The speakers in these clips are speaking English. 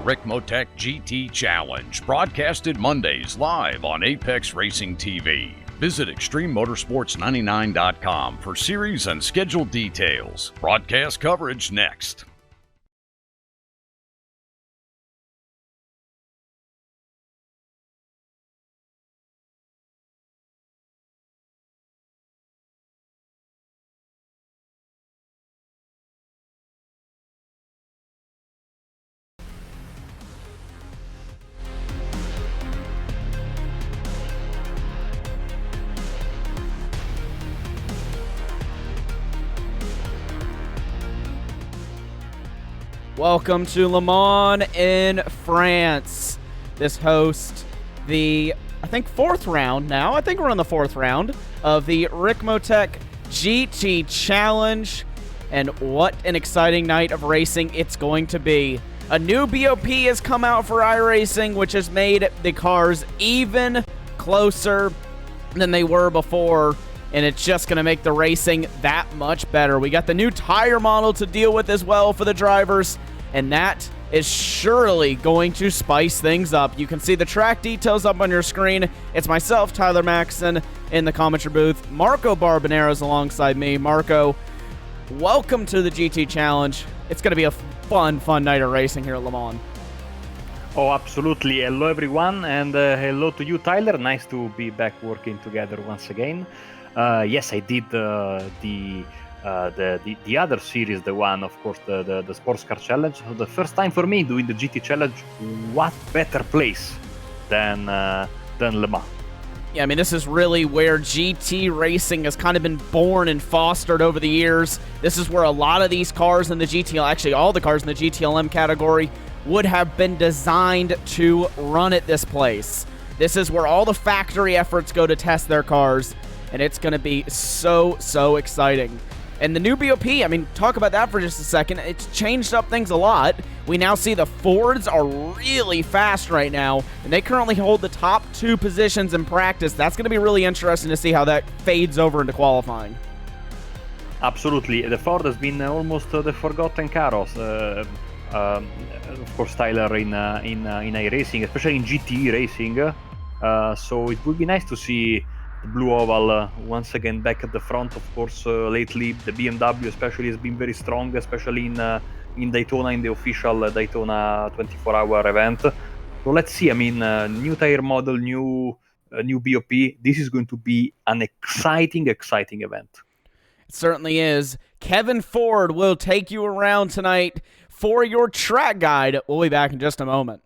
Ricmotech GT Challenge, broadcasted Mondays live on Apex Racing TV. Visit ExtremeMotorsports99.com for series and schedule details. Broadcast coverage next. Welcome to Le Mans in France. This hosts the, fourth round now. I think we're in the fourth round of the Ricmotech GT Challenge. And what an exciting night of racing it's going to be. A new BOP has come out for iRacing, which has made the cars even closer than they were before. And it's just going to make the racing that much better. We got the new tire model to deal with as well for the drivers, and that is surely going to spice things up. You can see the track details up on your screen. It's myself, Tyler Maxson, in the commentary booth. Marco Barbanero's alongside me. Marco, welcome to the GT Challenge. It's going to be a fun night of racing here at Le Mans. Oh, absolutely. Hello, everyone, and hello to you, Tyler. Nice to be back working together once again. Yes, I did the other series, the one, of course, the Sports Car Challenge. So the first time for me doing the GT Challenge. What better place than Le Mans? Yeah, I mean, this is really where GT racing has kind of been born and fostered over the years. This is where a lot of these cars in the GTL, actually all the cars in the GTLM category, would have been designed to run at this place. This is where all the factory efforts go to test their cars. And it's going to be so exciting. And the new BOP, I mean, talk about that for just a second. It's changed up things a lot. We now see the Fords are really fast right now, and they currently hold the top two positions in practice. That's going to be really interesting to see how that fades over into qualifying. Absolutely. The Ford has been almost the forgotten cars. Of course, Tyler in iRacing, especially in GT racing. So it would be nice to see Blue Oval once again back at the front. Of course, lately the BMW especially has been very strong, especially in Daytona, in the official Daytona 24-hour event. So let's see. I mean, new tire model, new BOP. This is going to be an exciting event. It certainly is. Kevin Ford will take you around tonight for your track guide. We'll be back in just a moment.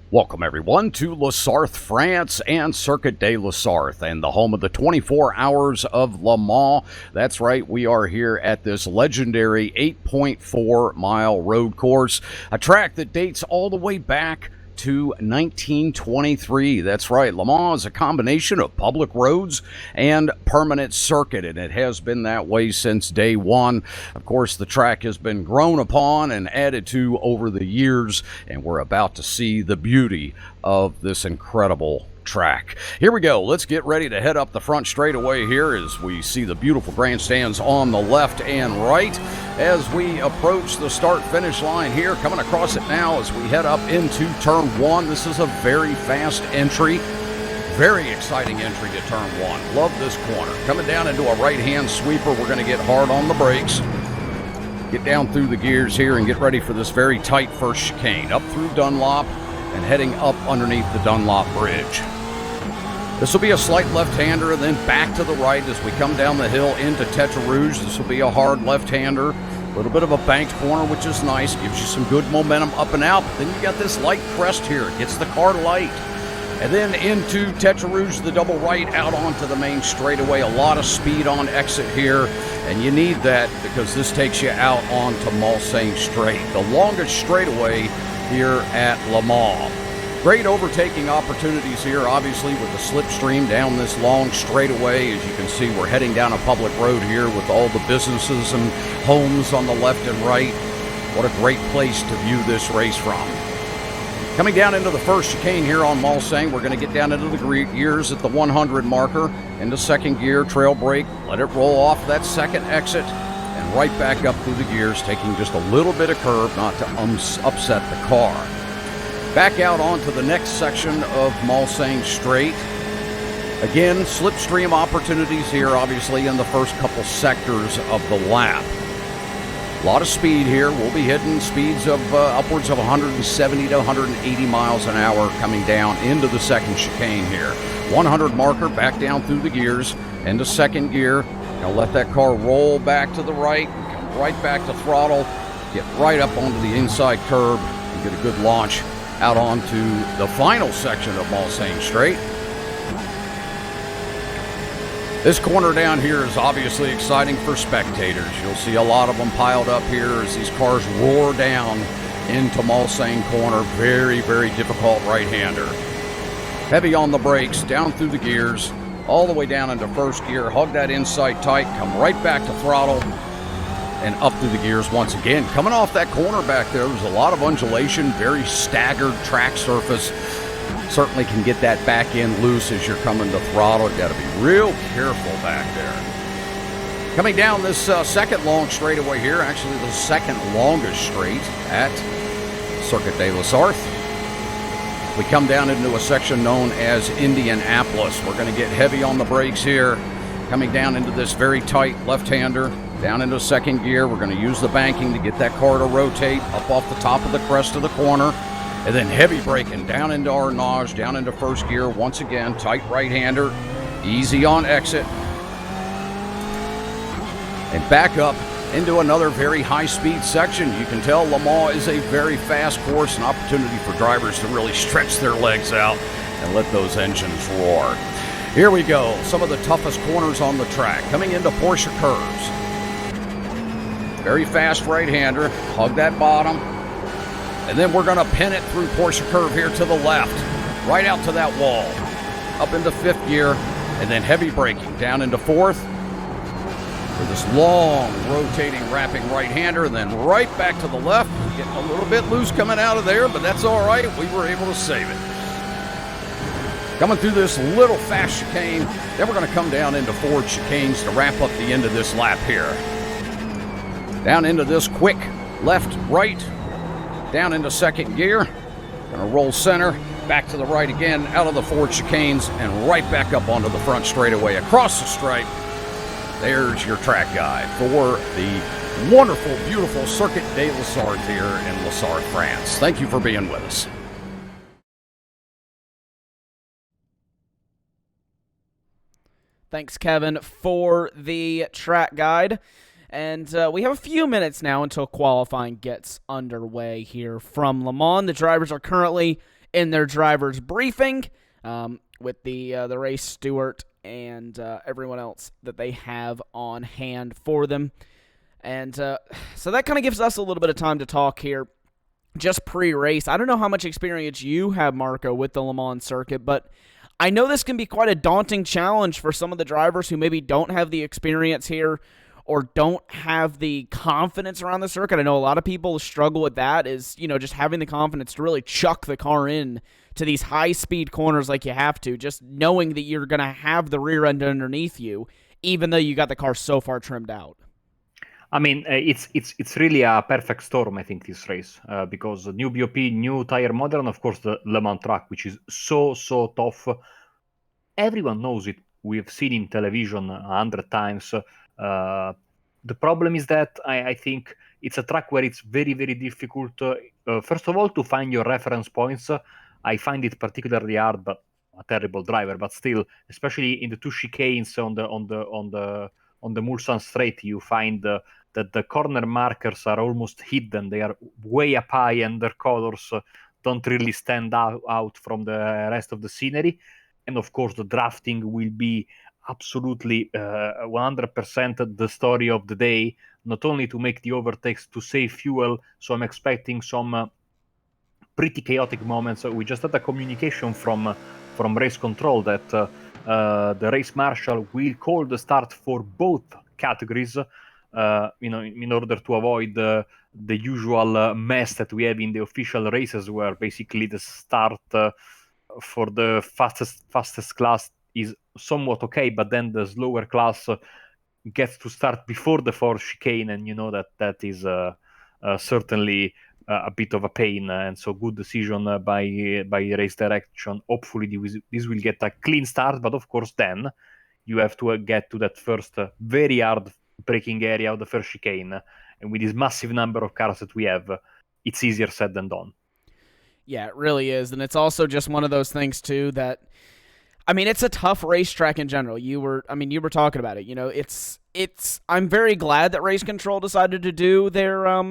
Welcome, everyone, to La Sarthe, France, and Circuit de La Sarthe, and the home of the 24 Hours of Le Mans. That's right, we are here at this legendary 8.4-mile road course, a track that dates all the way back to 1923. That's right, Le Mans is a combination of public roads and permanent circuit, and it has been that way since day one. Of course, the track has been grown upon and added to over the years, and we're about to see the beauty of this incredible track. Here we go. Let's get ready to head up the front straightaway here as we see the beautiful grandstands on the left and right as we approach the start-finish line here. Coming across it now as we head up into turn one. This is a very fast entry. Very exciting entry to turn one. Love this corner. Coming down into a right-hand sweeper. We're going to get hard on the brakes. Get down through the gears here and get ready for this very tight first chicane. Up through Dunlop and heading up underneath the Dunlop Bridge. This will be a slight left-hander and then back to the right as we come down the hill into Tetra Rouge. This will be a hard left-hander. A little bit of a banked corner, which is nice. Gives you some good momentum up and out. But then you got this light crest here. It gets the car light. And then into Tetra Rouge, the double right out onto the main straightaway. A lot of speed on exit here. And you need that because this takes you out onto Mulsanne Straight, the longest straightaway here at Le Mans. Great overtaking opportunities here, obviously, with the slipstream down this long straightaway. As you can see, we're heading down a public road here with all the businesses and homes on the left and right. What a great place to view this race from. Coming down into the first chicane here on Mulsanne, we're going to get down into the gears at the 100 marker, into second gear, trail brake, let it roll off that second exit, and right back up through the gears, taking just a little bit of curve not to upset the car. Back out onto the next section of Mulsanne Straight. Again, slipstream opportunities here, obviously, in the first couple sectors of the lap. A lot of speed here. We'll be hitting speeds of upwards of 170 to 180 miles an hour coming down into the second chicane here. 100 marker back down through the gears into second gear. Now let that car roll back to the right, come right back to throttle, get right up onto the inside curb, and get a good launch out onto the final section of Mulsanne Straight. This corner down here is obviously exciting for spectators. You'll see a lot of them piled up here as these cars roar down into Mulsanne Corner. Very, very difficult right-hander. Heavy on the brakes, down through the gears, all the way down into first gear. Hug that inside tight, come right back to throttle, and up through the gears once again. Coming off that corner back there, there's a lot of undulation, very staggered track surface. Certainly can get that back end loose as you're coming to throttle. You got to be real careful back there. Coming down this second long straightaway here, actually the second longest straight at Circuit de la Sarthe. We come down into a section known as Indianapolis. We're going to get heavy on the brakes here. Coming down into this very tight left-hander, down into second gear. We're going to use the banking to get that car to rotate up off the top of the crest of the corner. And then heavy braking down into our notch, down into first gear. Once again, tight right-hander, easy on exit. And back up into another very high-speed section. You can tell Le Mans is a very fast course, an opportunity for drivers to really stretch their legs out and let those engines roar. Here we go, some of the toughest corners on the track. Coming into Porsche curves. Very fast right-hander, hug that bottom. And then we're going to pin it through Porsche curve here to the left, right out to that wall, up into fifth gear, and then heavy braking down into fourth for this long rotating wrapping right-hander, and then right back to the left. Getting a little bit loose coming out of there, but that's all right. We were able to save it. Coming through this little fast chicane, then we're going to come down into four chicanes to wrap up the end of this lap here. Down into this quick left, right, down into second gear, gonna roll center, back to the right again, out of the four chicanes, and right back up onto the front straightaway, across the stripe. There's your track guide for the wonderful, beautiful Circuit de la Sarthe here in La Sarthe, France. Thank you for being with us. Thanks, Kevin, for the track guide. And we have a few minutes now until qualifying gets underway here from Le Mans. The drivers are currently in their driver's briefing with the race steward and everyone else that they have on hand for them. And so that kind of gives us a little bit of time to talk here just pre-race. I don't know how much experience you have, Marco, with the Le Mans circuit, but I know this can be quite a daunting challenge for some of the drivers who maybe don't have the experience here or don't have the confidence around the circuit. I know a lot of people struggle with that, is, you know, just having the confidence to really chuck the car in to these high-speed corners like you have to, just knowing that you're going to have the rear end underneath you, even though you got the car so far trimmed out. I mean, it's really a perfect storm, I think, this race, because new BOP, new tire model, and of course the Le Mans track, which is so tough. Everyone knows it. We've seen in television 100 times. The problem is that I think it's a track where it's very difficult, first of all, to find your reference points. I find it particularly hard, but a terrible driver, but still, especially in the two chicanes on the Mulsanne Straight, you find that the corner markers are almost hidden. They are way up high, and their colors don't really stand out from the rest of the scenery. And of course, the drafting will be absolutely 100% the story of the day, not only to make the overtakes, to save fuel. So I'm expecting some pretty chaotic moments. We just had a communication from race control that the race marshal will call the start for both categories, in order to avoid the usual mess that we have in the official races, where basically the start for the fastest class is somewhat okay, but then the slower class gets to start before the fourth chicane, and you know that is certainly a bit of a pain. And so good decision by race direction. Hopefully this will get a clean start, but of course then you have to get to that first very hard braking area of the first chicane, and with this massive number of cars that we have, it's easier said than done. Yeah, it really is. And it's also just one of those things too that, I mean, it's a tough racetrack in general. You were talking about it. You know, I'm very glad that Race Control decided to do their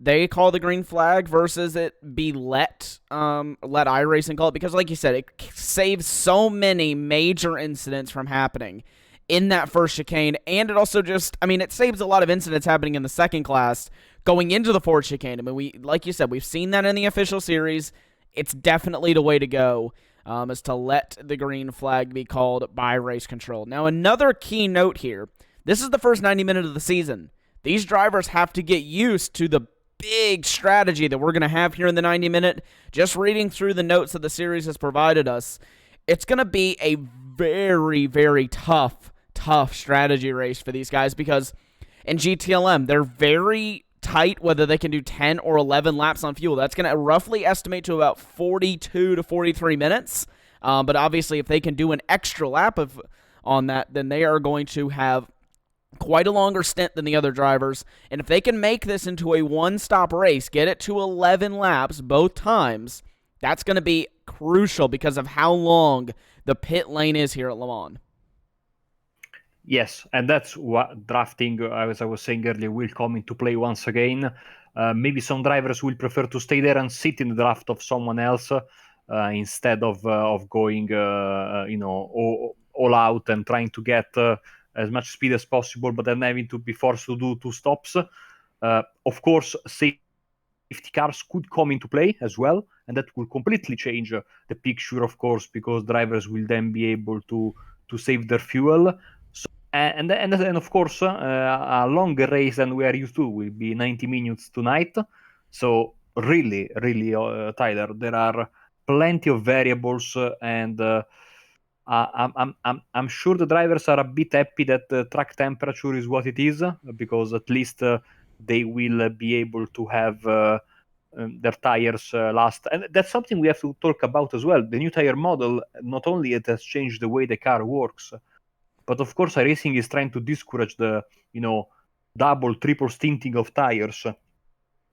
they call the green flag versus it be let iRacing call it, because like you said, it saves so many major incidents from happening in that first chicane, and it also just, I mean, it saves a lot of incidents happening in the second class going into the fourth chicane. I mean, like you said, we've seen that in the official series. It's definitely the way to go, is to let the green flag be called by Race Control. Now, another key note here, this is the first 90 minutes of the season. These drivers have to get used to the big strategy that we're going to have here in the 90 minute. Just reading through the notes that the series has provided us, it's going to be a very, very tough strategy race for these guys, because in GTLM, they're very tight whether they can do 10 or 11 laps on fuel. That's going to roughly estimate to about 42 to 43 minutes. But obviously, if they can do an extra lap on that, then they are going to have quite a longer stint than the other drivers. And if they can make this into a one-stop race, get it to 11 laps both times, that's going to be crucial because of how long the pit lane is here at Le Mans. Yes, and that's what drafting, as I was saying earlier, will come into play once again. Maybe some drivers will prefer to stay there and sit in the draft of someone else instead of going, all out and trying to get as much speed as possible, but then having to be forced to do 2 stops. Of course, safety cars could come into play as well, and that will completely change the picture, of course, because drivers will then be able to save their fuel. So, and of course, a longer race than we are used to will be 90 minutes tonight. So really, Tyler, there are plenty of variables, and I'm sure the drivers are a bit happy that the track temperature is what it is, because at least they will be able to have their tires last. And that's something we have to talk about as well. The new tire model, not only it has changed the way the car works, but of course iRacing is trying to discourage the double, triple stinting of tires,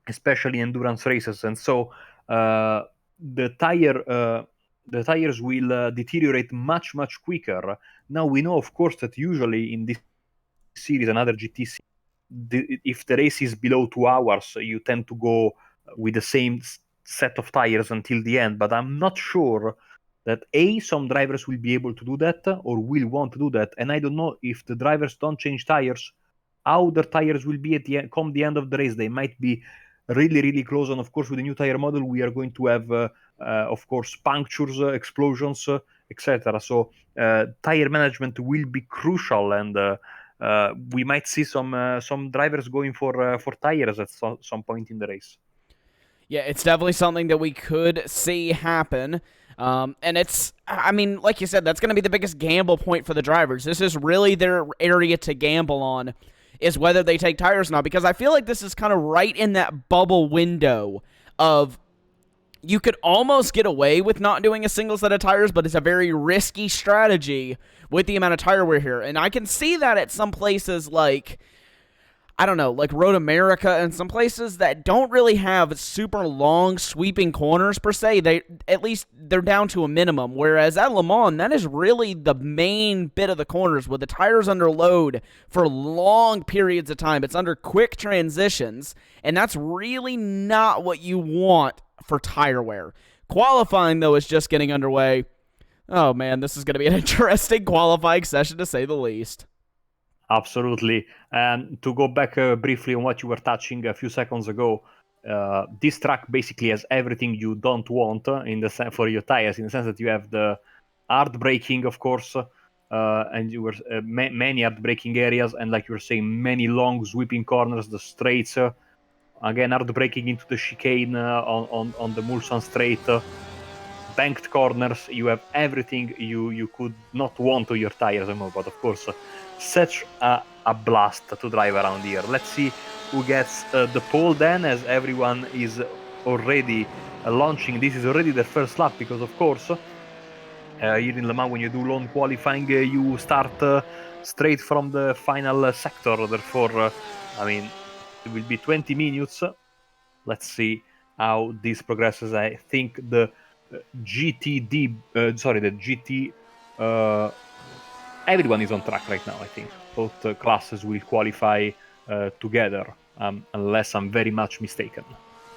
especially endurance races. And so the tires will deteriorate much quicker. Now we know, of course, that usually in this series, another GT series, if the race is below 2 hours, you tend to go with the same set of tires until the end. But I'm not sure that some drivers will be able to do that or will want to do that. And I don't know if the drivers don't change tires, how their tires will be at the end of the race. They might be really close. And of course, with the new tire model, we are going to have, of course, punctures, explosions, etc. So tire management will be crucial, and we might see some drivers going for tires at some point in the race. Yeah, it's definitely something that we could see happen. And it's, I mean, like you said, that's going to be the biggest gamble point for the drivers. This is really their area to gamble on, is whether they take tires or not, because I feel like this is kind of right in that bubble window of you could almost get away with not doing a single set of tires, but it's a very risky strategy with the amount of tire wear here. And I can see that at some places like, I don't know, like Road America and some places that don't really have super long sweeping corners per se. They're down to a minimum. Whereas at Le Mans, that is really the main bit of the corners with the tires under load for long periods of time. It's under quick transitions, and that's really not what you want for tire wear. Qualifying, though, is just getting underway. Oh man, this is going to be an interesting qualifying session to say the least. Absolutely. And to go back briefly on what you were touching a few seconds ago, this track basically has everything you don't want for your tires, in the sense that you have the hard braking, of course, and you were many hard braking areas, and like you were saying, many long sweeping corners, the straights. Again, hard braking into the chicane on the Mulsanne straight. banked corners, you have everything you could not want to your tires anymore. But of course, such a blast to drive around here. Let's see who gets the pole then, as everyone is already launching. This is already the first lap, because of course here in Le Mans, when you do lone qualifying, you start straight from the final sector. Therefore, I mean, it will be 20 minutes. Let's see how this progresses. I think the GT, everyone is on track right now. I think both classes will qualify together, unless I'm very much mistaken.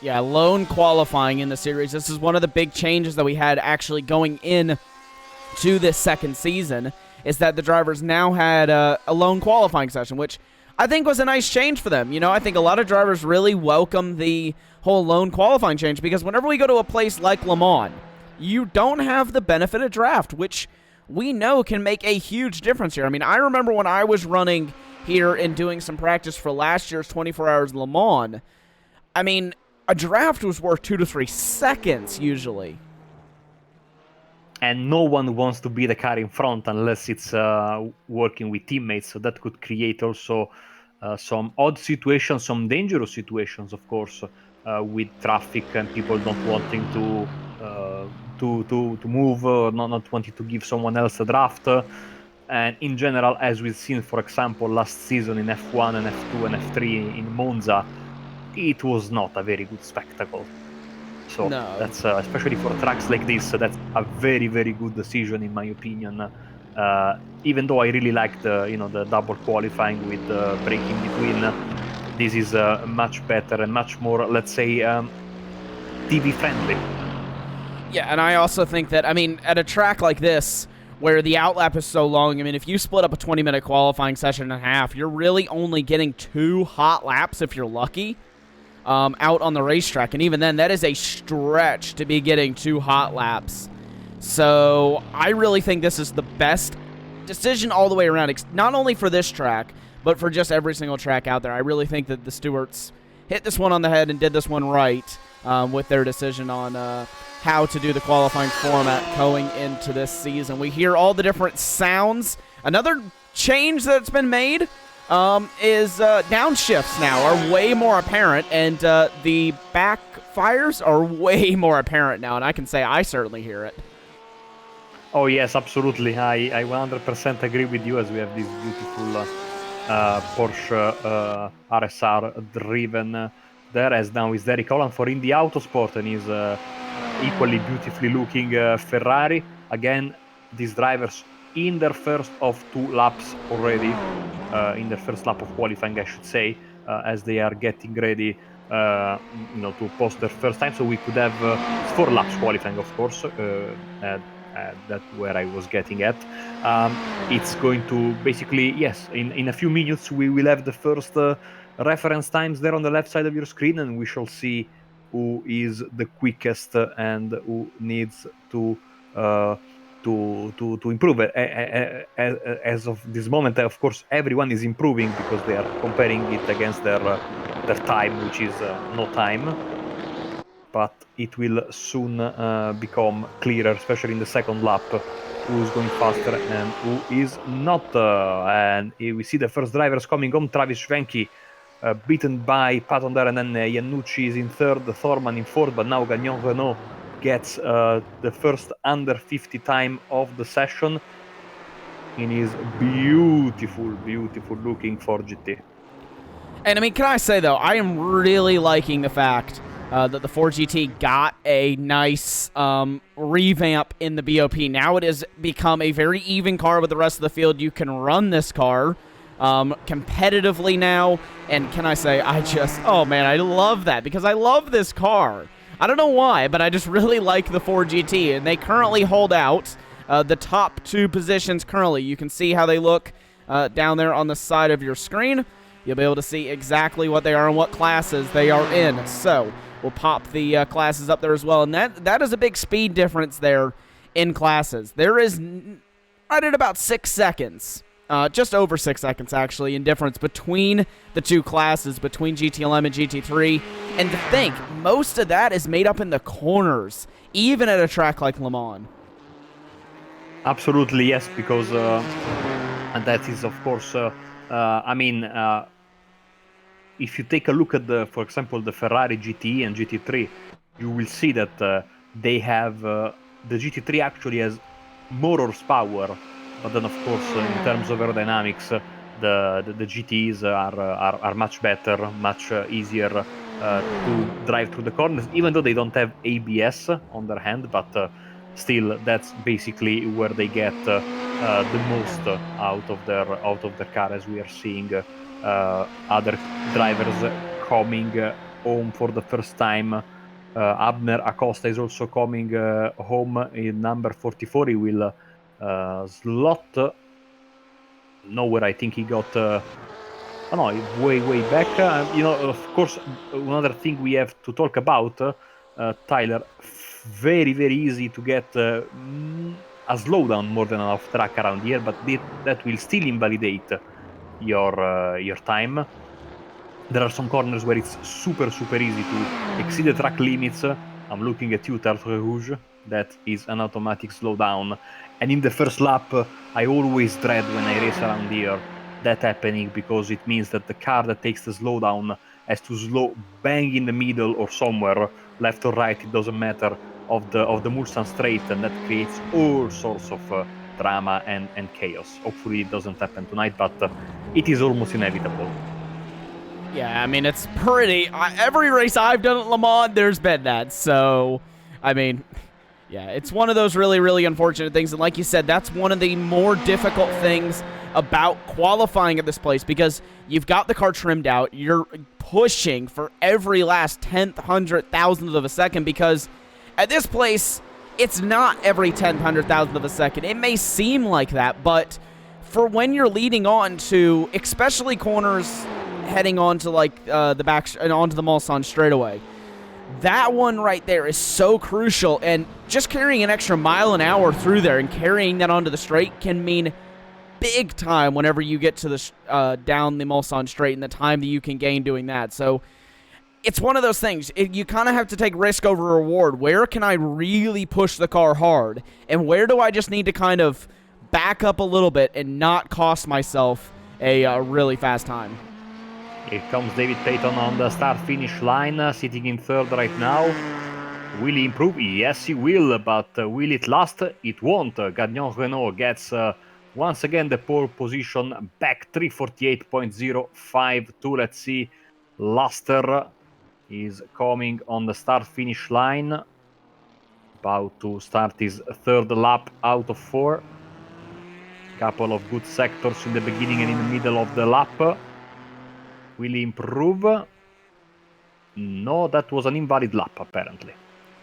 Yeah, lone qualifying in the series. This is one of the big changes that we had actually going in to this second season, is that the drivers now had a lone qualifying session, which I think was a nice change for them. You know, I think a lot of drivers really welcome the whole lone qualifying change, because whenever we go to a place like Le Mans, you don't have the benefit of draft, which we know can make a huge difference here. I mean, I remember when I was running here and doing some practice for last year's 24 Hours Le Mans, I mean, a draft was worth 2 to 3 seconds usually. And no one wants to be the car in front unless it's working with teammates. So that could create also some odd situations, some dangerous situations, of course, with traffic and people not wanting to move, not wanting to give someone else a draft. And in general, as we've seen, for example, last season in F1 and F2 and F3 in Monza, it was not a very good spectacle. So no. That's especially for tracks like this, that's a very, very good decision in my opinion. Even though I really like the double qualifying with braking between, this is much better and much more, let's say, TV friendly. Yeah, and I also think that, I mean, at a track like this, where the outlap is so long, I mean, if you split up a 20-minute qualifying session in half, you're really only getting 2 hot laps if you're lucky. Out on the racetrack, and even then, that is a stretch to be getting 2 hot laps. So I really think this is the best decision all the way around, not only for this track, but for just every single track out there. I really think that the Stewarts hit this one on the head and did this one right with their decision on how to do the qualifying format going into this season. We hear all the different sounds. Another change that's been made is downshifts now are way more apparent, and the backfires are way more apparent now, and I can say I certainly hear it. Oh yes, absolutely. I 100% agree with you, as we have this beautiful Porsche RSR driven there, as now is Derek Holland for Indy Autosport, and is equally beautifully looking Ferrari. Again, these drivers in their first of 2 laps already, in their first lap of qualifying, I should say, as they are getting ready, to post their first time. So we could have 4 laps qualifying, of course. That's where I was getting at. It's going to basically, yes, in a few minutes we will have the first reference times there on the left side of your screen, and we shall see who is the quickest and who needs to improve. As of this moment, of course, everyone is improving because they are comparing it against their time, which is no time. But it will soon become clearer, especially in the second lap, who's going faster and who is not. And we see the first drivers coming home. Travis Schwenke beaten by Patton there, and then Iannucci is in third, Thorman in fourth, but now Gagnon Renault gets the first under 50 time of the session in his beautiful looking 4GT. And I mean, can I say though, I am really liking the fact that the 4GT got a nice revamp in the BOP. Now it has become a very even car with the rest of the field. You can run this car competitively now, and can I say, oh man, I love that, because I love this car. I don't know why, but I just really like the 4GT, and they currently hold out the top 2 positions currently. You can see how they look down there on the side of your screen. You'll be able to see exactly what they are and what classes they are in. So we'll pop the classes up there as well, and that is a big speed difference there in classes. There is right at about 6 seconds just over 6 seconds actually in difference between the two classes, between GTLM and GT3. And to think, most of that is made up in the corners, even at a track like Le Mans. Absolutely, yes, because and that is, of course, if you take a look at for example, the Ferrari GTE and GT3, you will see that they have the GT3 actually has more horsepower, but then, of course, in terms of aerodynamics, the GTs are much better, much easier to drive through the corners, even though they don't have ABS on their hand, but still, that's basically where they get the most out of their car, as we are seeing other drivers coming home for the first time. Abner Acosta is also coming home in number 44. He will slot nowhere. I think he got way back. Of course, another thing we have to talk about, Tyler, very easy to get a slowdown more than an off track around here, but that will still invalidate your time. There are some corners where it's super easy to exceed the track limits. I'm looking at you, Tertre Rouge. That is an automatic slowdown. And in the first lap, I always dread when I race around here that happening, because it means that the car that takes the slowdown has to slow bang in the middle or somewhere, left or right, it doesn't matter, of the Mulsanne straight, and that creates all sorts of drama and chaos. Hopefully it doesn't happen tonight, but it is almost inevitable. Yeah, I mean, it's pretty... every race I've done at Le Mans, there's been that. So, I mean, yeah, it's one of those really unfortunate things. And like you said, that's one of the more difficult things about qualifying at this place, because you've got the car trimmed out. You're pushing for every last 10th, 100th, 1000th of a second, because at this place, it's not every 10th, 100,000th of a second. It may seem like that, but for when you're leading on to, especially corners heading on to like the back and onto the Mulsanne straightaway, that one right there is so crucial. And just carrying an extra mile an hour through there and carrying that onto the straight can mean big time whenever you get to the down the Mulsanne straight, and the time that you can gain doing that. So it's one of those things. You kind of have to take risk over reward. Where can I really push the car hard, and where do I just need to kind of back up a little bit and not cost myself a really fast time? Here comes David Payton on the start-finish line, sitting in third right now. Will he improve? Yes, he will, but will it last? It won't. Gagnon Renault gets once again the pole position, back 348.052. Let's see. Luster is coming on the start-finish line, about to start his third lap out of 4. Couple of good sectors in the beginning and in the middle of the lap. Will he improve? No, that was an invalid lap, apparently.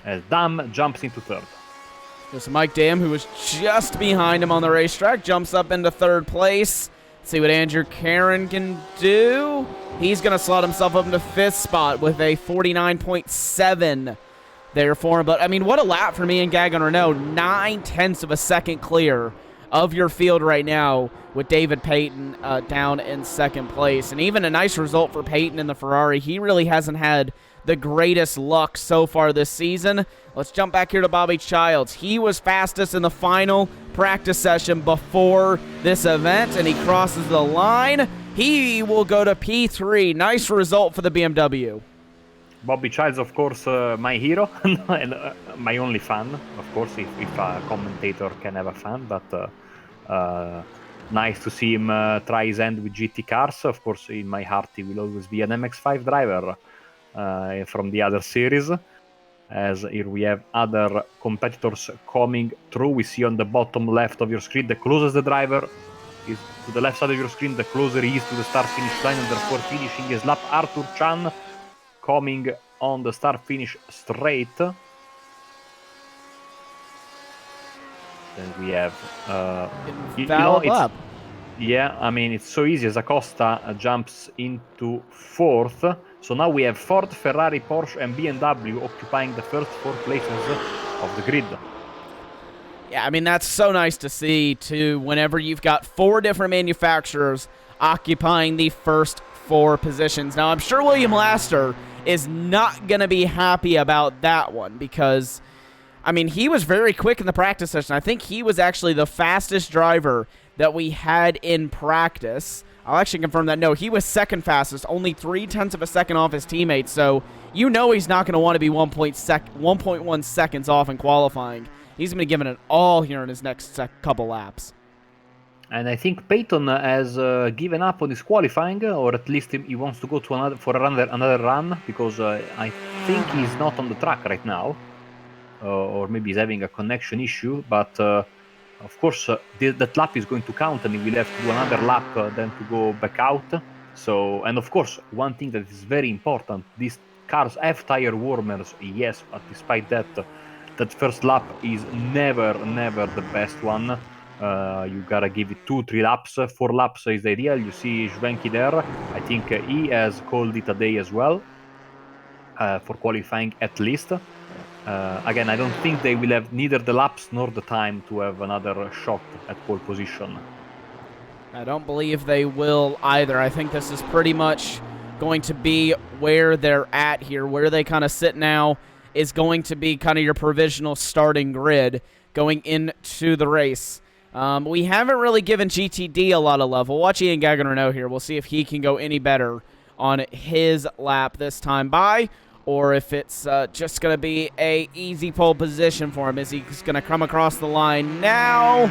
As Dam jumps into third. So Mike Dam, who was just behind him on the racetrack, jumps up into third place. Let's see what Andrew Caron can do. He's going to slot himself up into 5th spot with a 49.7 there for him. But, I mean, what a lap for me and Gagnon Renault. 9/10 of a second clear of your field right now, with David Payton down in 2nd place. And even a nice result for Payton in the Ferrari. He really hasn't had the greatest luck so far this season. Let's jump back here to Bobby Childs. He was fastest in the final practice session before this event, and he crosses the line. He will go to P3. Nice result for the BMW. Bobby Childs, of course, my hero, and my only fan, of course, if a commentator can have a fan, but nice to see him try his hand with GT cars. Of course, in my heart, he will always be an MX-5 driver from the other series. As here we have other competitors coming through. We see on the bottom left of your screen, the closest the driver is to the left side of your screen, the closer he is to the start-finish line, and therefore finishing his lap. Arthur Chan coming on the start-finish straight. Then we have up. Yeah, I mean, it's so easy as Acosta jumps into 4th. So now we have Ford, Ferrari, Porsche, and BMW occupying the first 4 places of the grid. Yeah, I mean, that's so nice to see, too, whenever you've got 4 different manufacturers occupying the first 4 positions. Now, I'm sure William Laster is not going to be happy about that one because, I mean, he was very quick in the practice session. I think he was actually the fastest driver that we had in practice. I'll actually confirm that. No, he was second fastest, only 0.3 of a second off his teammates, so you know he's not going to want to be 1.1 seconds off in qualifying. He's going to be giving it all here in his next couple laps. And I think Peyton has given up on his qualifying, or at least he wants to go to another run, because I think he's not on the track right now, or maybe he's having a connection issue. But of course, that lap is going to count, and he will have to do another lap then to go back out. So, and of course, one thing that is very important: these cars have tire warmers, yes, but despite that. That first lap is never the best one. You gotta give it 2-3 laps. 4 laps is the ideal. You see Schwenke there. I think he has called it a day as well for qualifying at least. Again, I don't think they will have neither the laps nor the time to have another shot at pole position. I don't believe they will either. I think this is pretty much going to be where they're at here, where they kind of sit now. Is going to be kind of your provisional starting grid going into the race. We haven't really given GTD a lot of love. We'll watch Ian Gagnon here. We'll see if he can go any better on his lap this time by, or if it's just going to be a easy pole position for him. Is he's going to come across the line now?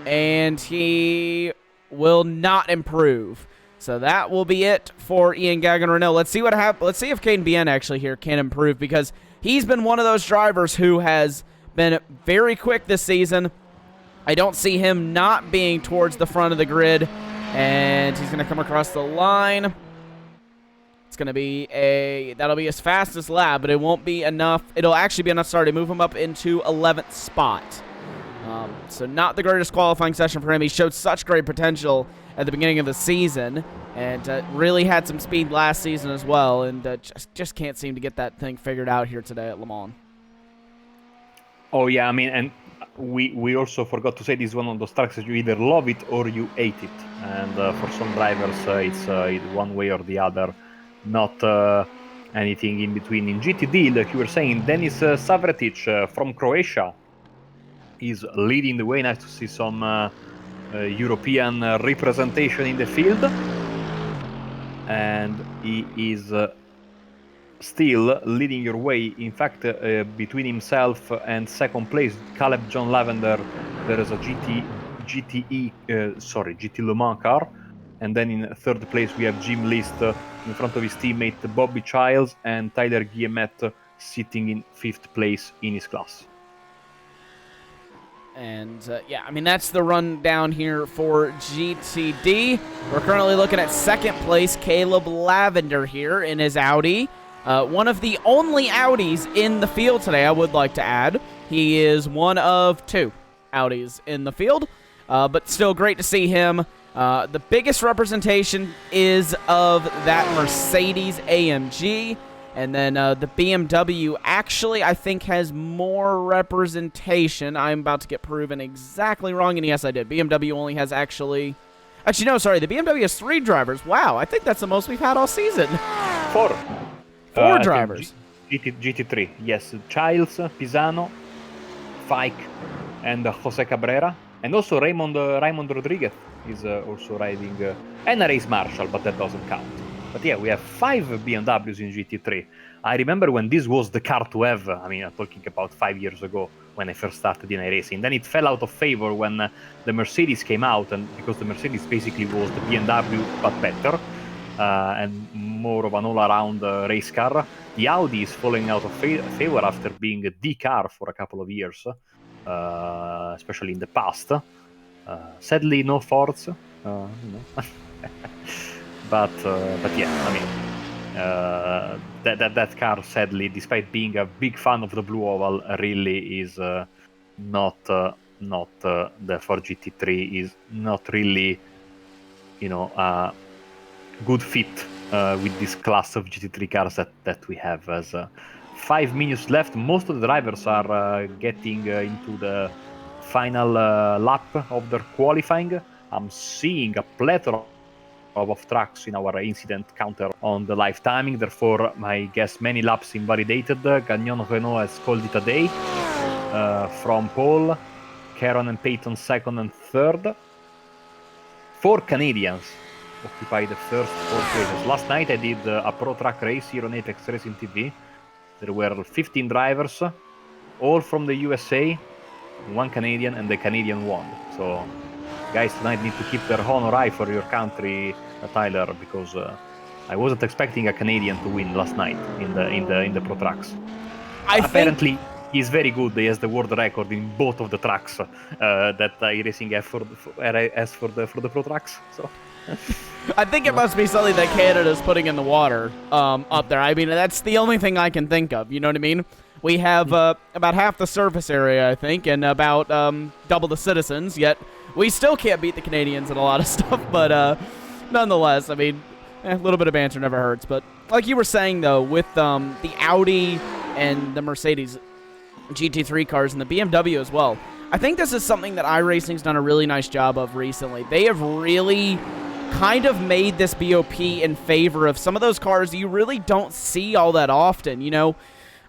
And he will not improve. So that will be it for Ian Gagnon. Let's see what happens. Let's see if Caden Bien actually here can improve, because he's been one of those drivers who has been very quick this season. I don't see him not being towards the front of the grid, and he's going to come across the line. It's going to be that'll be his fastest lap, but it won't be enough. It'll actually be enough, to move him up into 11th spot. So not the greatest qualifying session for him. He showed such great potential at the beginning of the season, and really had some speed last season as well, and just can't seem to get that thing figured out here today at Le Mans. Oh yeah, I mean, and we also forgot to say this is one of those tracks that you either love it or you hate it, and for some drivers it's one way or the other, not anything in between. In GTD, like you were saying, Denis Savretic from Croatia is leading the way. Nice to see some European representation in the field, and he is still leading your way. In fact, between himself and second place, Caleb John Lavender, there is a GT Le Mans car, and then in third place we have Jim List in front of his teammate Bobby Childs, and Tyler Guillemette sitting in 5th place in his class. And, yeah, I mean, that's the rundown here for GTD. We're currently looking at second place, Caleb Lavender here in his Audi. One of the only Audis in the field today, I would like to add. He is one of 2 Audis in the field, but still great to see him. The biggest representation is of that Mercedes AMG. And then the BMW actually, I think, has more representation. I'm about to get proven exactly wrong, and yes, I did. BMW only has actually, no, sorry, the BMW has 3 drivers. Wow, I think that's the most we've had all season. 4. 4 drivers. GT3, yes. Childs, Pisano, Fike, and Jose Cabrera. And also Raymond Rodriguez is also riding, and a race marshal, but that doesn't count. But yeah, we have 5 BMWs in GT3. I remember when this was the car to have. I mean, I'm talking about 5 years ago when I first started in iRacing. Then it fell out of favor when the Mercedes came out, and because the Mercedes basically was the BMW but better, and more of an all-around race car. The Audi is falling out of favor after being the car for a couple of years, especially in the past. Sadly, no Fords. But yeah, I mean, that car, sadly, despite being a big fan of the Blue Oval, really is not the Ford GT3 is not really, a good fit with this class of GT3 cars that we have. As 5 minutes left, most of the drivers are getting into the final lap of their qualifying. I'm seeing a plethora of tracks in our incident counter on the live timing. Therefore, I guess many laps invalidated. Gagnon Renault has called it a day. From Paul, Caron and Peyton second and third. 4 Canadians occupy the first 4 places. Last night I did a pro track race here on Apex Racing TV. There were 15 drivers, all from the USA, 1 Canadian, and the Canadian won. So guys tonight need to keep their honor high for your country, Tyler, because I wasn't expecting a Canadian to win last night in the pro tracks. Apparently, he's very good. He has the world record in both of the tracks that iRacing has for the pro tracks. So I think it must be something that Canada's putting in the water up there. I mean, that's the only thing I can think of. You know what I mean? We have about half the surface area, I think, and about double the citizens, yet we still can't beat the Canadians in a lot of stuff. But nonetheless, I mean, a little bit of banter never hurts. But like you were saying, though, with the Audi and the Mercedes GT3 cars and the BMW as well, I think this is something that iRacing's done a really nice job of recently. They have really kind of made this BOP in favor of some of those cars you really don't see all that often, you know?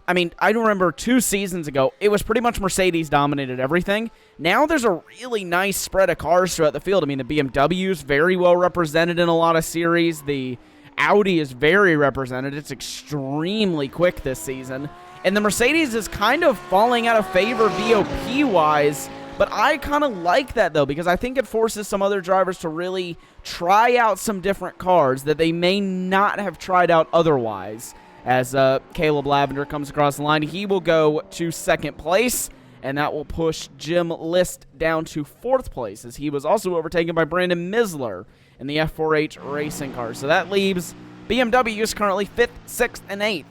I mean, I remember 2 seasons ago, it was pretty much Mercedes dominated everything. Now there's a really nice spread of cars throughout the field. I mean, the BMW's very well represented in a lot of series. The Audi is very represented. It's extremely quick this season. And the Mercedes is kind of falling out of favor BOP-wise, but I kind of like that, though, because I think it forces some other drivers to really try out some different cars that they may not have tried out otherwise. As Caleb Lavender comes across the line, he will go to 2nd place, and that will push Jim List down to 4th place, as he was also overtaken by Brandon Misler in the F4H racing car. So that leaves BMWs currently 5th, 6th, and 8th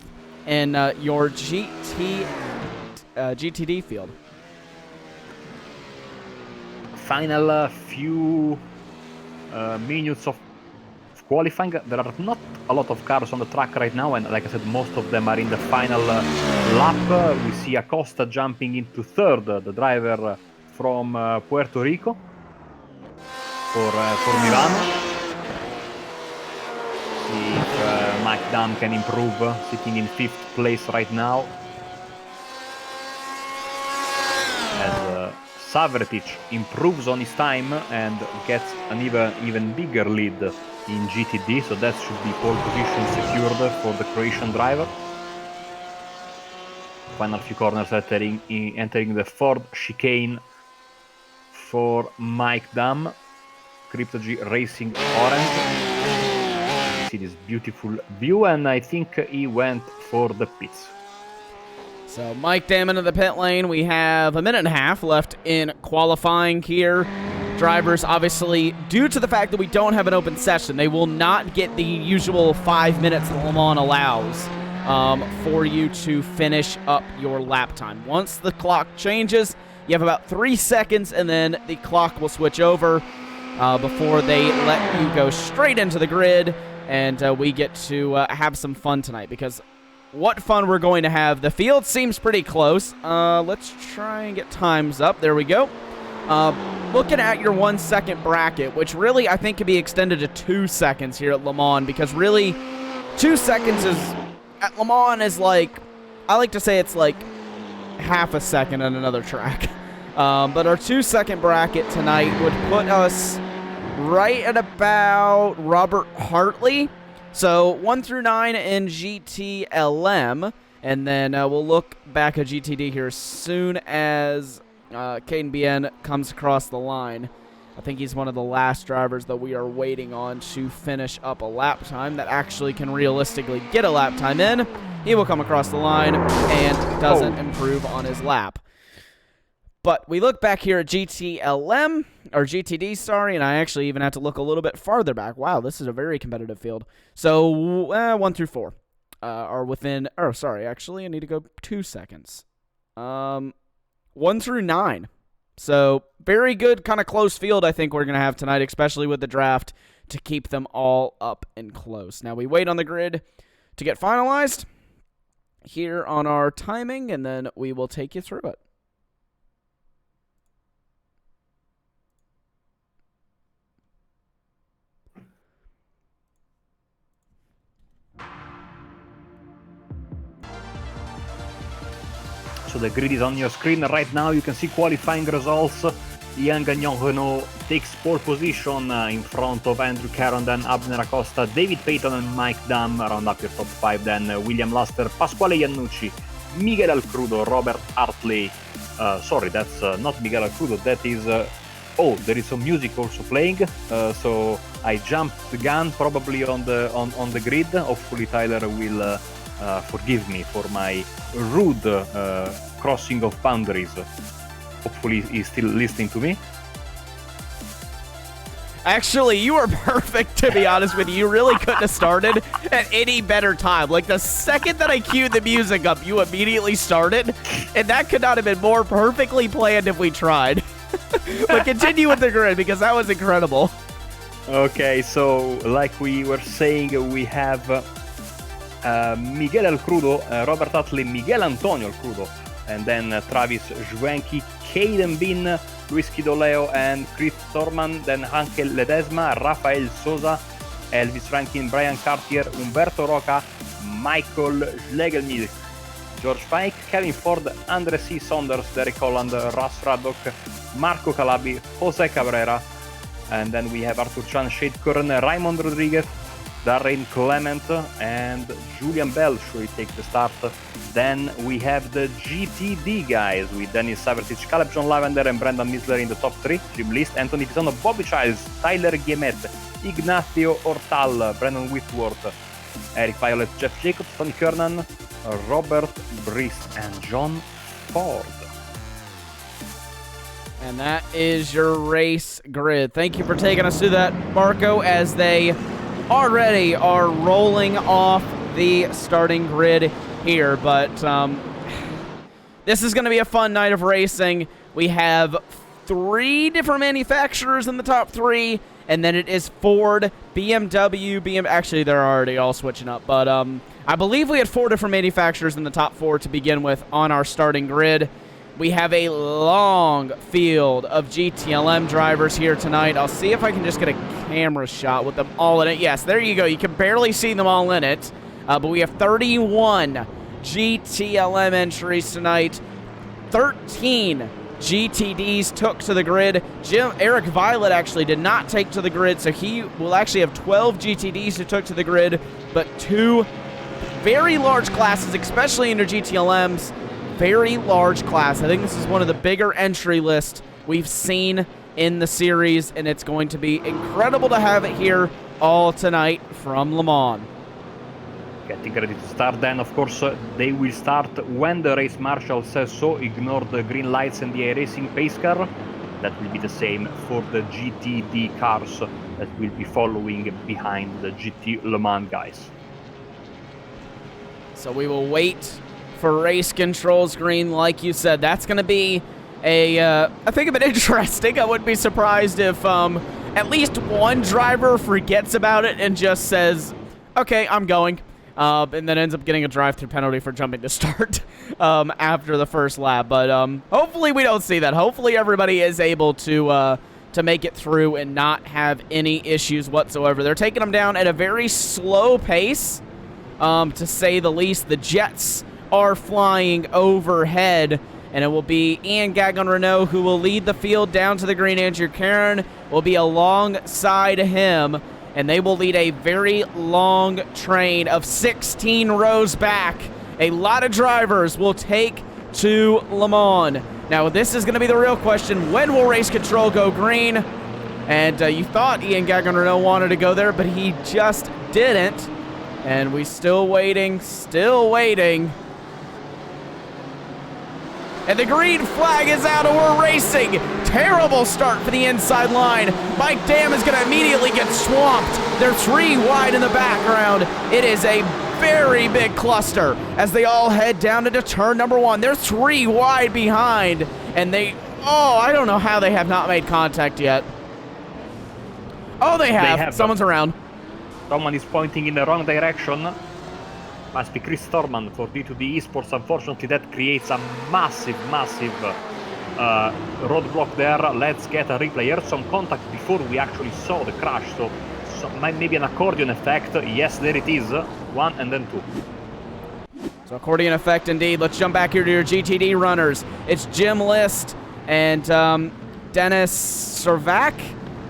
in your GTD field. Final few minutes of qualifying. There are not a lot of cars on the track right now, and like I said, most of them are in the final lap. We see Acosta jumping into 3rd, the driver from Puerto Rico for Milano. See if Mike Dam can improve, sitting in 5th place right now. As Savretic improves on his time and gets an even bigger lead in GTD, so that should be pole position secured for the Croatian driver. Final few corners entering the Ford chicane for Mike Dam. Crypto G Racing orange. You see this beautiful view, and I think he went for the pits. So Mike Dam into the pit lane. We have a minute and a half left in qualifying here. Drivers, obviously, due to the fact that we don't have an open session, they will not get the usual 5 minutes that Le Mans allows for you to finish up your lap time. Once the clock changes, you have about 3 seconds, and then the clock will switch over before they let you go straight into the grid, and we get to have some fun tonight, because what fun we're going to have. The field seems pretty close. Let's try and get times up. There we go. Looking at your 1 second bracket, which really I think could be extended to 2 seconds here at Le Mans, because really 2 seconds is, at Le Mans, is like, I like to say it's like half a second on another track. But our 2 second bracket tonight would put us right at about Robert Hartley. So 1 through 9 in GTLM, and then we'll look back at GTD here as soon as Caden Bien comes across the line. I think he's one of the last drivers that we are waiting on to finish up a lap time that actually can realistically get a lap time in. He will come across the line and doesn't improve on his lap. But we look back here at GTLM, or GTD, sorry, and I actually even have to look a little bit farther back. Wow, this is a very competitive field. So 1 through 4 are within, oh, sorry, actually, I need to go 2 seconds. 1 through 9. So very good, kind of close field I think we're going to have tonight, especially with the draft, to keep them all up and close. Now we wait on the grid to get finalized here on our timing, and then we will take you through it. So the grid is on your screen right now. You can see qualifying results. Ian Gagnon-Renault takes pole position in front of Andrew Caron, then Abner Acosta, David Payton and Mike Damm round up your top 5. Then William Luster, Pasquale Iannucci, Miguel Alcrudo, Robert Hartley. Sorry, that's not Miguel Alcrudo. That is... oh, there is some music also playing. So I jumped the gun probably on the grid. Hopefully Tyler will forgive me for my rude crossing of boundaries. Hopefully he's still listening to me. Actually, you were perfect, to be honest with you. You really couldn't have started at any better time. Like, the second that I queued the music up, you immediately started, and that could not have been more perfectly planned if we tried. But continue with the grid, because that was incredible. Okay, so like we were saying, we have Miguel Alcrudo, Robert Utley, Miguel Antonio Alcrudo, and then Travis Juenki, Caden Bin, Luis Kidoleo, and Chris Thorman, then Ankel Ledesma, Rafael Sosa, Elvis Rankin, Brian Cartier, Umberto Roca, Michael Schlegelmilch, George Pike, Kevin Ford, Andre C. Saunders, Derek Holland, Russ Raddock, Marco Calabi, Jose Cabrera, and then we have Arthur Chan, Shade Curran, Raymond Rodriguez, Darren Clement, and Julian Bell should take the start. Then we have the GTD guys with Dennis Savertich, Caleb John Lavender, and Brendan Misler in the top 3. Dream list: Anthony Pisano, Bobby Childs, Tyler Guillemette, Ignacio Ortal, Brendan Whitworth, Eric Violet, Jeff Jacobs, Tony Kernan, Robert Brice, and John Ford. And that is your race grid. Thank you for taking us through that, Marco, as they already are rolling off the starting grid here. But this is going to be a fun night of racing. We have 3 different manufacturers in the top 3, and then it is Ford, BMW, actually, they're already all switching up. But I believe we had 4 different manufacturers in the top 4 to begin with on our starting grid. We have a long field of GTLM drivers here tonight. I'll see if I can just get a camera shot with them all in it. Yes, there you go. You can barely see them all in it. But we have 31 GTLM entries tonight. 13 GTDs took to the grid. Eric Violet actually did not take to the grid, so he will actually have 12 GTDs who took to the grid, but 2 very large classes, especially in your GTLMs. Very large class. I think this is one of the bigger entry lists we've seen in the series, and it's going to be incredible to have it here all tonight from Le Mans. Getting ready to start then, of course, they will start when the race marshal says so. Ignore the green lights and the iRacing pace car. That will be the same for the GTD cars that will be following behind the GT Le Mans guys. So we will wait for race controls green, like you said. That's going to be I think a bit interesting. I wouldn't be surprised if at least one driver forgets about it and just says, okay, I'm going, and then ends up getting a drive-through penalty for jumping to start after the first lap. But hopefully we don't see that. Hopefully everybody is able to make it through and not have any issues whatsoever. They're taking them down at a very slow pace, to say the least. The jets are flying overhead, and it will be Ian Gagnon-Renault who will lead the field down to the green. Andrew Caron will be alongside him, and they will lead a very long train of 16 rows back. A lot of drivers will take to Le Mans. Now, this is going to be the real question. When will race control go green? And you thought Ian Gagnon-Renault wanted to go there, but he just didn't. And we still waiting, And the green flag is out, and we're racing. Terrible start for the inside line. Mike Damm is going to immediately get swamped. They're 3 wide in the background. It is a very big cluster as they all head down into turn number 1. They're 3 wide behind, and I don't know how they have not made contact yet. Oh, they have. Someone's around. Someone is pointing in the wrong direction. Must be Chris Thorman for D2D Esports. Unfortunately, that creates a massive roadblock there. Let's get a replay. Here's some contact before we actually saw the crash, so maybe an accordion effect. Yes, there it is. 1 and then 2. So accordion effect indeed. Let's jump back here to your GTD runners. It's Jim List and Dennis Servac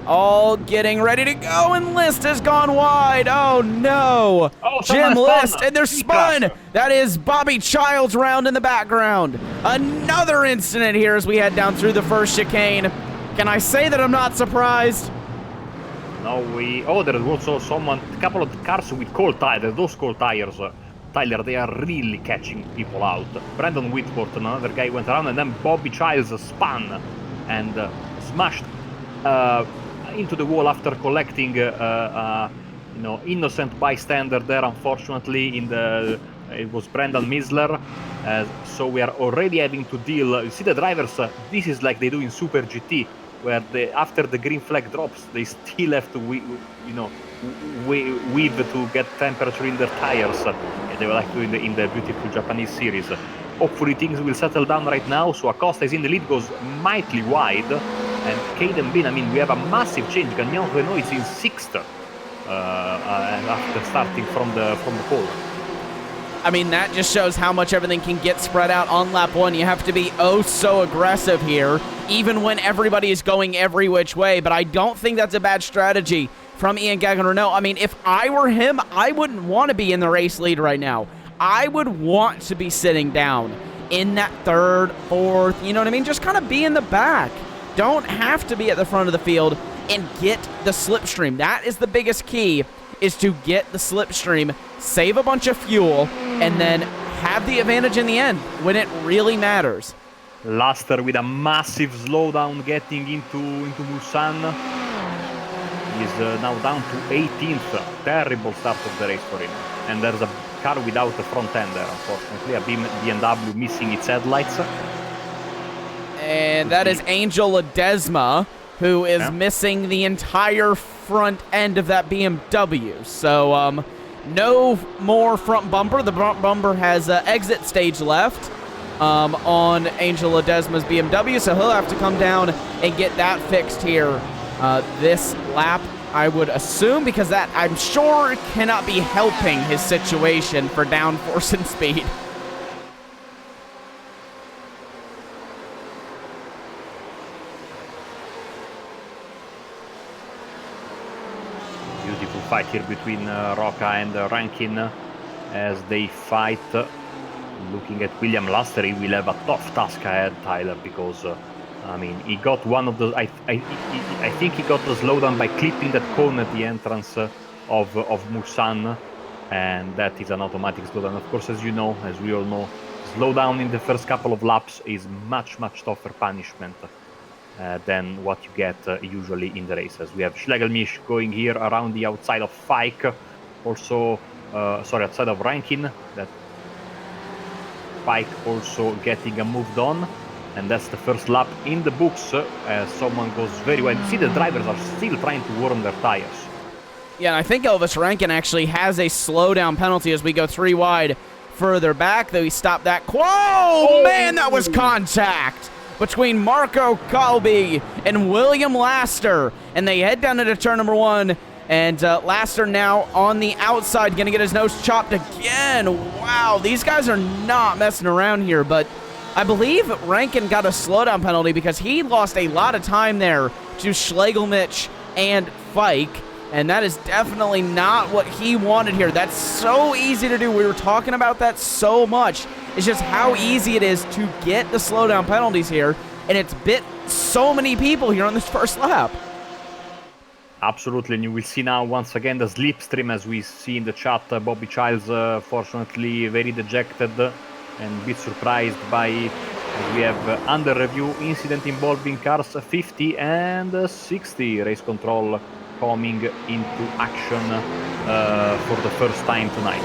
all getting ready to go, and List has gone wide. Oh no! Oh, Jim List, spun. and they're spun! That is Bobby Childs' round in the background. Another incident here as we head down through the first chicane. Can I say that I'm not surprised? No, there was also a couple of cars with cold tires. Those cold tires, Tyler, they are really catching people out. Brandon Whitworth, another guy, went around, and then Bobby Childs spun and smashed into the wall after collecting, innocent bystander there. Unfortunately, it was Brendan Misler. So we are already having to deal. You see the drivers. This is like they do in Super GT, where after the green flag drops, they still have to weave to get temperature in their tires. They were like doing in the beautiful Japanese series. Hopefully things will settle down right now. So Acosta is in the lead, goes mightily wide. And Caden Bean, I mean, we have a massive change. Gagnon Renault is in 6th after starting from the pole. I mean, that just shows how much everything can get spread out on lap 1. You have to be oh so aggressive here, even when everybody is going every which way. But I don't think that's a bad strategy from Ian Gagnon Renault. I mean, if I were him, I wouldn't want to be in the race lead right now. I would want to be sitting down in that 3rd, 4th, you know what I mean? Just kind of be in the back. Don't have to be at the front of the field and get the slipstream. That is the biggest key, is to get the slipstream, save a bunch of fuel, and then have the advantage in the end when it really matters. Luster with a massive slowdown getting into Mulsanne. He's now down to 18th. Terrible start of the race for him. And there's a car without a front end there, unfortunately. A BMW missing its headlights. And that is Angel Ledesma, who is missing the entire front end of that BMW. So, no more front bumper. The front bumper has exit stage left on Angel Ledesma's BMW, so he'll have to come down and get that fixed here this lap, I would assume, because that, I'm sure, cannot be helping his situation for downforce and speed. Beautiful fight here between Roca and Rankin as they fight. Looking at William Luster, he will have a tough task ahead, Tyler, because I mean, he got one of the. I think he got the slowdown by clipping that cone at the entrance of Mulsanne, and that is an automatic slowdown. Of course, as you know, as we all know, slowdown in the first couple of laps is much tougher punishment than what you get usually in the races. We have Schlegelmisch going here around the outside of Fike, also outside of Rankin. That Fike also getting a moved on. And that's the first lap in the books as someone goes very well. You see the drivers are still trying to warm their tires. Yeah, and I think Elvis Rankin actually has a slowdown penalty as we go 3 wide further back, though he stopped that. Whoa, man, that was contact between Marco Calbi and William Laster. And they head down into turn number 1. And Laster now on the outside, going to get his nose chopped again. Wow, these guys are not messing around here, but I believe Rankin got a slowdown penalty because he lost a lot of time there to Schlegelmisch and Fike, and that is definitely not what he wanted here. That's so easy to do. We were talking about that so much. It's just how easy it is to get the slowdown penalties here, and it's bit so many people here on this first lap. Absolutely, and you will see now once again the slipstream as we see in the chat. Bobby Childs, fortunately, very dejected and a bit surprised by, as we have under review, incident involving cars 50 and 60. Race control coming into action for the first time tonight.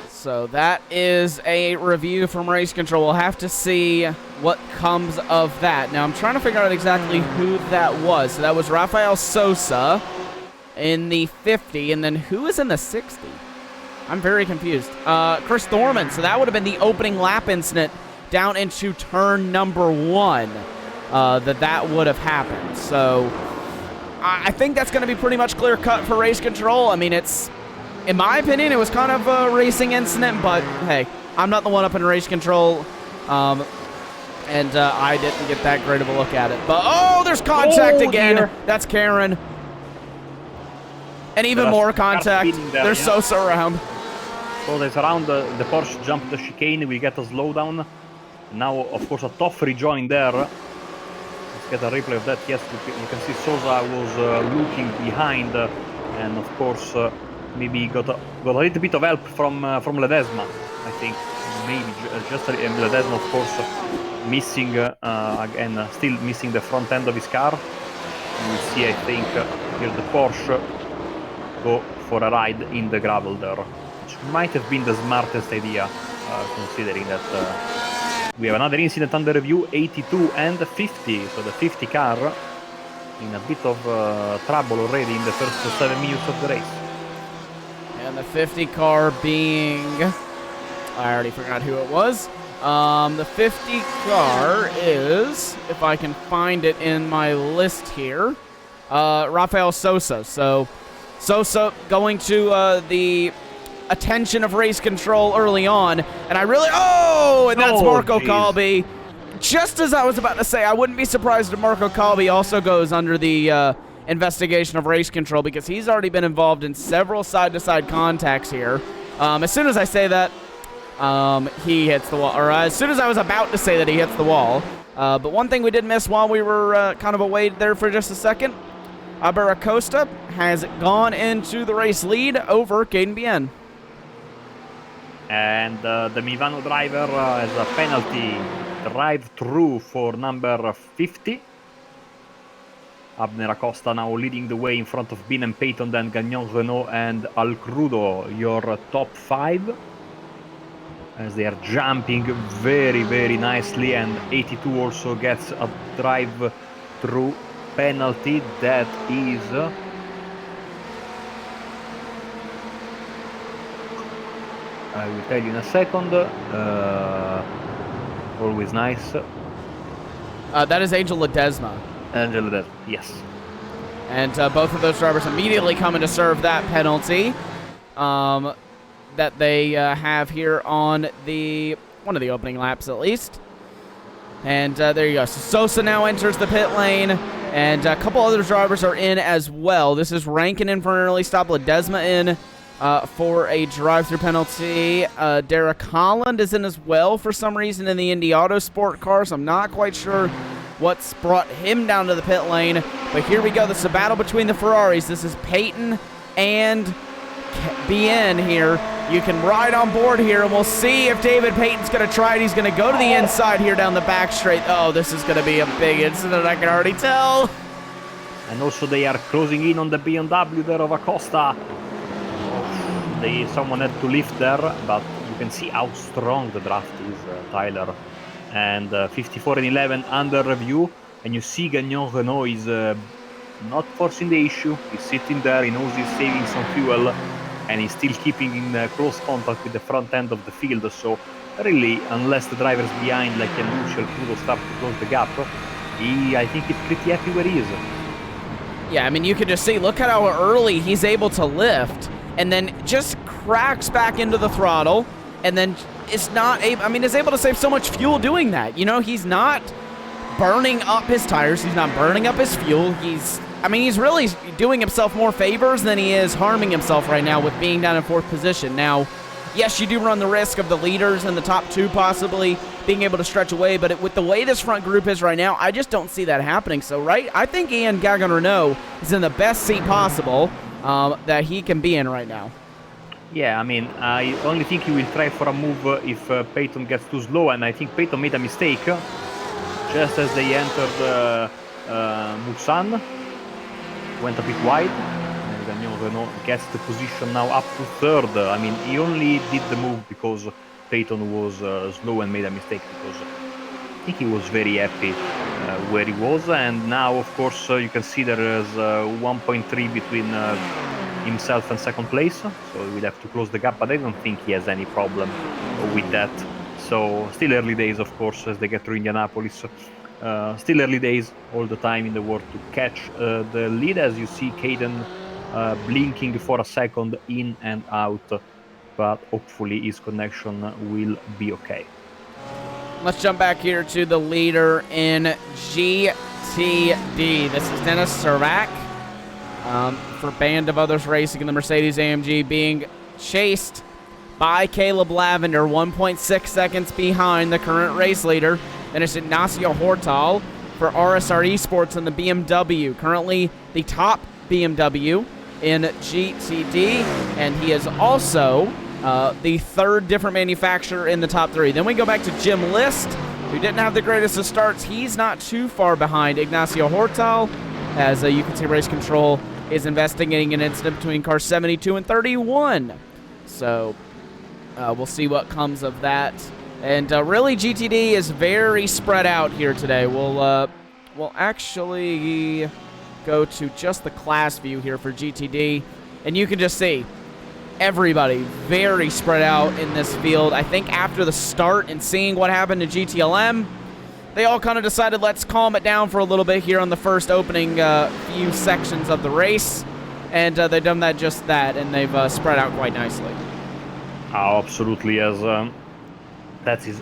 So that is a review from Race Control. We'll have to see what comes of that. Now, I'm trying to figure out exactly who that was. So that was Rafael Sosa in the 50, and then who is in the 60? I'm very confused. Chris Thorman. So that would have been the opening lap incident down into turn number 1 that would have happened. So I think that's going to be pretty much clear cut for Race Control. I mean, it's in my opinion, it was kind of a racing incident, but hey, I'm not the one up in race control, and I didn't get that great of a look at it. But, oh, there's contact again. Dear. That's Karen. And even more contact. There's Sosa around. So there's around the Porsche jump the chicane, we get a slowdown. Now, of course, a tough rejoin there. Let's get a replay of that. Yes, you can see Sosa was looking behind, and of course, maybe got a little bit of help from Ledesma, I think. Maybe just Ledesma, of course, missing again, still missing the front end of his car. You see, I think, here the Porsche go for a ride in the gravel there, which might have been the smartest idea, considering that we have another incident under review, 82 and 50, so the 50 car in a bit of trouble already in the first 7 minutes of the race. And the 50 car being, I already forgot who it was. The 50 car is, if I can find it in my list here, Rafael Sosa. So Sosa going to the attention of race control early on, and I really, and that's Marco Calvi. Just as I was about to say, I wouldn't be surprised if Marco Calvi also goes under the investigation of race control, because he's already been involved in several side-to-side contacts here. As soon as I say that, he hits the wall, or as soon as I was about to say that, he hits the wall. But one thing we did miss while we were kind of away there for just a second, Aber Acosta has gone into the race lead over Caden Bien. And the Mivano driver has a penalty drive-through for number 50. Abner Acosta now leading the way in front of Bin and Peyton, then Gagnon, Renault and Al Crudo, your top 5. As they are jumping very, very nicely, and 82 also gets a drive-through penalty. That is I will tell you in a second. Always nice. That is Angel Ledesma. Angel Ledesma, yes. And both of those drivers immediately coming to serve that penalty that they have here on one of the opening laps at least. And there you go. So Sosa now enters the pit lane, and a couple other drivers are in as well. This is Rankin in for an early stop, Ledesma in for a drive-through penalty. Derek Holland is in as well for some reason in the Indy Autosport car, so I'm not quite sure what's brought him down to the pit lane. But here we go. This is a battle between the Ferraris. This is Peyton and Bien here. You can ride on board here, and we'll see if David Peyton's going to try it. He's going to go to the inside here down the back straight. Oh, this is going to be a big incident, I can already tell. And also they are closing in on the BMW there of Acosta. Someone had to lift there, but you can see how strong the draft is, Tyler. And 54 and 11 under review, and you see Gagnon Renault is not forcing the issue. He's sitting there, he knows he's saving some fuel, and he's still keeping in close contact with the front end of the field. So really, unless the drivers behind like Yanucci or Crudo start to close the gap, I think he's pretty happy where he is. Yeah, I mean, you can just see, look at how early he's able to lift, and then just cracks back into the throttle, and then is able to save so much fuel doing that. You know, he's not burning up his tires, he's not burning up his fuel, he's really doing himself more favors than he is harming himself right now with being down in 4th position. Now, yes, you do run the risk of the leaders and the top 2 possibly being able to stretch away, but with the way this front group is right now, I just don't see that happening. So, I think Ian Gagnon Renault is in the best seat possible that he can be in right now. Yeah, I mean, I only think he will try for a move if Peyton gets too slow, and I think Peyton made a mistake just as they entered Mulsanne. Went a bit wide, and Gagnon Renault gets the position now up to 3rd. I mean, he only did the move because Peyton was slow and made a mistake, because I think he was very happy where he was. And now, of course, you can see there is 1.3 between himself and 2nd place, so we'll have to close the gap, but I don't think he has any problem with that. So still early days, of course, as they get through Indianapolis. Still early days all the time in the world to catch the lead, as you see Caden blinking for a second in and out, but hopefully his connection will be okay. Let's jump back here to the leader in GTD. This is Dennis Servac for Band of Others Racing in the Mercedes-AMG, being chased by Caleb Lavender, 1.6 seconds behind the current race leader. Then it's Ignacio Hortal for RSR Esports in the BMW, currently the top BMW in GTD, and he is also the third different manufacturer in the top three. Then we go back to Jim List, who didn't have the greatest of starts. He's not too far behind Ignacio Hortal, as you can see Race Control is investigating an incident between cars 72 and 31. So we'll see what comes of that. And really, GTD is very spread out here today. We'll actually go to just the class view here for GTD, and you can just see everybody very spread out in this field. I think after the start and seeing what happened to GTLM, they all kind of decided, let's calm it down for a little bit here on the first opening few sections of the race, and they've done just that, and they've spread out quite nicely. Oh, absolutely, as that is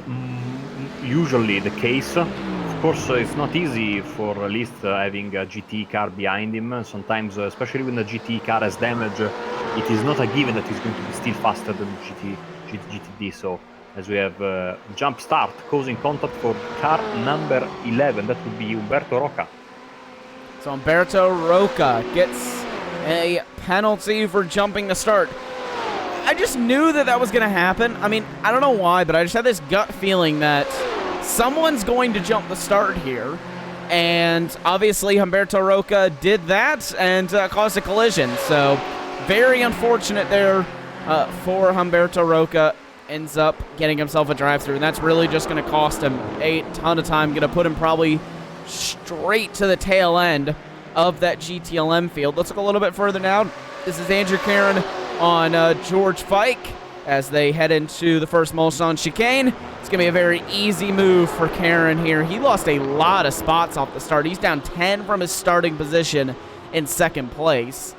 usually the case. Of course, it's not easy for List having a GT car behind him. Sometimes, especially when the GT car has damage, it is not a given that he's going to be still faster than GTD. So, as we have jump start, causing contact for car number 11, that would be Umberto Roca. So Umberto Roca gets a penalty for jumping the start. I just knew that was going to happen. I mean, I don't know why, but I just had this gut feeling that someone's going to jump the start here. And obviously, Humberto Roca did that and caused a collision. So, very unfortunate there for Humberto Roca. Ends up getting himself a drive-through. And that's really just going to cost him a ton of time. Going to put him probably straight to the tail end of that GTLM field. Let's look a little bit further now. This is Andrew Karen on George Fike as they head into the first Mulsanne chicane. It's going to be a very easy move for Karen here. He lost a lot of spots off the start. He's down 10 from his starting position in second place.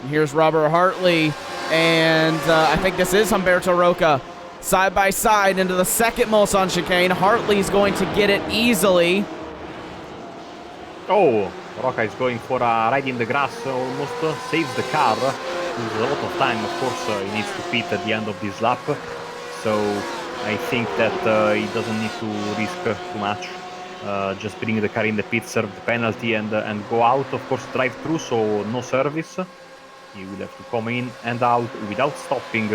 And here's Robert Hartley, and I think this is Humberto Roca. Side by side into the second Mulsanne chicane. Hartley's going to get it easily. Oh, Roca is going for a ride in the grass, almost saves the car. Loses a lot of time, of course, he needs to pit at the end of this lap. So I think that he doesn't need to risk too much. Just bring the car in the pit, serve the penalty, and go out. Of course, drive through, so no service. He will have to come in and out without stopping.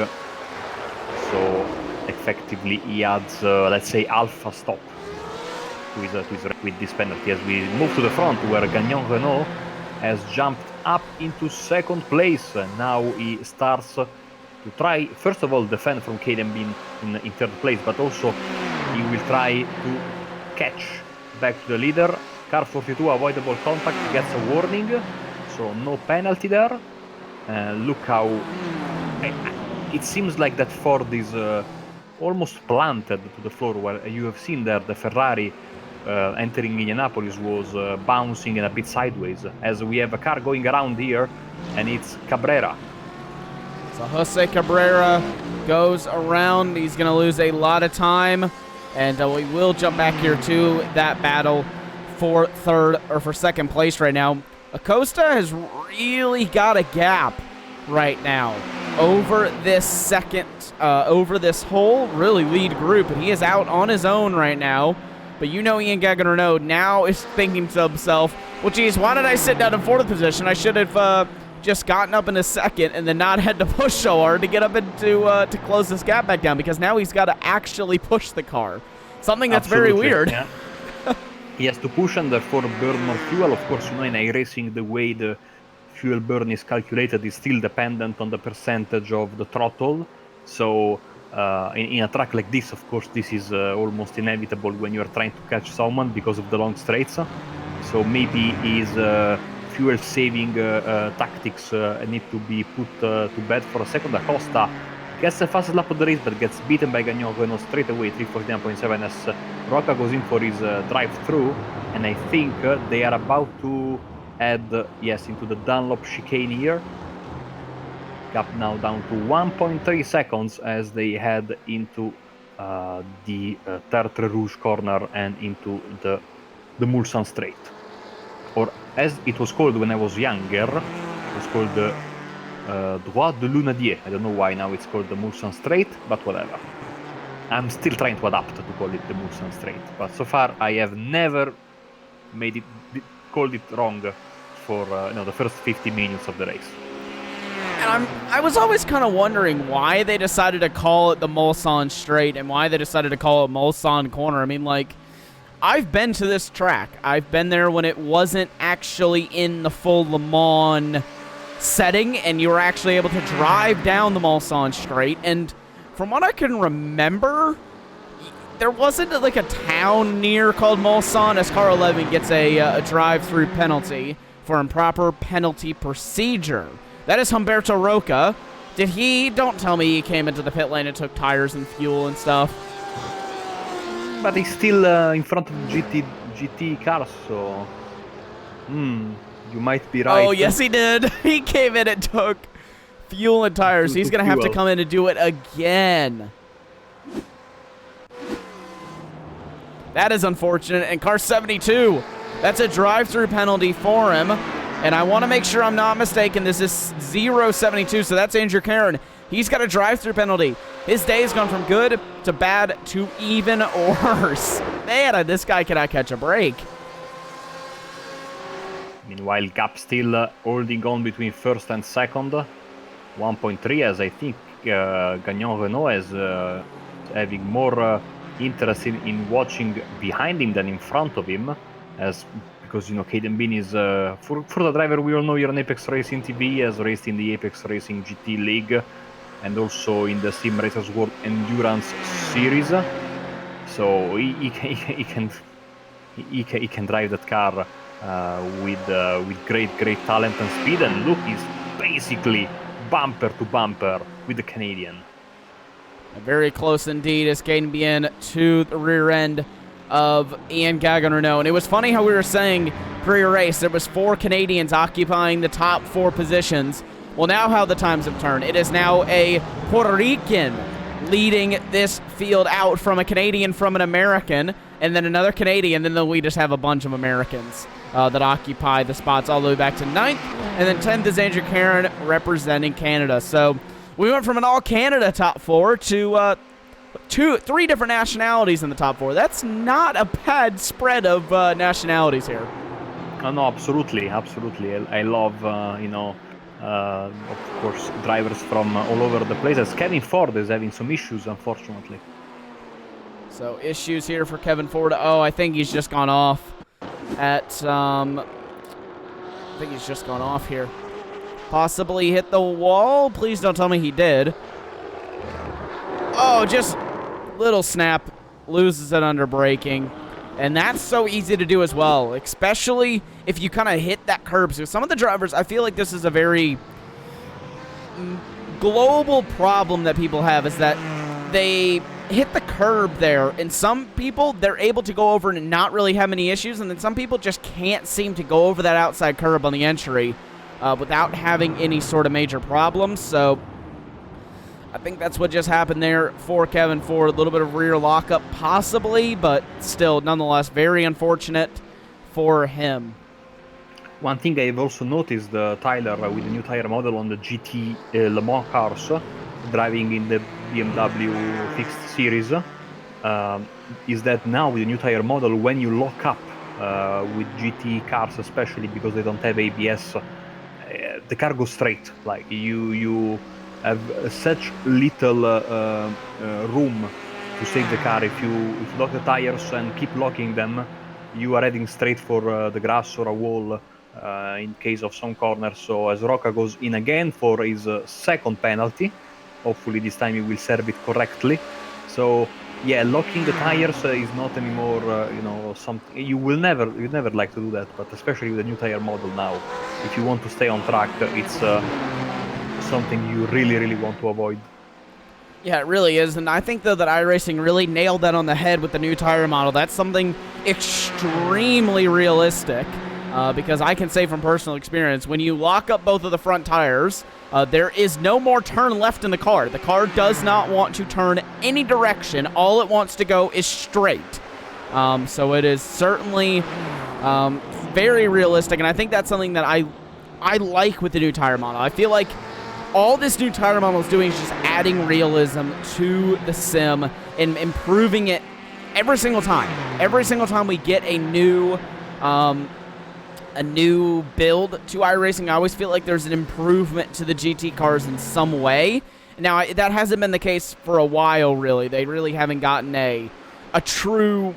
So effectively he adds, let's say, half a stop to his with this penalty, as we move to the front where Gagnon Renault has jumped up into second place. Now he starts to try, first of all, defend from Caden Bean in third place, but also he will try to catch back to the leader. Car 42 avoidable contact, gets a warning, so no penalty there. Look how it seems like that Ford is almost planted to the floor, where you have seen there the Ferrari entering Indianapolis was bouncing and a bit sideways, as we have a car going around here, and it's Cabrera. So Jose Cabrera goes around. He's going to lose a lot of time, and we will jump back here to that battle for second place right now. Acosta has really got a gap right now over this over this whole really lead group, and he is out on his own right now. But you know Ian Gagnon now is thinking to himself, well, geez, why did I sit down in fourth position? I should have just gotten up in a second and then not had to push so hard to get up into to close this gap back down, because now he's got to actually push the car. Something that's Absolutely, very weird. Yeah. He has to push and therefore burn more fuel. Of course, you know, in iRacing, the way the fuel burn is calculated is still dependent on the percentage of the throttle. So in a track like this, of course, this is almost inevitable when you're trying to catch someone because of the long straights. So maybe his fuel-saving tactics need to be put to bed for a second. Acosta gets the fastest lap of the race, but gets beaten by Gagnon Renault straight away, 349.7, as Rocca goes in for his drive-through, and I think they are about to head, into the Dunlop chicane here. Gap now down to 1.3 seconds as they head into the Tertre Rouge corner and into the Mulsanne Straight. Or as it was called when I was younger, it was called the Droit de Lunadier. I don't know why now it's called the Mulsanne Straight, but whatever. I'm still trying to adapt to call it the Mulsanne Straight, but so far I have never called it wrong for the first 50 minutes of the race. And I was always kind of wondering why they decided to call it the Mulsanne Straight and why they decided to call it Mulsanne Corner. I mean, like, I've been to this track. I've been there when it wasn't actually in the full Le Mans setting, and you were actually able to drive down the Mulsanne Straight. And from what I can remember, there wasn't like a town near called Mulsanne, as Car 11 gets a drive-through penalty for improper penalty procedure. That is Humberto Rocca. Don't tell me he came into the pit lane and took tires and fuel and stuff. But he's still in front of GT cars, so... you might be right. Oh, yes, he did. He came in and took fuel and tires. He's going to have to come in and do it again. That is unfortunate. And car 72, that's a drive-through penalty for him. And I want to make sure I'm not mistaken. This is 072, so that's Andrew Caron. He's got a drive-through penalty. His day has gone from good to bad to even worse. Man, this guy cannot catch a break. Meanwhile, gap still holding on between first and second. 1.3, as I think Gagnon Renault is having more interest in watching behind him than in front of him, because Caden Bean is for the driver we all know here on Apex Racing TV, has raced in the Apex Racing GT League and also in the Sim Racers World Endurance Series, so he can drive that car with great talent and speed, and look, he's basically bumper to bumper with the Canadian. Very close indeed as Caden Bien to the rear end of Ian Gagnon Renault. And it was funny how we were saying pre-race there was 4 Canadians occupying the top 4 positions. Well, now how the times have turned. It is now a Puerto Rican leading this field out from a Canadian, from an American, and then another Canadian, then we just have a bunch of Americans that occupy the spots all the way back to 9th, and then 10th is Andrew Caron representing Canada. So we went from an all-Canada top 4 to 3 different nationalities in the top 4. That's not a bad spread of nationalities here. No, absolutely. I love, of course, drivers from all over the place. As Kevin Ford is having some issues, unfortunately. So issues here for Kevin Ford. Oh, I think he's just gone off I think he's just gone off here. Possibly hit the wall. Please don't tell me he did. Oh, just little snap. Loses it under braking. And that's so easy to do as well, especially if you kind of hit that curb. So some of the drivers, I feel like this is a very global problem that people have, is that they hit the curb there, and some people, they're able to go over and not really have any issues, and then some people just can't seem to go over that outside curb on the entry without having any sort of major problems. So I think that's what just happened there for Kevin Ford. A little bit of rear lockup possibly, but still, nonetheless, very unfortunate for him. One thing I've also noticed, Tyler, with the new tire model on the GT Le Mans cars, driving in the BMW fixed series, is that now with the new tire model, when you lock up with GT cars, especially because they don't have ABS, the car goes straight. Like you have such little room to save the car. If you lock the tires and keep locking them, you are heading straight for the grass or a wall in case of some corners. So as Rocca goes in again for his second penalty, hopefully this time he will serve it correctly. So yeah, locking the tires is not anymore, something you never like to do that, but especially with the new tire model now, if you want to stay on track, it's something you really want to avoid. Yeah, it really is, and I think, though, that iRacing really nailed that on the head with the new tire model. That's something extremely realistic, because I can say from personal experience, when you lock up both of the front tires, there is no more turn left in the car. The car does not want to turn any direction. All it wants to go is straight. So it is certainly very realistic, and I think that's something that I like with the new tire model. I feel like all this new tire model is doing is just adding realism to the sim and improving it every single time. Every single time we get a new build to iRacing, I always feel like there's an improvement to the GT cars in some way. Now, that hasn't been the case for a while, really. They really haven't gotten a true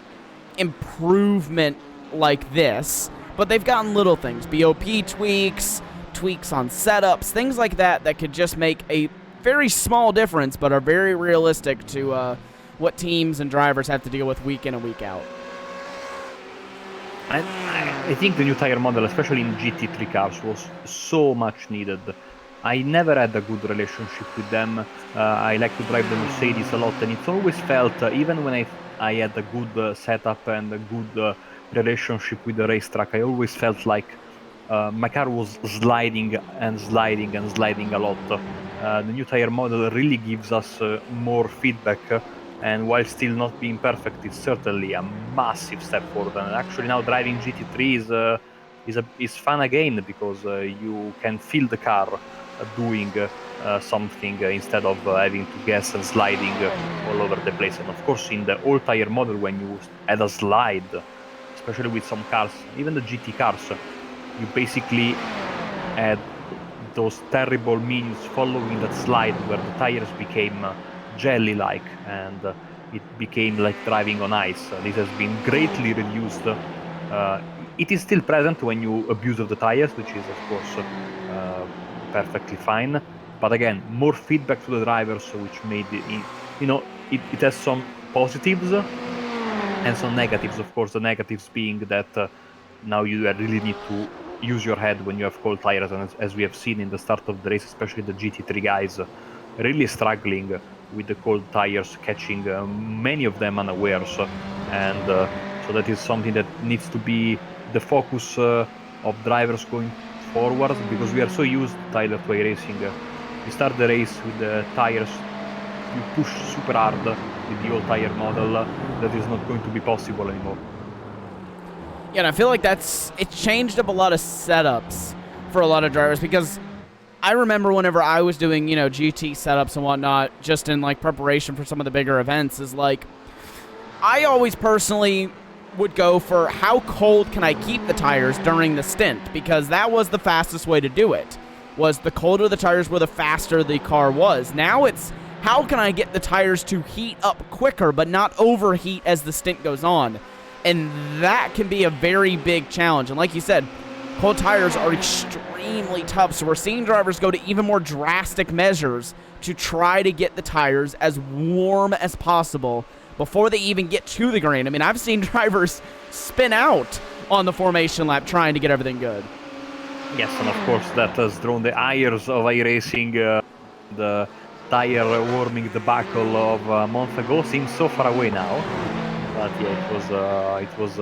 improvement like this, but they've gotten little things, BOP tweaks on setups, things like that could just make a very small difference, but are very realistic to what teams and drivers have to deal with week in and week out. I think the new tire model, especially in GT3 cars, was so much needed. I never had a good relationship with them. I like to drive the Mercedes a lot, and it's always felt, even when I had a good setup and a good relationship with the racetrack, I always felt like my car was sliding and sliding and sliding a lot. The new tire model really gives us more feedback, and while still not being perfect, it's certainly a massive step forward. And actually now driving GT3 is fun again, because you can feel the car doing something instead of having to guess and sliding all over the place. And of course, in the old tire model, when you had a slide, especially with some cars, even the GT cars, you basically had those terrible minions following that slide where the tires became jelly-like, and it became like driving on ice. This has been greatly reduced. It is still present when you abuse of the tires, which is of course perfectly fine. But again, more feedback to the drivers, which made it has some positives and some negatives. Of course, the negatives being that now you really need to use your head when you have cold tires, and as we have seen in the start of the race, especially the GT3 guys really struggling with the cold tires, catching many of them unawares, and so that is something that needs to be the focus of drivers going forward, because we are so used, Tyler, to racing. You start the race with the tires, you push super hard with the old tire model. That is not going to be possible anymore. Yeah, and I feel like it changed up a lot of setups for a lot of drivers, because I remember whenever I was doing, GT setups and whatnot, just in like preparation for some of the bigger events, is like, I always personally would go for how cold can I keep the tires during the stint, because that was the fastest way to do it. Was the colder the tires were, the faster the car was. Now it's how can I get the tires to heat up quicker but not overheat as the stint goes on. And that can be a very big challenge. And like you said, cold tires are extremely tough, so we're seeing drivers go to even more drastic measures to try to get the tires as warm as possible before they even get to the green. I mean, I've seen drivers spin out on the formation lap trying to get everything good. Yes, and of course that has drawn the ires of iRacing. The tire warming debacle of a month ago seems so far away now. But yeah, it was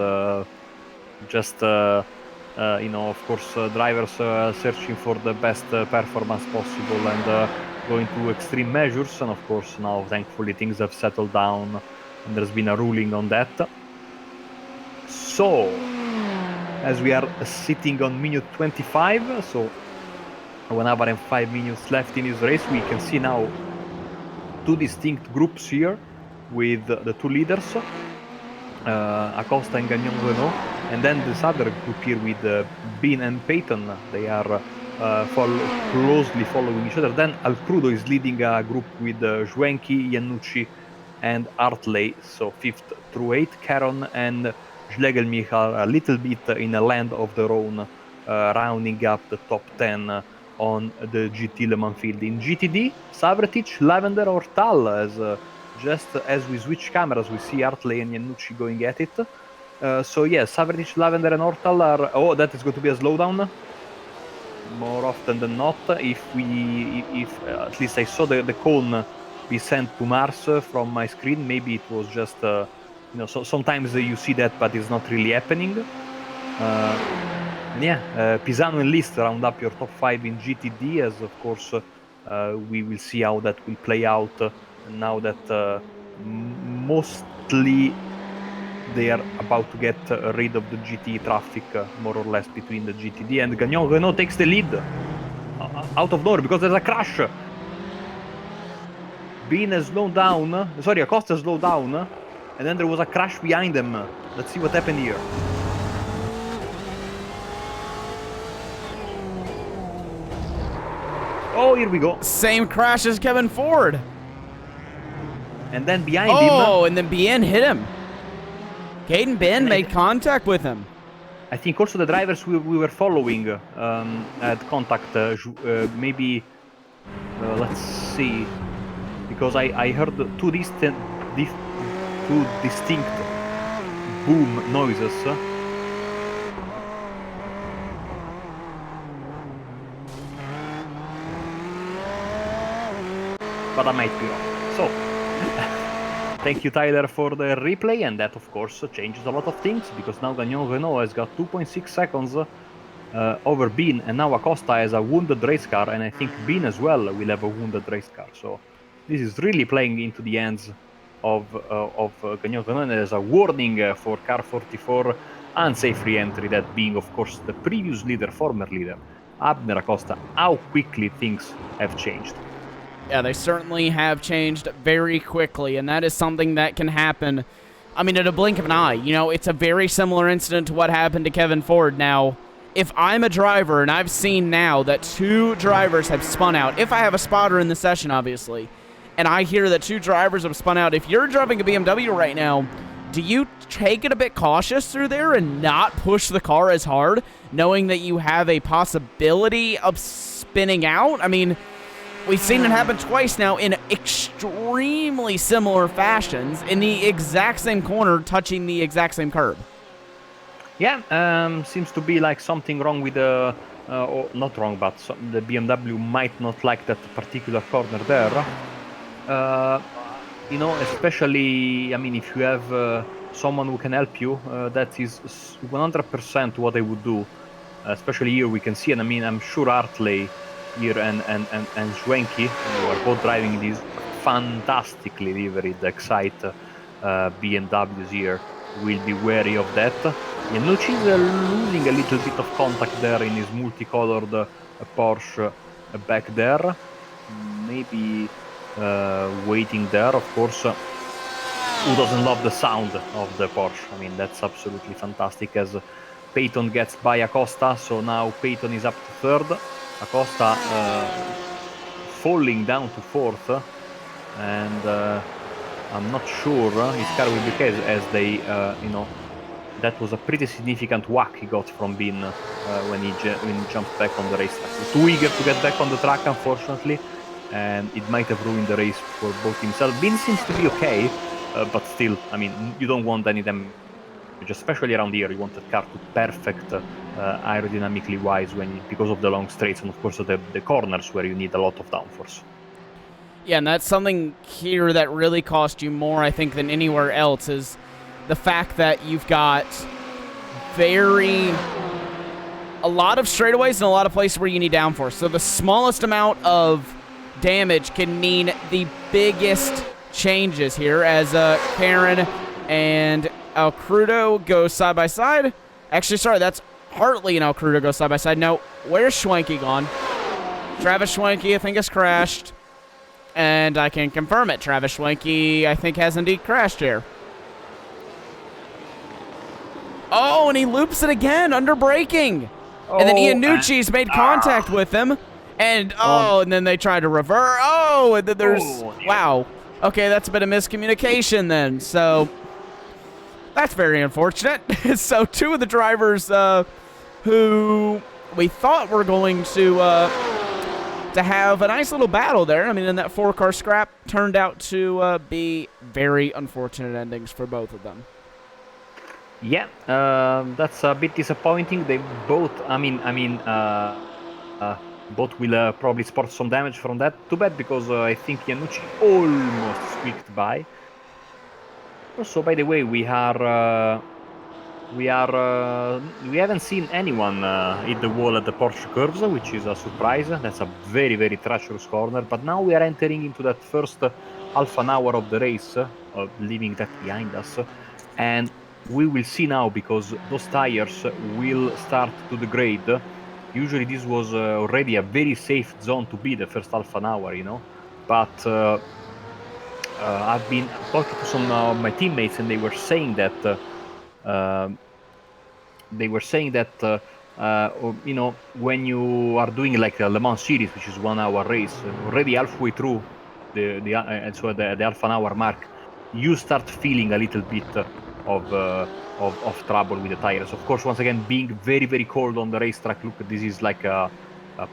just of course, drivers searching for the best performance possible and going to extreme measures. And of course, now thankfully things have settled down, and there's been a ruling on that. So, as we are sitting on minute 25, so 1 hour and 5 minutes left in this race, we can see now two distinct groups here with the two leaders. Acosta and Gagnon Renault, and then this other group here with Bean and Peyton. They are closely following each other. Then Alcrudo is leading a group with Schwenke, Iannucci, and Hartley. So 5th through 8th, Caron and Schlegelmich are a little bit in a land of their own, rounding up the top 10 on the GT Le Mans field. In GTD, Savretic, Lavender, or Tal, as just as we switch cameras, we see Hartley and Iannucci going at it. So yeah, Savretic, Lavender, and Ortal are... Oh, that is going to be a slowdown. More often than not, if at least I saw the cone be sent to Mars from my screen. Maybe it was just, so sometimes you see that, but it's not really happening. And yeah, Pisano and List round up your top 5 in GTD, as of course we will see how that will play out now that mostly they are about to get rid of the GT traffic, more or less, between the GTD and Gagnon. Renault takes the lead out of nowhere because there's a crash. Bean has slowed down. Sorry, Acosta slowed down. And then there was a crash behind them. Let's see what happened here. Oh, here we go. Same crash as Kevin Ford. And then behind him. Oh, and then Bien hit him. Caden Ben made contact with him. I think also the drivers we were following had contact. Maybe, let's see. Because I heard two distinct boom noises. But I might be wrong. So, thank you, Tyler, for the replay, and that, of course, changes a lot of things, because now Gagnon Renault has got 2.6 seconds over Bean, and now Acosta has a wounded race car, and I think Bean as well will have a wounded race car. So, this is really playing into the hands of Gagnon Renault, and there's a warning for car 44, unsafe re-entry, that being, of course, the previous leader, former leader, Abner Acosta. How quickly things have changed. Yeah, they certainly have changed very quickly, and that is something that can happen, I mean, at a blink of an eye. You know, it's a very similar incident to what happened to Kevin Ford. Now, if I'm a driver, and I've seen now that 2 drivers have spun out, if I have a spotter in the session, obviously, and I hear that 2 drivers have spun out, if you're driving a BMW right now, do you take it a bit cautious through there and not push the car as hard, knowing that you have a possibility of spinning out? I mean, we've seen it happen twice now in extremely similar fashions in the exact same corner, touching the exact same curb. Yeah, seems to be like something wrong with the, or not wrong, but the BMW might not like that particular corner there. You know, especially, I mean, if you have someone who can help you, that is 100% what I would do. Especially here we can see, and I mean, I'm sure Hartley here and Schwenke, who are both driving these fantastically livered Excite BMWs here, will be wary of that. Yanucci is losing a little bit of contact there in his multicolored Porsche back there. Maybe waiting there, of course. Who doesn't love the sound of the Porsche? I mean, that's absolutely fantastic, as Peyton gets by Acosta, so now Peyton is up to 3rd. Acosta falling down to 4th, and I'm not sure his car will be case, as they, you know, that was a pretty significant whack he got from Bean when he jumped back on the racetrack. Too eager to get back on the track, unfortunately, and it might have ruined the race for both himself. Bean seems to be okay, but still, I mean, you don't want any damage, especially around here. You want the car to perfect aerodynamically wise because of the long straights and of course the corners where you need a lot of downforce. Yeah, and that's something here that really cost you more, I think, than anywhere else, is the fact that you've got a lot of straightaways and a lot of places where you need downforce. So the smallest amount of damage can mean the biggest changes here, as Karen and El Crudo go side by side. Actually, sorry, that's Hartley and El Crudo go side by side. Now, where's Schwenke gone? Travis Schwenke, I think, has crashed. And I can confirm it. Travis Schwenke, I think, has indeed crashed here. Oh, and he loops it again, under braking. And then Iannucci's made contact with him. And, and then they tried to reverse. Oh, and then there's, wow. Okay, that's a bit of miscommunication then. So, that's very unfortunate. So, 2 of the drivers who we thought were going to have a nice little battle there. I mean, in that 4-car scrap, turned out to be very unfortunate endings for both of them. Yeah, that's a bit disappointing. They both, Both will probably spot some damage from that. Too bad, because I think Iannucci almost squeaked by. Also, by the way, we haven't seen anyone hit the wall at the Porsche curves, which is a surprise. That's a very, very treacherous corner. But now we are entering into that first half an hour of the race, leaving that behind us. And we will see now, because those tires will start to degrade. Usually this was already a very safe zone to be the first half an hour, But I've been talking to some of my teammates, and they were saying that when you are doing like a Le Mans series, which is 1 hour race, already halfway through the half an hour mark, you start feeling a little bit of trouble with the tires. Of course, once again, being very, very cold on the racetrack. Look, this is like a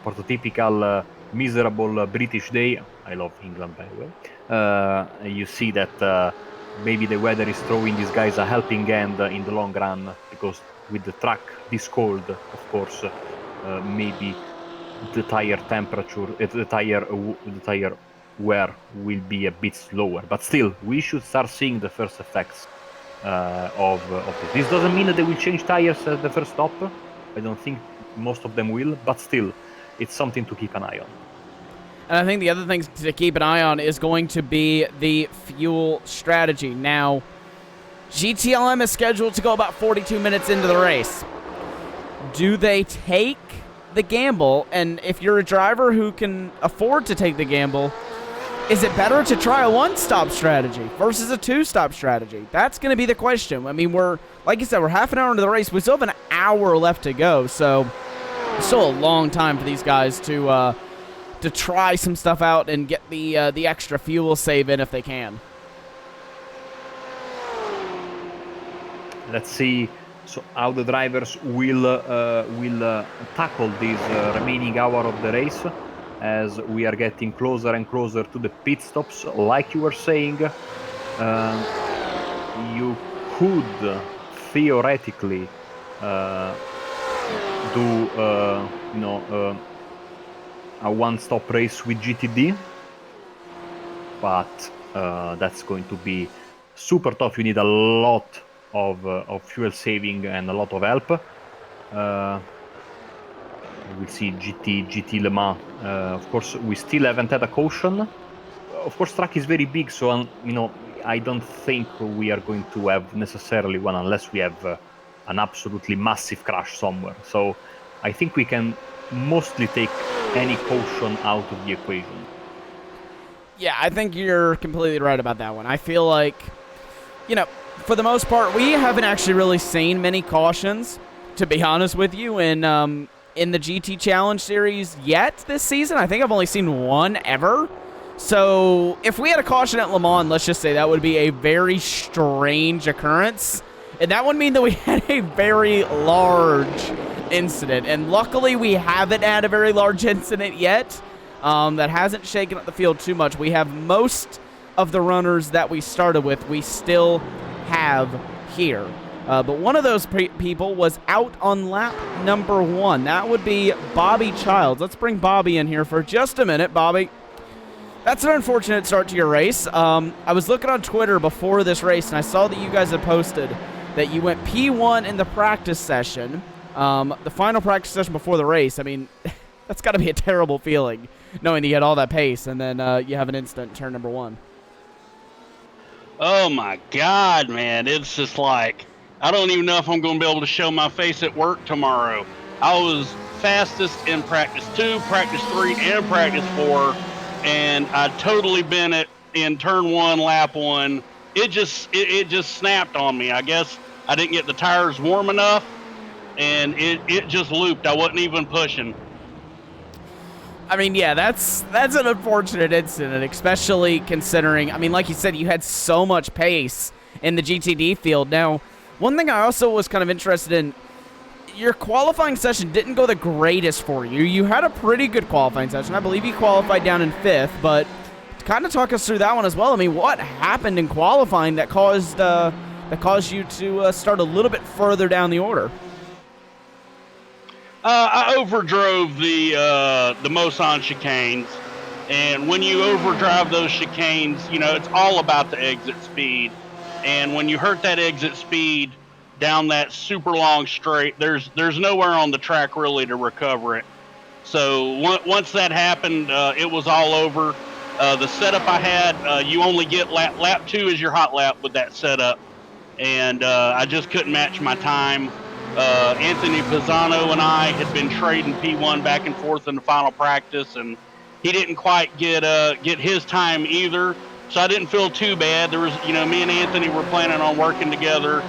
prototypical miserable British day. I love England, by the way. You see that maybe the weather is throwing these guys a helping hand in the long run, because with the track this cold, of course, maybe the tire temperature, the tire wear will be a bit slower. But still, we should start seeing the first effects of this. This doesn't mean that they will change tires at the first stop. I don't think most of them will, but still, it's something to keep an eye on. And I think the other thing to keep an eye on is going to be the fuel strategy. Now, GTLM is scheduled to go about 42 minutes into the race. Do they take the gamble? And if you're a driver who can afford to take the gamble, is it better to try a one-stop strategy versus a two-stop strategy? That's going to be the question. I mean, like you said, we're half an hour into the race. We still have an hour left to go, so it's still a long time for these guys to try some stuff out and get the extra fuel save in if they can. Let's see how the drivers will tackle this remaining hour of the race, as we are getting closer and closer to the pit stops. Like you were saying, you could theoretically do a one-stop race with GTD, but that's going to be super tough. You need a lot of fuel saving and a lot of help. We'll see GT Le Mans. Of course, we still haven't had a caution. Of course, track is very big, so I don't think we are going to have necessarily one, unless we have an absolutely massive crash somewhere. So I think we can mostly take any caution out of the equation. Yeah, I think you're completely right about that one. I feel like, for the most part, we haven't actually really seen many cautions, to be honest with you, in the GT Challenge Series yet this season. I think I've only seen one ever. So if we had a caution at Le Mans, let's just say that would be a very strange occurrence. And that would mean that we had a very large incident. And luckily, we haven't had a very large incident yet. That hasn't shaken up the field too much. We have most of the runners that we started with, we still have here. But one of those people was out on lap number 1. That would be Bobby Childs. Let's bring Bobby in here for just a minute. Bobby, that's an unfortunate start to your race. I was looking on Twitter before this race, and I saw that you guys had posted that you went P1 in the practice session, the final practice session before the race. I mean, that's got to be a terrible feeling, knowing that you had all that pace, and then you have an incident in turn number 1. Oh, my God, man. It's just like, I don't even know if I'm going to be able to show my face at work tomorrow. I was fastest in practice 2, practice 3, and practice 4, and I'd totally been in turn 1, lap 1. It just snapped on me. I guess I didn't get the tires warm enough, and it just looped. I wasn't even pushing. I mean, yeah, that's an unfortunate incident, especially considering, I mean, like you said, you had so much pace in the GTD field. Now, one thing I also was kind of interested in, your qualifying session didn't go the greatest for you. You had a pretty good qualifying session. I believe you qualified down in 5th, but to kind of talk us through that one as well. I mean, what happened in qualifying that caused you to start a little bit further down the order? I overdrove the Mosan chicanes, and when you overdrive those chicanes, it's all about the exit speed. And when you hurt that exit speed down that super long straight, there's nowhere on the track really to recover it. So once that happened, it was all over. The setup I had, you only get lap 2 is your hot lap with that setup, and I just couldn't match my time. Anthony Pisano and I had been trading P1 back and forth in the final practice, and he didn't quite get his time either. So I didn't feel too bad. There was, me and Anthony were planning on working together,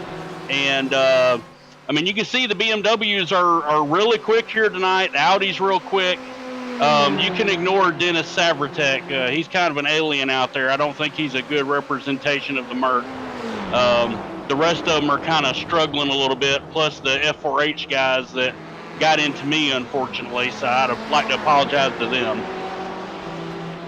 and I mean, you can see the BMWs are really quick here tonight. The Audi's real quick. You can ignore Dennis Savratek. He's kind of an alien out there. I don't think he's a good representation of the Merc. The rest of them are kind of struggling a little bit, plus the F4H guys that got into me, unfortunately, so I'd like to apologize to them.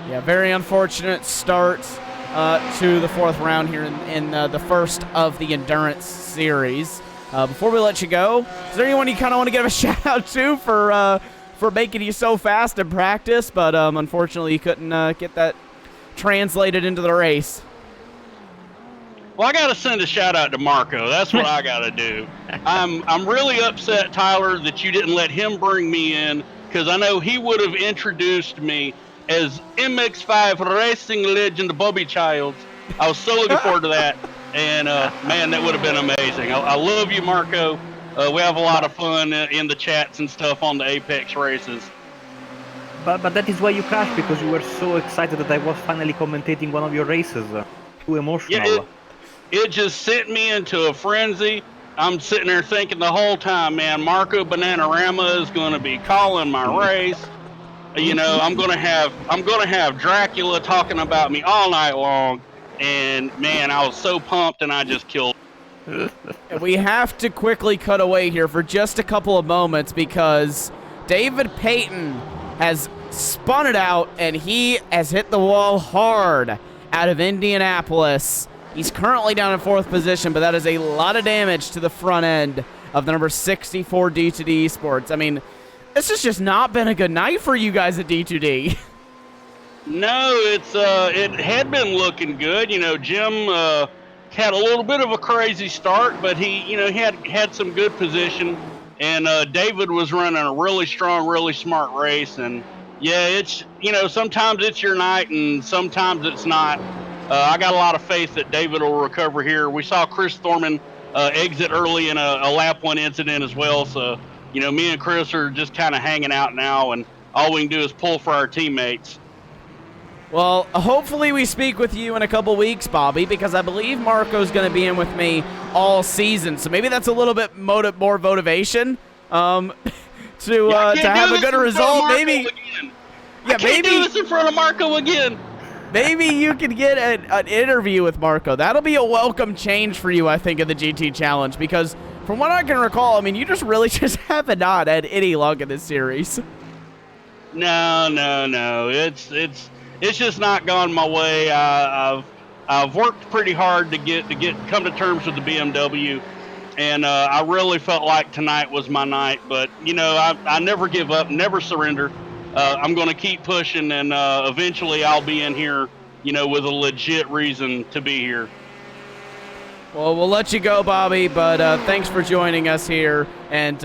Yeah, very unfortunate start to the 4th round here in the first of the Endurance Series. Before we let you go, is there anyone you kind of want to give a shout out to for making you so fast in practice, but unfortunately you couldn't get that translated into the race? Well, I got to send a shout out to Marco. That's what I got to do. I'm really upset, Tyler, that you didn't let him bring me in, because I know he would have introduced me as MX5 racing legend Bobby Childs. I was so looking forward to that, and man, that would have been amazing. I love you, Marco. We have a lot of fun in the chats and stuff on the Apex races. But that is why you crashed, because you were so excited that I was finally commentating one of your races. Too emotional. Yeah, it just sent me into a frenzy. I'm sitting there thinking the whole time, man, Marco Bananarama is going to be calling my race. I'm going to have Dracula talking about me all night long. And man, I was so pumped, and I just killed. We have to quickly cut away here for just a couple of moments, because David Payton has spun it out, and he has hit the wall hard out of Indianapolis. He's currently down in 4th position, but that is a lot of damage to the front end of the number 64 D2D Esports. I mean, this has just not been a good night for you guys at D2D. No, it had been looking good. Jim had a little bit of a crazy start, but he had some good position, and David was running a really strong, really smart race. And yeah, it's sometimes it's your night, and sometimes it's not. I got a lot of faith that David will recover here. We saw Chris Thorman exit early in a lap 1 incident as well. So, me and Chris are just kind of hanging out now, and all we can do is pull for our teammates. Well, hopefully we speak with you in a couple weeks, Bobby, because I believe Marco's going to be in with me all season. So maybe that's a little bit more motivation to have a good result. Maybe. Yeah, maybe do this in front of Marco again. Maybe you can get an interview with Marco. That'll be a welcome change for you, I think, in the GT Challenge, because from what I can recall, I mean, you just haven't not had any luck in this series. No. It's just not gone my way. I've worked pretty hard to come to terms with the BMW, and I really felt like tonight was my night. But I never give up, never surrender. I'm going to keep pushing, and eventually I'll be in here, with a legit reason to be here. Well, we'll let you go, Bobby, but thanks for joining us here and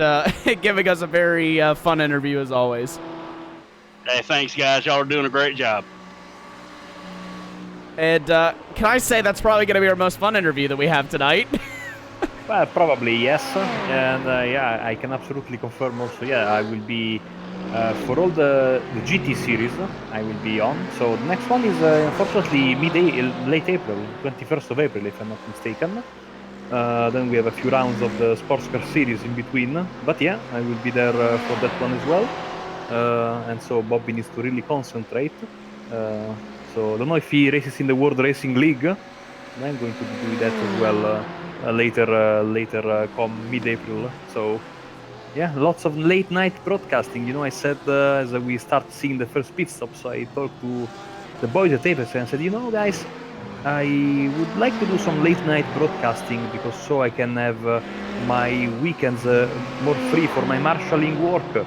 giving us a very fun interview as always. Hey, thanks, guys. Y'all are doing a great job. And can I say that's probably going to be our most fun interview that we have tonight? Well, probably yes. And yeah, I can absolutely confirm also, I will be, for all the GT series, I will be on. So the next one is unfortunately late April, 21st of April, if I'm not mistaken. Then we have a few rounds of the sports car series in between. But yeah, I will be there for that one as well. And so Bobby needs to really concentrate. So I don't know if he races in the World Racing League. I'm going to do that as well later come mid-April. So yeah, lots of late night broadcasting. I said as we start seeing the first pit stop, so I talked to the boys at Apex and said, guys, I would like to do some late night broadcasting, because so I can have my weekends more free for my marshalling work,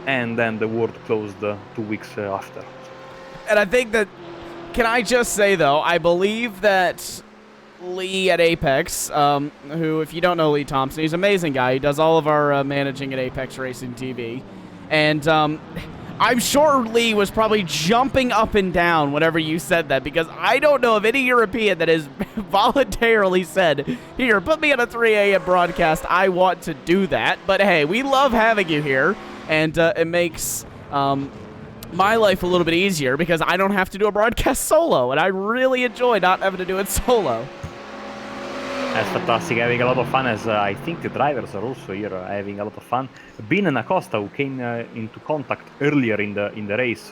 and then the world closed 2 weeks after. And I think that, can I just say though, I believe that Lee at Apex, who, if you don't know Lee Thompson, he's an amazing guy. He does all of our managing at Apex Racing TV. And I'm sure Lee was probably jumping up and down whenever you said that, because I don't know of any European that has voluntarily said, here, put me on a 3 a.m. broadcast. I want to do that. But hey, we love having you here, and it makes my life a little bit easier because I don't have to do a broadcast solo, and I really enjoy not having to do it solo. That's fantastic, having a lot of fun, as I think the drivers are also here having a lot of fun. Bin and Acosta, who came into contact earlier in the race,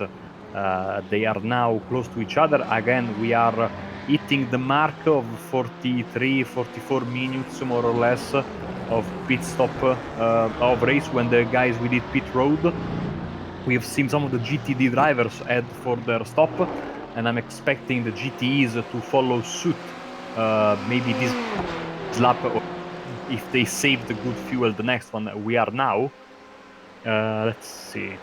they are now close to each other. Again, we are hitting the mark of 43, 44 minutes more or less of pit stop of race when the guys we did pit road. We have seen some of the GTD drivers head for their stop, and I'm expecting the GTEs to follow suit. Maybe this lap, or if they save the good fuel, the next one we are now. Let's see.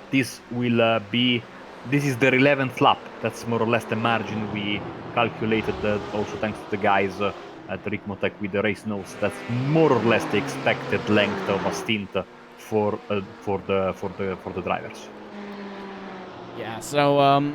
This will be. This is their 11th lap. That's more or less the margin we calculated. Also thanks to the guys at Ricmotech with the race notes. That's more or less the expected length of a stint for the drivers. Yeah. So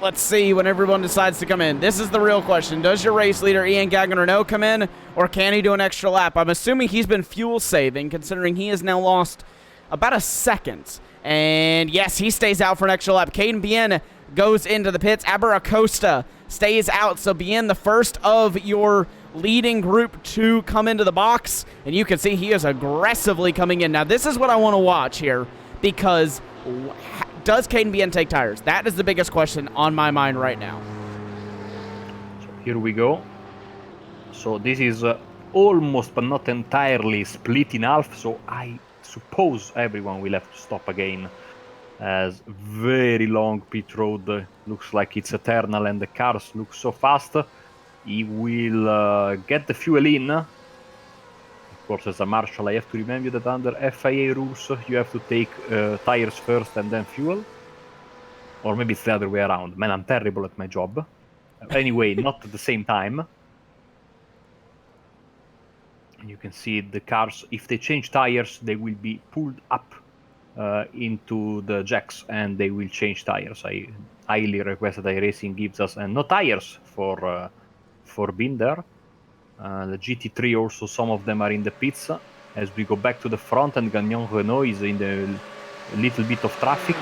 let's see when everyone decides to come in. This is the real question. Does your race leader, Ian Gagnon-Renault, come in, or can he do an extra lap? I'm assuming he's been fuel saving, considering he has now lost about a second. And yes, he stays out for an extra lap. Caden Bien goes into the pits. Aber Acosta stays out. So Bien, the first of your leading group to come into the box. And you can see he is aggressively coming in. Now, this is what I want to watch here, because does Caden Bien take tires? That is the biggest question on my mind right now. So here we go. So this is almost but not entirely split in half. So I suppose everyone will have to stop again, as very long pit road looks like it's eternal and the cars look so fast. He will get the fuel in. Of course, as a marshal, I have to remind you that under FIA rules, you have to take tires first and then fuel. Or maybe it's the other way around. Man, I'm terrible at my job. Anyway, not at the same time. And you can see the cars, if they change tires, they will be pulled up into the jacks and they will change tires. I highly request that iRacing gives us no tires for Binder. The GT3 also, some of them are in the pits. As we go back to the front, and Gagnon-Renault is in the little bit of traffic.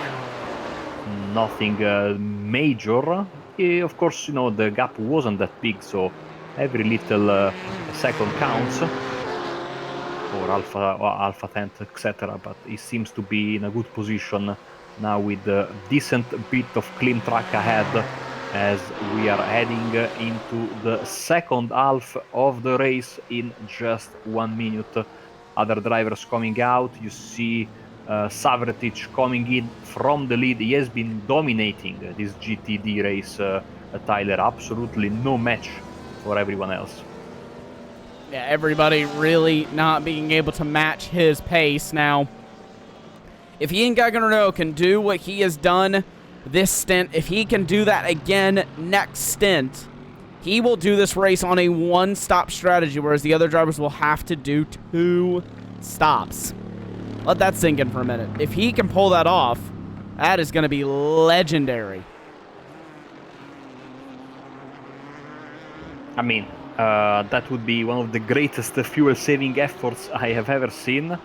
Nothing major. Of course, you know, the gap wasn't that big, so every little second counts. Or Alpha 10, etc. But he seems to be in a good position now with a decent bit of clean track ahead, as we are heading into the second half of the race in just 1 minute. Other drivers coming out. You see Savretic coming in from the lead. He has been dominating this GTD race, Tyler. Absolutely no match for everyone else. Yeah, everybody really not being able to match his pace. Now, if Ian Gagnon-Renault can do what he has done this stint, if he can do that again next stint, he will do this race on a one-stop strategy, whereas the other drivers will have to do 2 stops. Let that sink in for a minute. If he can pull that off, that is going to be legendary. I mean, that would be one of the greatest fuel-saving efforts I have ever seen.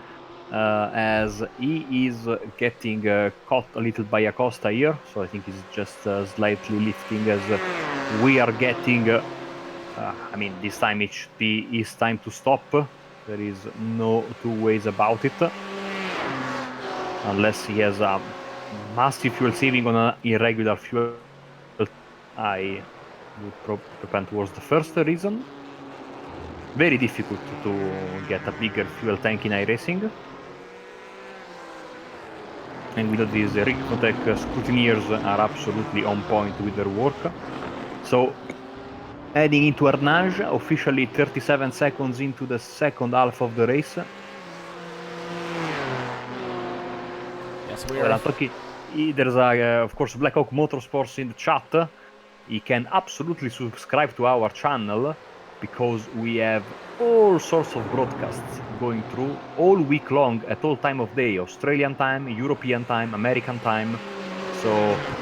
As he is getting caught a little by Acosta here, so I think he's just slightly lifting as we are getting. I mean, this time it should be his time to stop. There is no 2 ways about it, unless he has a massive fuel saving on an irregular fuel. I would propend towards the first reason. Very difficult to get a bigger fuel tank in iRacing. And with these Ricmotech scrutineers are absolutely on point with their work. So Heading into Arnage, officially 37 seconds into the second half of the race. Yes, we Well, are. I'm talking. There's of course, Black Hawk Motorsports in the chat. You can absolutely subscribe to our channel because we have all sorts of broadcasts going through all week long at all time of day: Australian time, European time, American time. So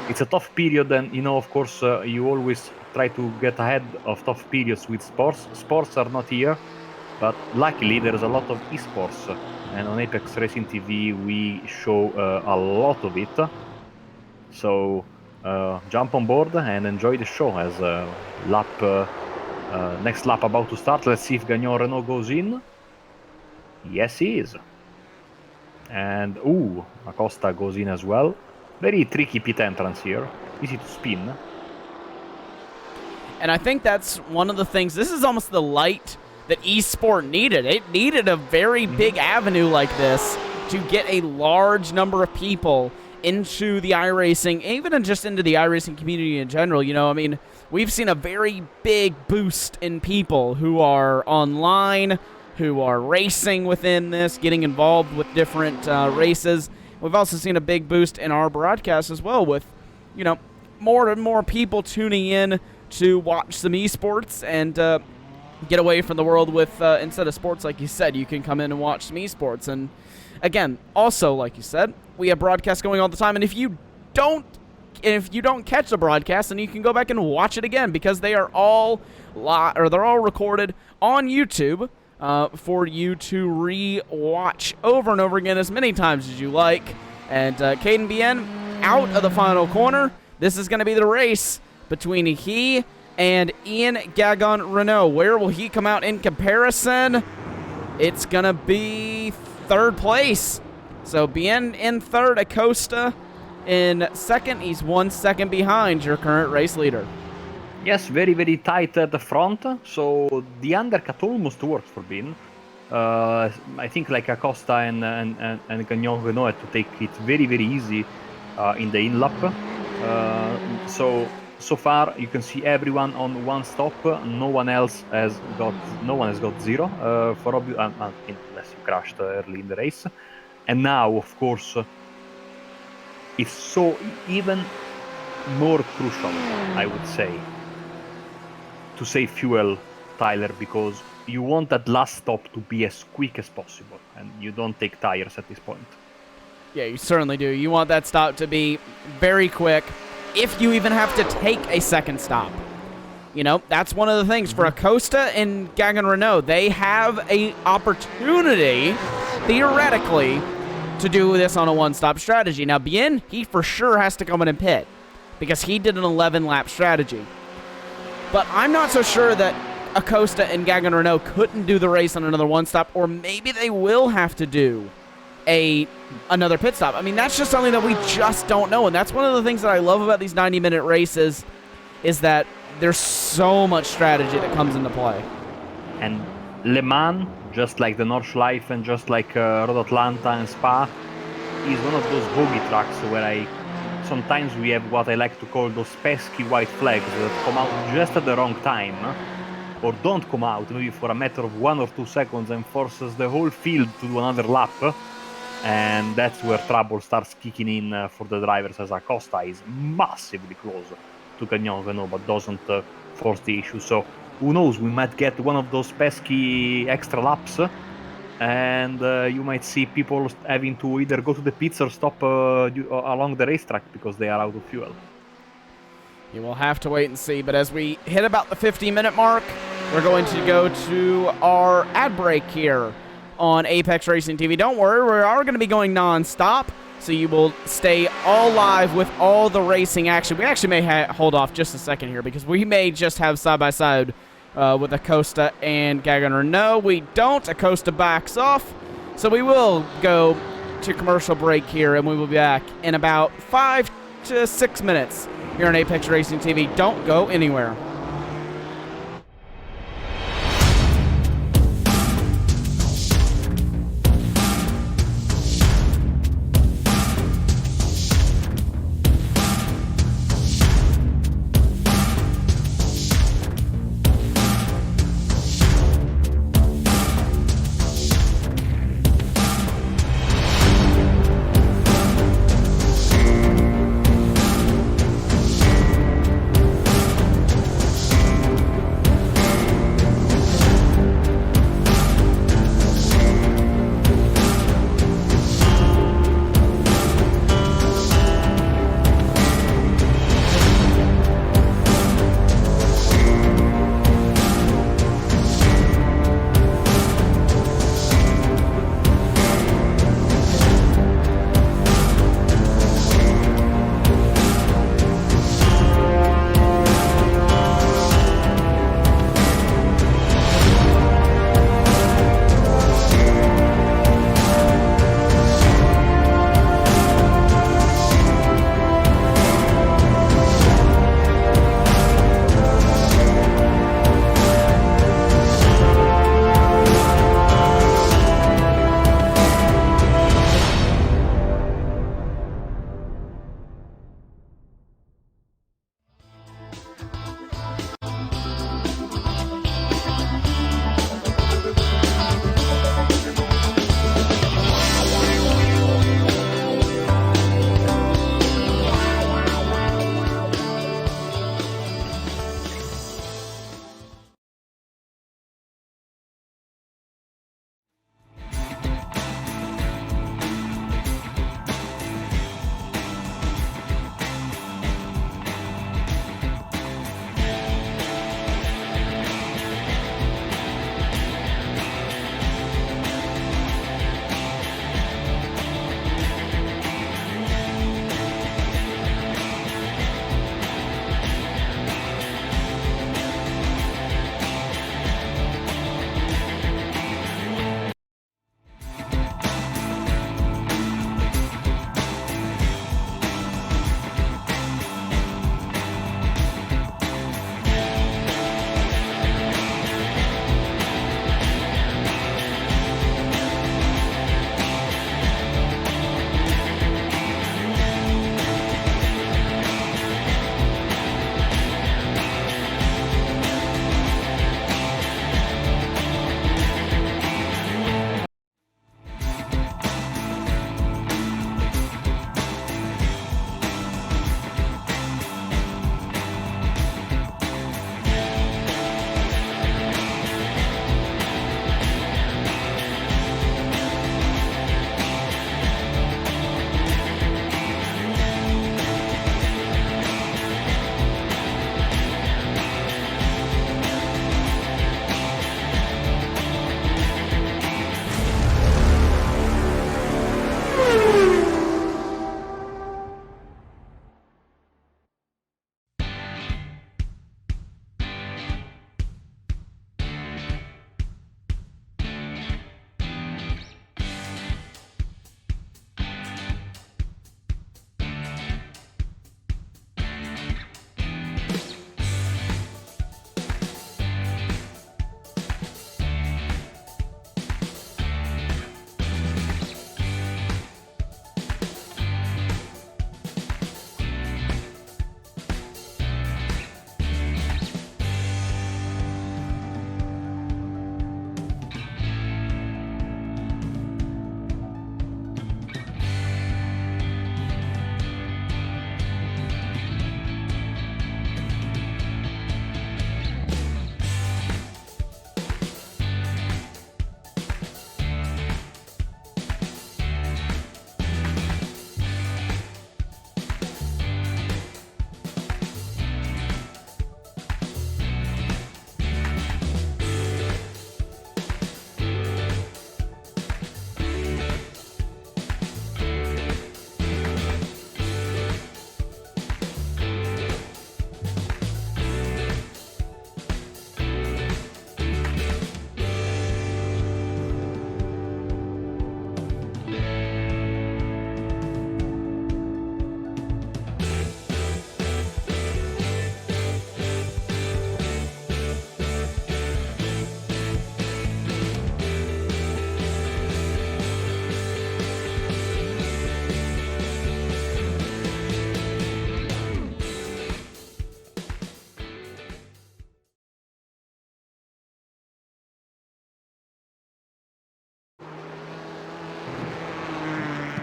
it's a tough period, and of course, you always try to get ahead of tough periods with sports. Sports are not here, but luckily there's a lot of esports, and on Apex Racing TV we show a lot of it. So jump on board and enjoy the show as next lap about to start. Let's see if Gagnon Renault goes in. Yes, he is. And Acosta goes in as well. Very tricky pit entrance here. Easy to spin. And I think that's one of the things. This is almost the light that esport needed. It needed a very big avenue like this to get a large number of people into the iRacing, even just into the iRacing community in general. I mean, we've seen a very big boost in people who are online, who are racing within this, getting involved with different races. We've also seen a big boost in our broadcast as well with, more and more people tuning in to watch some esports and get away from the world with, instead of sports, like you said, you can come in and watch some esports. And again, also, like you said, we have broadcasts going all the time, and if you don't catch the broadcast, then you can go back and watch it again because they are all they're all recorded on YouTube for you to re-watch over and over again as many times as you like. And Caden Bien out of the final corner. This is going to be the race between he and Ian Gagon Renault. Where will he come out in comparison? It's going to be third place. So Bien in third, Acosta in second. He's 1 second behind your current race leader. Yes, very, very tight at the front. So the undercut almost worked for Bien. I think like Acosta and Gagnon Renault had to take it very, very easy in the in lap. So far you can see everyone on one stop. No one has got zero for obvious, unless you crashed early in the race. And now, of course, it's so even more crucial, I would say, to save fuel, Tyler, because you want that last stop to be as quick as possible, and you don't take tires at this point. Yeah, you certainly do. You want that stop to be very quick, if you even have to take a second stop. That's one of the things for Acosta and Gagan Renault. They have a opportunity, theoretically, to do this on a one-stop strategy. Now, Bien, he for sure has to come in and pit because he did an 11-lap strategy. But I'm not so sure that Acosta and Gagan Renault couldn't do the race on another one-stop, or maybe they will have to do another pit stop. I mean, that's just something that we just don't know, and that's one of the things that I love about these 90-minute races is that there's so much strategy that comes into play. And Le Mans, just like the Nordschleife and just like Road Atlanta and Spa, is one of those bogey tracks where sometimes we have what I like to call those pesky white flags that come out just at the wrong time, or don't come out maybe for a matter of 1 or 2 seconds and forces the whole field to do another lap. And that's where trouble starts kicking in for the drivers, as Acosta is massively close to Gagnon Renault but doesn't force the issue. So who knows, we might get one of those pesky extra laps, and you might see people having to either go to the pits or stop along the racetrack because they are out of fuel. You will have to wait and see, but as we hit about the 50-minute mark, we're going to go to our ad break here on Apex Racing TV. Don't worry, we are going to be going non-stop, so you will stay all live with all the racing action. We actually may hold off just a second here because we may just have side-by-side with Acosta and Gagan Renault. We don't. Acosta backs off, so we will go to commercial break here, and we will be back in about 5 to 6 minutes here on Apex Racing TV. Don't go anywhere.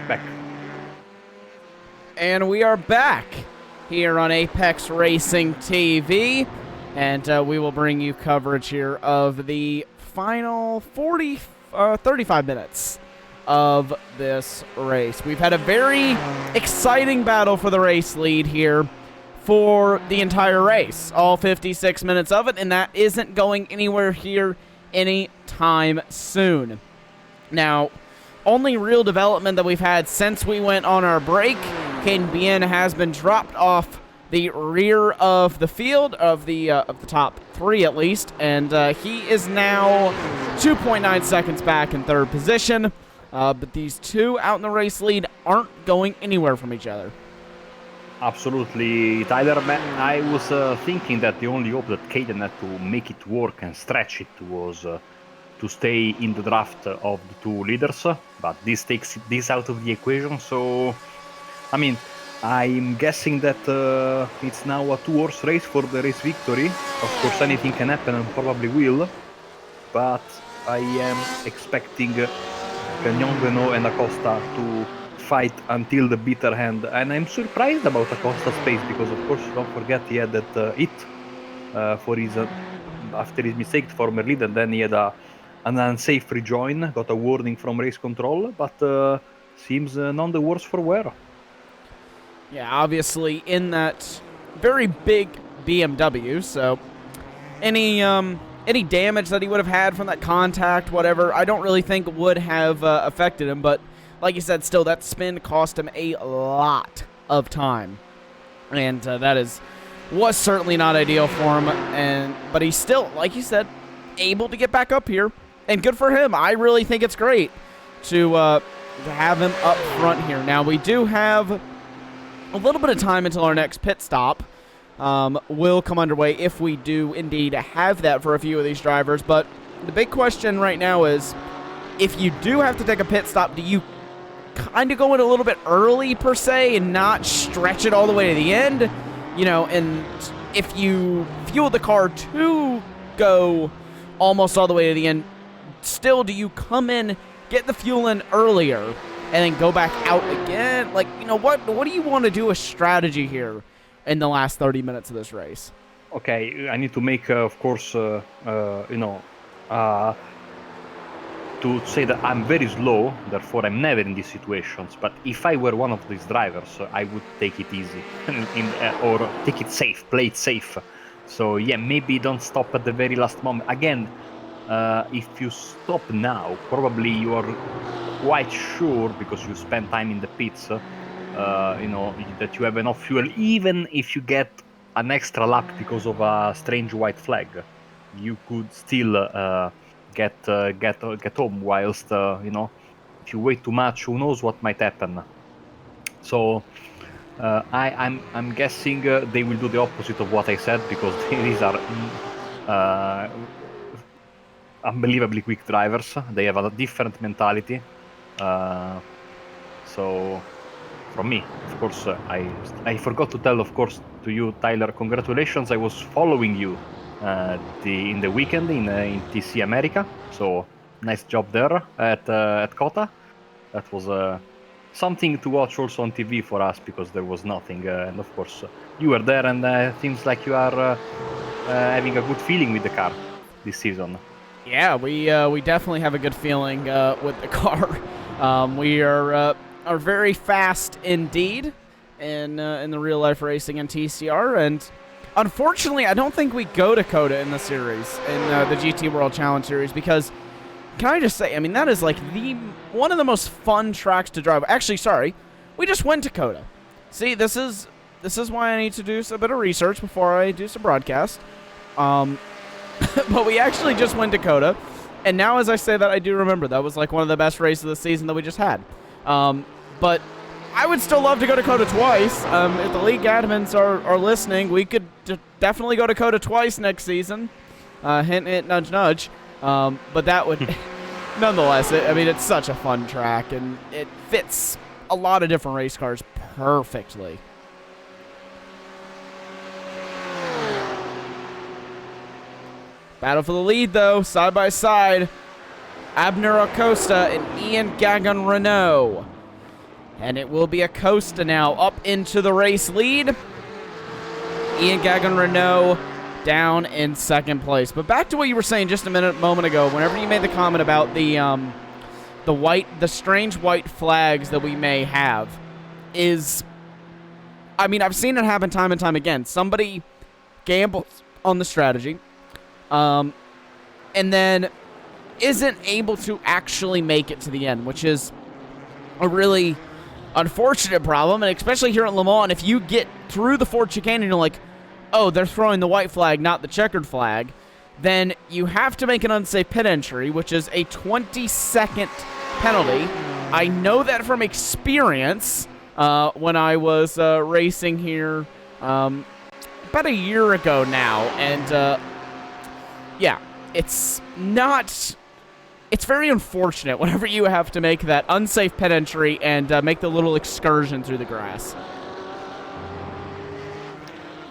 back. And we are back here on Apex Racing TV, and we will bring you coverage here of the final 35 minutes of this race. We've had a very exciting battle for the race lead here for the entire race, all 56 minutes of it, and that isn't going anywhere here anytime soon. Now, only real development that we've had since we went on our break, Caden Bien has been dropped off the rear of the field, of the top three at least, and he is now 2.9 seconds back in third position. But these two out in the race lead aren't going anywhere from each other. Absolutely, Tyler. I was thinking that the only hope that Caden had to make it work and stretch it was to stay in the draft of the two leaders, but this takes this out of the equation. So, I mean, I'm guessing that it's now a 2-horse race for the race victory. Of course, anything can happen and probably will, but I am expecting Gagnon, Renault and Acosta to fight until the bitter end, and I'm surprised about Acosta's pace because, of course, don't forget he had that hit for his after his mistake former lead, and then he had an unsafe rejoin, got a warning from race control, but seems none the worse for wear. Yeah, obviously in that very big BMW, so any damage that he would have had from that contact, whatever, I don't really think would have affected him, but like you said, still, that spin cost him a lot of time, and that was certainly not ideal for him, but he's still, like you said, able to get back up here, and good for him. I really think it's great to have him up front here. Now, we do have a little bit of time until our next pit stop will come underway if we do indeed have that for a few of these drivers, but the big question right now is, if you do have to take a pit stop, do you kind of go in a little bit early per se and not stretch it all the way to the end? You know, and if you fuel the car to go almost all the way to the end, still, do you come in, get the fuel in earlier, and then go back out again? Like, you know, what do you want to do as strategy here in the last 30 minutes of this race? Okay, I need to make, of course, to say that I'm very slow, therefore I'm never in these situations. But if I were one of these drivers, I would take it easy or take it safe, play it safe. So yeah, maybe don't stop at the very last moment. Again, if you stop now, probably you are quite sure, because you spend time in the pits, that you have enough fuel. Even if you get an extra lap because of a strange white flag, you could still get home. Whilst if you wait too much, who knows what might happen. So I'm guessing they will do the opposite of what I said, because these are unbelievably quick drivers. They have a different mentality. So from me, of course, I forgot to tell, of course, to you, Tyler, congratulations. I was following you in the weekend in TC America, so nice job there at Kota. That was something to watch also on TV for us, because there was nothing, and of course you were there, and it seems like you are having a good feeling with the car this season. Yeah, we definitely have a good feeling with the car. We are very fast indeed in the real life racing in TCR, and unfortunately, I don't think we go to Coda in the series, in the GT World Challenge Series, because, can I just say, I mean, that is like one of the most fun tracks to drive. Actually, sorry, we just went to Coda. See, this is why I need to do a bit of research before I do some broadcast. But we actually just went to Coda, and now as I say that, I do remember that was like one of the best races of the season that we just had. But I would still love to go to Coda twice. If the league admins are listening, we could definitely go to Coda twice next season. Hint, hint, nudge, nudge. But that would, nonetheless, I mean, it's such a fun track, and it fits a lot of different race cars perfectly. Battle for the lead, though, side by side. Abner Acosta and Ian Gagan Renault. And it will be Acosta now up into the race lead. Ian Gagnon Renault down in second place. But back to what you were saying just a moment ago, whenever you made the comment about the strange white flags that we may have, is, I mean, I've seen it happen time and time again. Somebody gambles on the strategy, and then isn't able to actually make it to the end, which is a really unfortunate problem. And especially here at Le Mans, if you get through the Ford chicane and you're like, oh, they're throwing the white flag, not the checkered flag, then you have to make an unsafe pit entry, which is a 20-second penalty. I know that from experience when I was racing here about a year ago now. And yeah, it's very unfortunate whenever you have to make that unsafe pit entry and make the little excursion through the grass.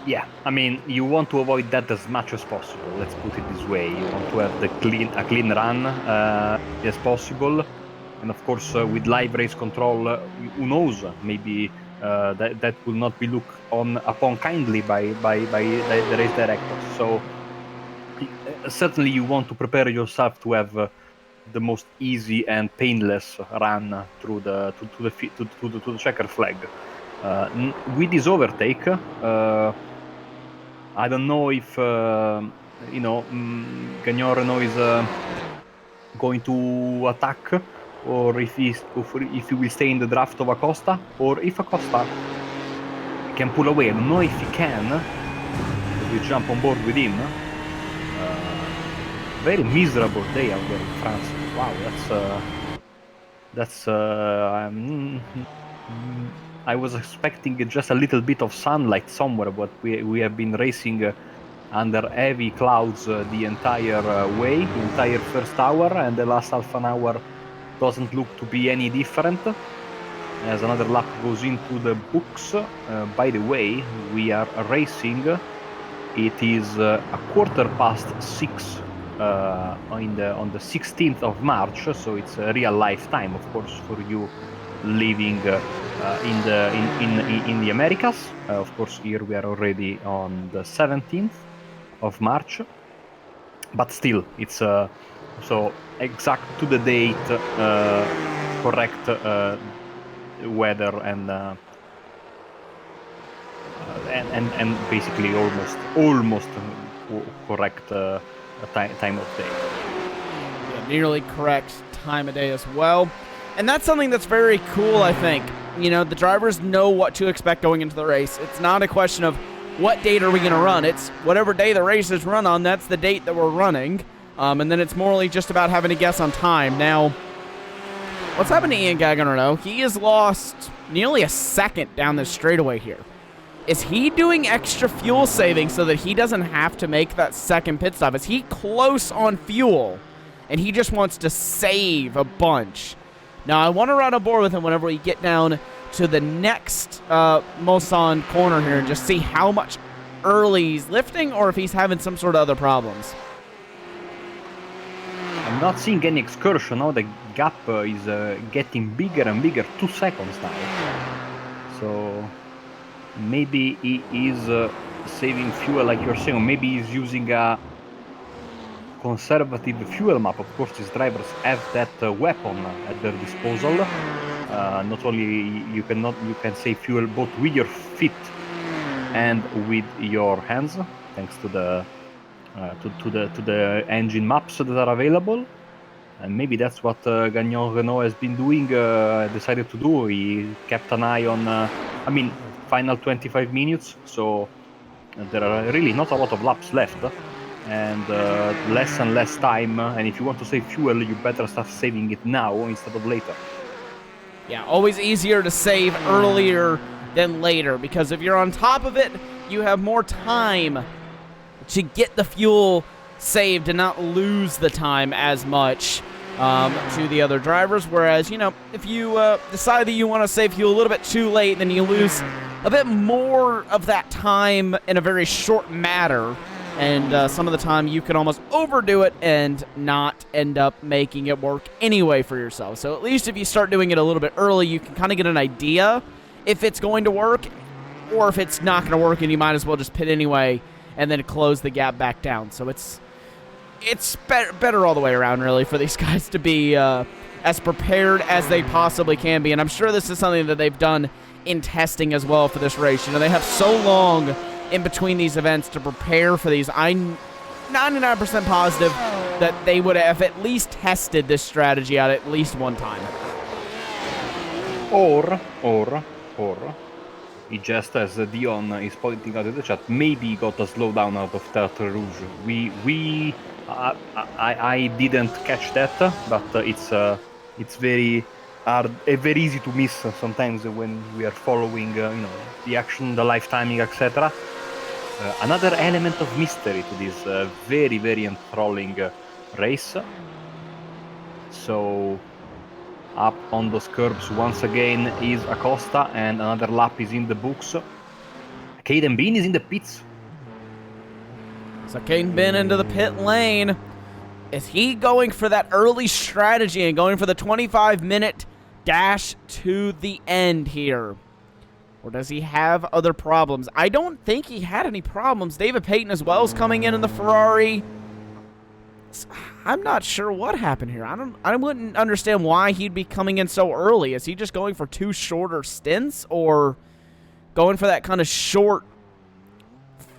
Yeah, I mean, you want to avoid that as much as possible. Let's put it this way: you want to have a clean run as possible, and of course, with live race control, who knows? Maybe that will not be looked upon kindly by the race directors. So certainly, you want to prepare yourself to have the most easy and painless run through the checker flag. With this overtake, I don't know if Gagnon Renault is going to attack, or if he will stay in the draft of Acosta, or if Acosta can pull away. I don't know if he can. We jump on board with him. Very miserable day out there in France. Wow, that's I was expecting just a little bit of sunlight somewhere, but we have been racing under heavy clouds the entire way, the entire first hour, and the last half an hour doesn't look to be any different. As another lap goes into the books. By the way, we are racing. It is 6:15 on the 16th of March, so it's a real life time, of course, for you living in the Americas. Of course, here we are already on the 17th of March, but still, it's so exact to the date, correct weather and basically almost correct time of day. Yeah, nearly correct time of day as well. And that's something that's very cool, I think. You know, the drivers know what to expect going into the race. It's not a question of what date are we going to run. It's whatever day the race is run on, that's the date that we're running. And then it's morally just about having to guess on time. Now, what's happened to Ian Gagnon Renault? He has lost nearly a second down this straightaway here. Is he doing extra fuel saving so that he doesn't have to make that second pit stop? Is he close on fuel and he just wants to save a bunch? Now, I want to run aboard with him whenever we get down to the next Mulsanne corner here and just see how much early he's lifting or if he's having some sort of other problems. I'm not seeing any excursion now. The gap is getting bigger and bigger, 2 seconds now. So maybe he is saving fuel, like you're saying, or maybe he's using a conservative fuel map. Of course, these drivers have that weapon at their disposal. Not only you can save fuel both with your feet and with your hands, thanks to the engine maps that are available. And maybe that's what Gagnon Renault has been doing, decided to do. He kept an eye on, final 25 minutes, so there are really not a lot of laps left, and less and less time. And if you want to save fuel, you better start saving it now instead of later. Yeah, always easier to save earlier than later, because if you're on top of it, you have more time to get the fuel saved and not lose the time as much to the other drivers. Whereas, you know, if you decide that you want to save fuel a little bit too late, then you lose a bit more of that time in a very short matter and some of the time you can almost overdo it and not end up making it work anyway for yourself. So at least if you start doing it a little bit early, you can kind of get an idea if it's going to work or if it's not going to work, and you might as well just pit anyway and then close the gap back down. So it's better all the way around, really, for these guys to be as prepared as they possibly can be. And I'm sure this is something that they've done in testing as well for this race. You know, they have so long in between these events to prepare for these. I'm 99% positive that they would have at least tested this strategy out at least one time. Or, he just, as Dion is pointing out in the chat, maybe got a slowdown out of Tertre Rouge. I didn't catch that, but it's very hard, very easy to miss sometimes when we are following, the action, the live timing, etc. Another element of mystery to this very, very enthralling race. So, up on those curbs once again is Acosta, and another lap is in the books. Caden Bean is in the pits. So Caden Bean into the pit lane. Is he going for that early strategy and going for the 25-minute dash to the end here? Or does he have other problems? I don't think he had any problems. David Payton as well is coming in the Ferrari. I'm not sure what happened here. I wouldn't understand why he'd be coming in so early. Is he just going for two shorter stints, or going for that kind of short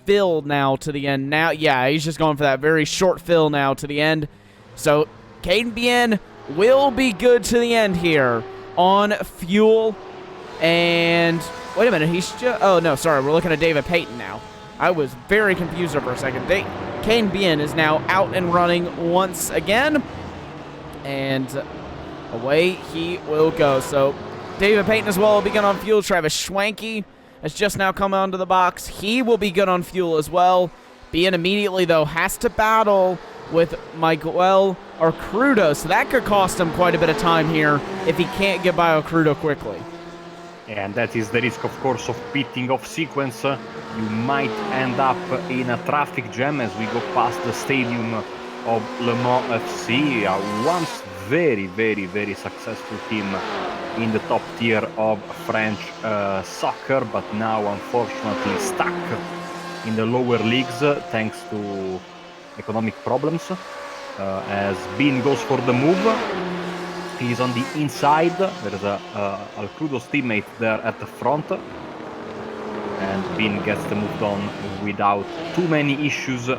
fill now to the end? Now, yeah, he's just going for that very short fill now to the end. So Caden Bien will be good to the end here on fuel. And wait a minute, he's just, oh no, sorry, we're looking at David Payton now. I was very confused there for a second. Caden Bien is now out and running once again, and away he will go. So David Payton as well will be good on fuel. Travis Schwanke has just now come onto the box. He will be good on fuel as well. Bien immediately, though, has to battle with Miguel Arcrudo, so that could cost him quite a bit of time here if he can't get by Arcrudo quickly. And that is the risk, of course, of pitting off sequence. You might end up in a traffic jam as we go past the stadium of Le Mans FC, a once very, very, very successful team in the top tier of French soccer, but now unfortunately stuck in the lower leagues thanks to economic problems. As Bean goes for the move, he's on the inside. There's Alcrudo's teammate there at the front, and Bean gets the move done without too many issues.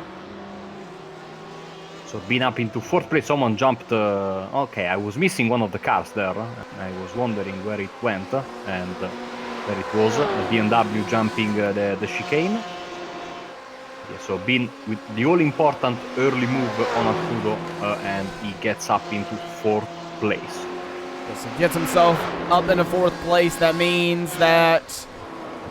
So Bean up into fourth place. Someone jumped. Okay, I was missing one of the cars there. I was wondering where it went, and there it was. A BMW jumping the chicane. Yeah, so Bean with the all-important early move on Arcrudo, and he gets up into fourth place. So he gets himself up into fourth place. That means that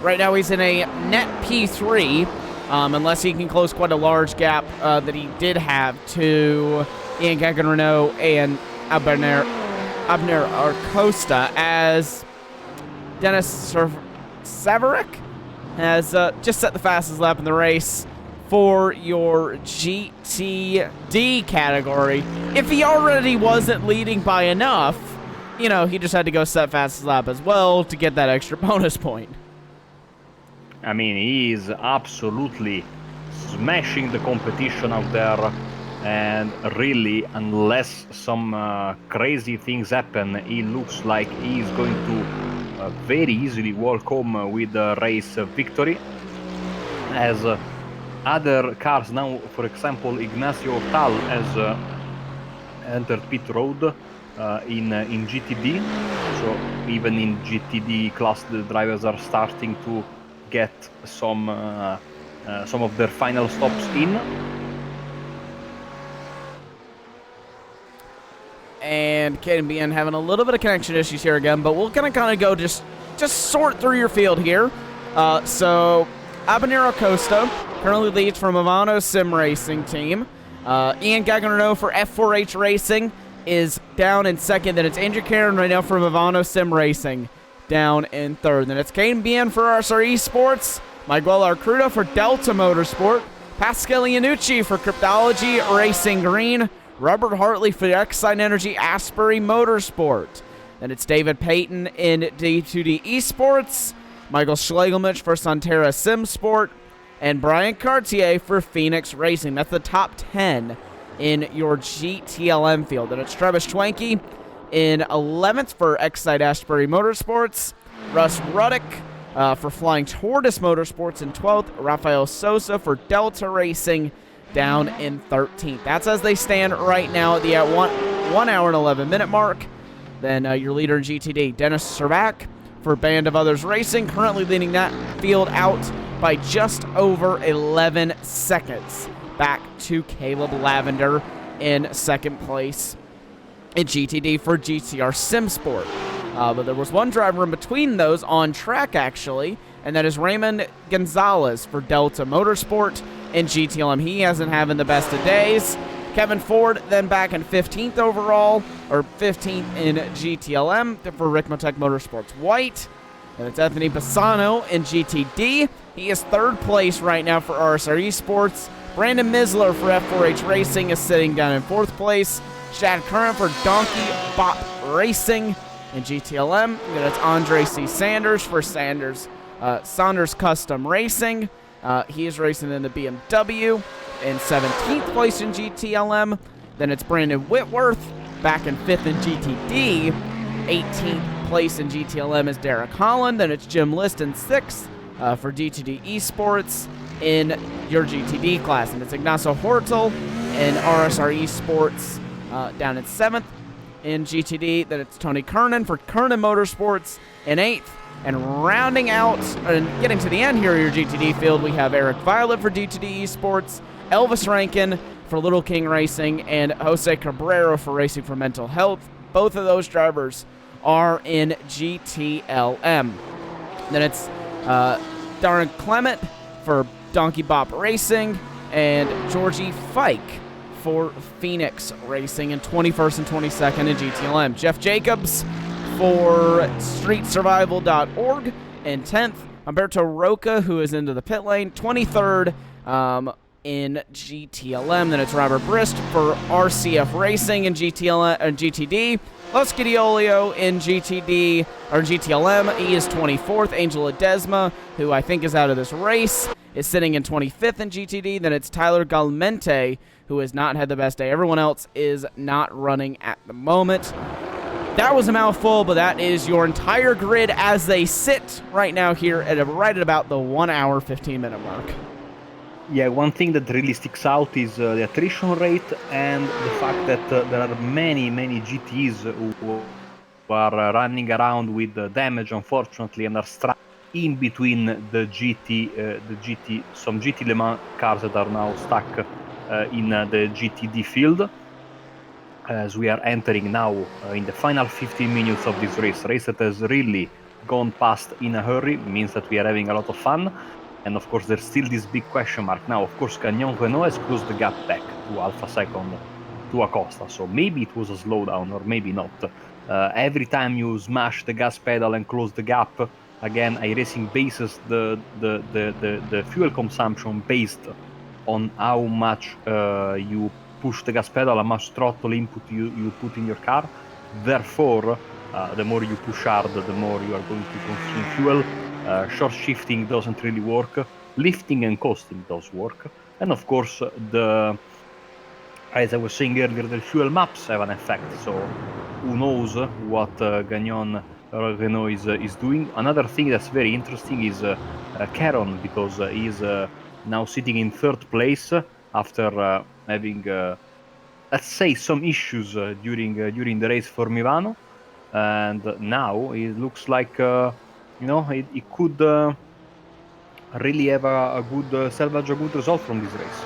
right now he's in a net P3, unless he can close quite a large gap that he did have to Ian Gagnon-Renault and Abner Acosta, as Dennis Savaric has just set the fastest lap in the race for your GTD category. If he already wasn't leading by enough, you know, he just had to go set fastest lap as well to get that extra bonus point. I mean, he is absolutely smashing the competition out there, and really, unless some crazy things happen, he looks like he is going to very easily walk home with a race victory. As other cars now, for example, Ignacio Tal has entered pit road in GTD, so even in GTD class the drivers are starting to get some of their final stops in. And Caden Bien having a little bit of connection issues here again, but we're gonna kind of go just sort through your field here. So Abanero Costa currently leads from Movano Sim Racing team. Ian Gagnon-Renault for F4H Racing is down in second. Then it's Andrew Karen right now for Movano Sim Racing down in third. Then it's Caden Bien for RSR Esports, Miguel Arcrudo for Delta Motorsport, Pascal Iannucci for Cryptology Racing Green. Robert Hartley for Excite Energy Asbury Motorsport. Then it's David Payton in D2D Esports, Michael Schlegelmich for Sonterra Simsport, and Brian Cartier for Phoenix Racing. That's the top 10 in your GTLM field. And it's Travis Schwanke in 11th for Excite Asbury Motorsports, Russ Ruddick for Flying Tortoise Motorsports in 12th, Rafael Sosa for Delta Racing down in 13th. That's as they stand right now at the 1 hour and 11 minute mark. Then your leader in GTD, Dennis Servac for Band of Others Racing, currently leading that field out by just over 11 seconds. Back to Caleb Lavender in second place in GTD for GTR Simsport. But there was one driver in between those on track, actually, and that is Raymond Gonzalez for Delta Motorsport in GTLM. He hasn't having the best of days. Kevin Ford then back in 15th overall, or 15th in GTLM for Ricmotech Motorsports White. And it's Anthony Bassano in GTD. He is third place right now for RSR Esports. Brandon Misler for F4H Racing is sitting down in fourth place. Shad Curran for Donkey Bop Racing in GTLM. And it's Andre C. Sanders for Saunders Custom Racing. He is racing in the BMW in 17th place in GTLM. Then it's Brandon Whitworth back in 5th in GTD. 18th place in GTLM is Derek Holland. Then it's Jim List in 6th for D2D Esports in your GTD class. And it's Ignacio Hortel in RSR Esports down in 7th in GTD. Then it's Tony Kernan for Kernan Motorsports in 8th. And rounding out and getting to the end here of your GTD field, we have Eric Violet for D2D Esports, Elvis Rankin for Little King Racing, and Jose Cabrera for Racing for Mental Health. Both of those drivers are in GTLM. Then it's Darren Clement for Donkey Bop Racing and Georgie Fike for Phoenix Racing in 21st and 22nd in GTLM. Jeff Jacobs for StreetSurvival.org in 10th. Humberto Roca, who is into the pit lane, 23rd in GTLM. Then it's Robert Brist for RCF Racing in GTD. Los Gidiolio in GTD, or GTLM, he is 24th. Angel Ledesma, who I think is out of this race, is sitting in 25th in GTD. Then it's Tyler Galmente, who has not had the best day. Everyone else is not running at the moment. That was a mouthful, but that is your entire grid as they sit right now here at right at about the 1 hour, 15 minute mark. Yeah, one thing that really sticks out is the attrition rate and the fact that there are many GTs who are running around with damage, unfortunately, and are stuck in between the some GT Le Mans cars that are now stuck in the GTD field. As we are entering now in the final 15 minutes of this race that has really gone past in a hurry, means that we are having a lot of fun. And of course, there's still this big question mark. Now, of course, Gagnon Renault has closed the gap back to Alpha Second, to Acosta. So maybe it was a slowdown, or maybe not. Every time you smash the gas pedal and close the gap, again, iRacing bases the fuel consumption based on how much you push the gas pedal, how much throttle input you put in your car. Therefore, the more you push hard, the more you are going to consume fuel. Short shifting doesn't really work. Lifting and coasting does work. And of course, as I was saying earlier, the fuel maps have an effect. So who knows what Gagnon Renault is doing. Another thing that's very interesting is Caron, because he's now sitting in third place after having, let's say, some issues during the race for Milano, and now it looks like he could really have a good salvage a good result from this race.